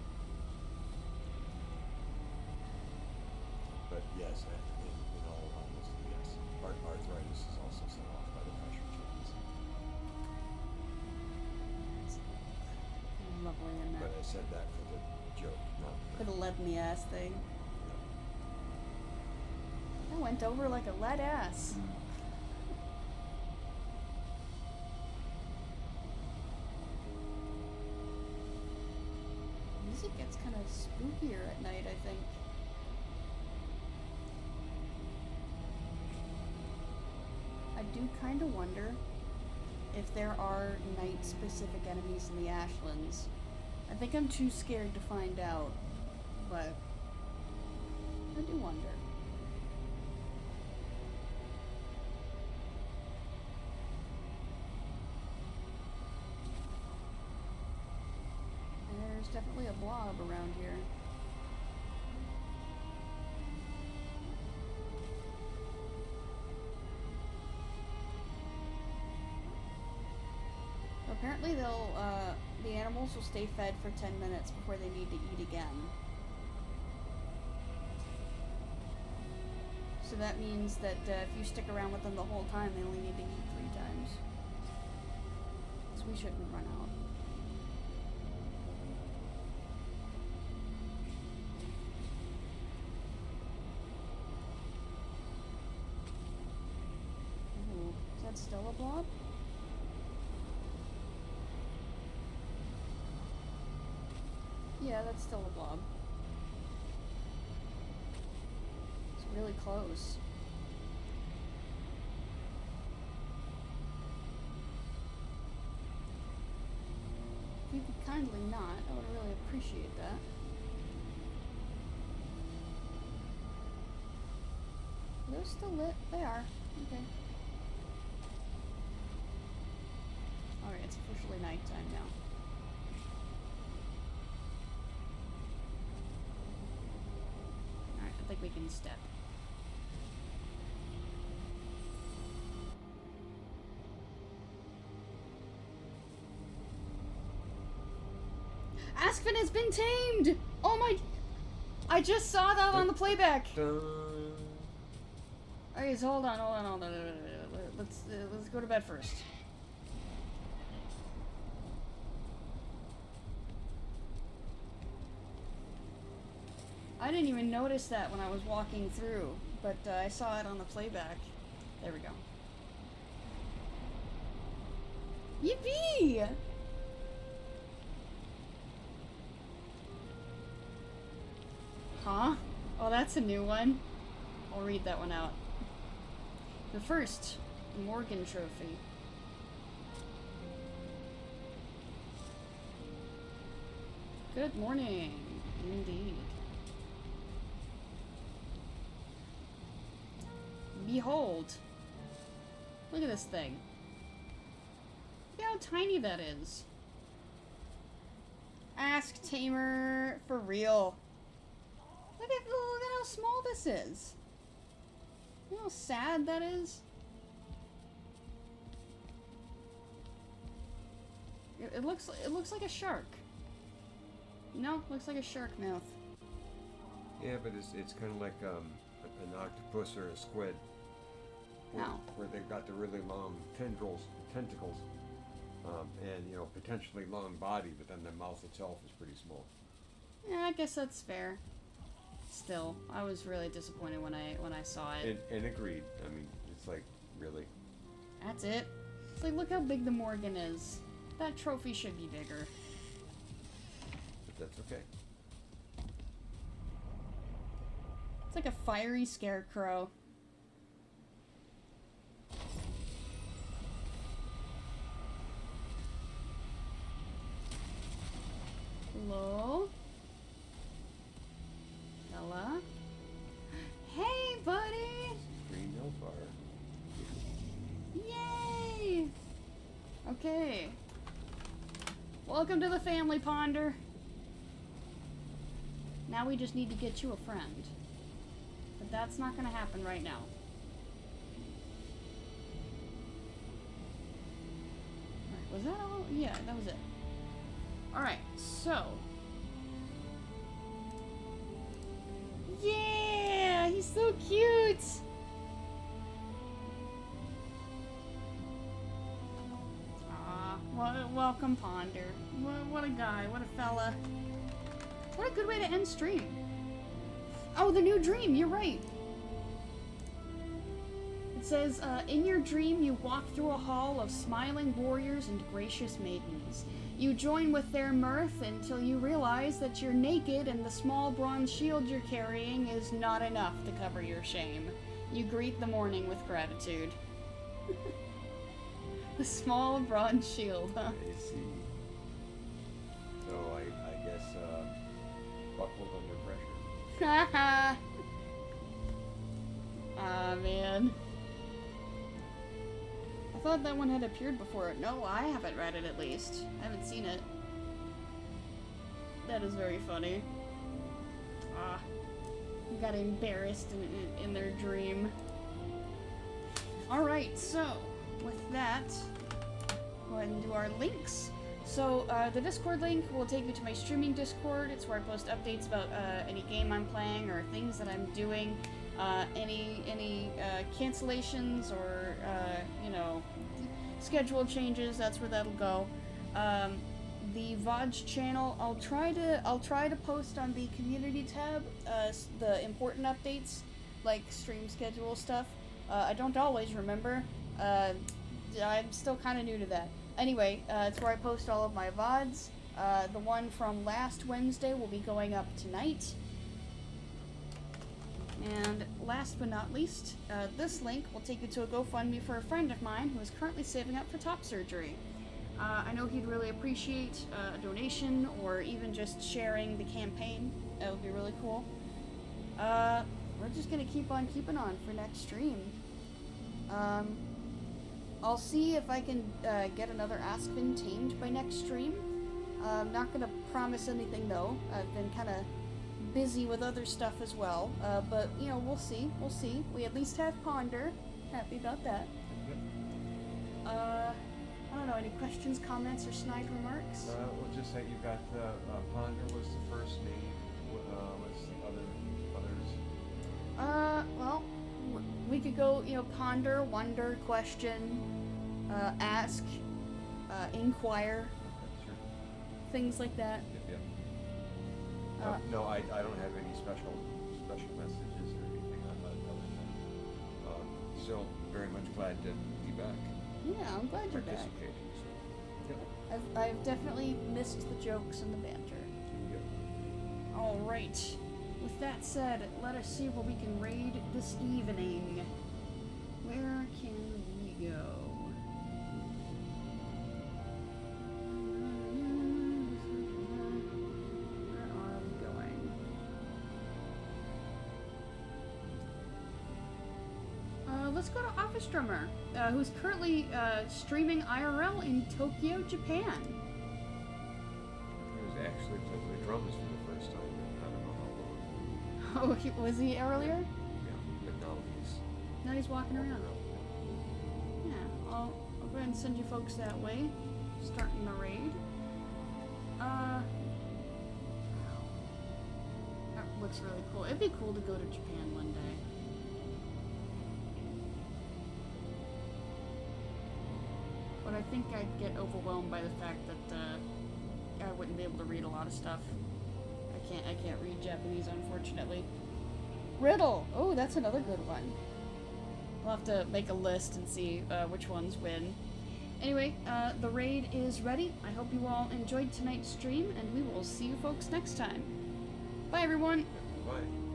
But yes, in all honesty, yes. Arthritis is also set off by the pressure changes. Lovely in But that. I said that for the joke, not For the lead in the ass thing. Yeah. That went over like a lead ass. Music gets kind of spookier at night, I think. I do kind of wonder if there are night-specific enemies in the Ashlands. I think I'm too scared to find out, but I do wonder. There's definitely a blob around here. Apparently the animals will stay fed for 10 minutes before they need to eat again. So that means that if you stick around with them the whole time, they only need to eat 3 times. So we shouldn't run out. Ooh, is that still a blob? Yeah, that's still a blob. It's really close. If you could kindly not, I would really appreciate that. Are those still lit? They are. Okay. Alright, it's officially nighttime now. Alright, I think we can step. Asksvin has been tamed! Oh my... I just saw that on the playback! Okay, so hold on. Let's go to bed first. I didn't even notice that when I was walking through, but I saw it on the playback. There we go. Yippee! Huh? Oh, that's a new one. I'll read that one out. The first, the Morgan Trophy. Good morning, indeed. Behold. Look at this thing. Look how tiny that is. Ask Tamer for real. Look at how small this is. You know how sad that is? It looks like a shark. You know, looks like a shark mouth. Yeah, but it's kind of like an octopus or a squid. Where they've got the really long tentacles, and you know, potentially long body, but then the mouth itself is pretty small. Yeah, I guess that's fair. Still, I was really disappointed when I saw it. And agreed. I mean, it's like, really? That's it. It's like, look how big the Morgan is. That trophy should be bigger. But that's okay. It's like a fiery scarecrow. Hello? Ella? Hey, buddy! Green Hellfire. Yay! Okay. Welcome to the family, Ponder. Now we just need to get you a friend. But that's not gonna happen right now. Alright, was that all? Yeah, that was it. Alright, so. Yeah! He's so cute! Welcome, Ponder. What a guy, what a fella. What a good way to end stream. Oh, the new dream, you're right. It says, in your dream you walk through a hall of smiling warriors and gracious maidens. You join with their mirth until you realize that you're naked and the small bronze shield you're carrying is not enough to cover your shame. You greet the morning with gratitude. The small bronze shield, huh? I see. So I guess buckled under pressure. Haha. Ah, man. I thought that one had appeared before. No, I haven't read it at least. I haven't seen it. That is very funny. Ah. You got embarrassed in their dream. Alright, so with that, go ahead and do our links. So, the Discord link will take you to my streaming Discord. It's where I post updates about any game I'm playing or things that I'm doing. Any cancellations or, you know, schedule changes, that's where that'll go. The VOD channel, I'll try to post on the community tab, the important updates, like stream schedule stuff. I don't always remember. I'm still kind of new to that. Anyway, it's where I post all of my VODs. The one from last Wednesday will be going up tonight. And last but not least, this link will take you to a GoFundMe for a friend of mine who is currently saving up for top surgery. I know he'd really appreciate a donation or even just sharing the campaign. That would be really cool. We're just gonna keep on keeping on for next stream. I'll see if I can get another Asksvin tamed by next stream. I'm not gonna promise anything though. I've been kind of busy with other stuff as well. But you know, we'll see. We'll see. We at least have Ponder. Happy about that. I don't know. Any questions, comments, or snide remarks? We'll just say you got Ponder was the first name. What's the others? Well, we could go, you know, ponder, wonder, question, ask, inquire, Sure. things like that. Yep. No, I don't have any special messages or anything on that other than still very much glad to be back. Yeah, I'm glad you're back. Participating. So, yep. I've definitely missed the jokes and the banter. Yep. All right. With that said, let us see where we can raid this evening. Where can we go? Where are we going? Let's go to Office Drummer, who's currently streaming IRL in Tokyo, Japan. He was actually playing the drums for the first time in I don't know how long. Oh, was he earlier? Yeah, but now he's Now he's walking around. Yeah, I'll go ahead and send you folks that way. Starting the raid. That looks really cool. It'd be cool to go to Japan one day. But I think I'd get overwhelmed by the fact that I wouldn't be able to read a lot of stuff. I can't read Japanese, unfortunately. Riddle! Oh, that's another good one. We'll have to make a list and see which ones win. Anyway, the raid is ready. I hope you all enjoyed tonight's stream, and we will see you folks next time. Bye, everyone! Bye.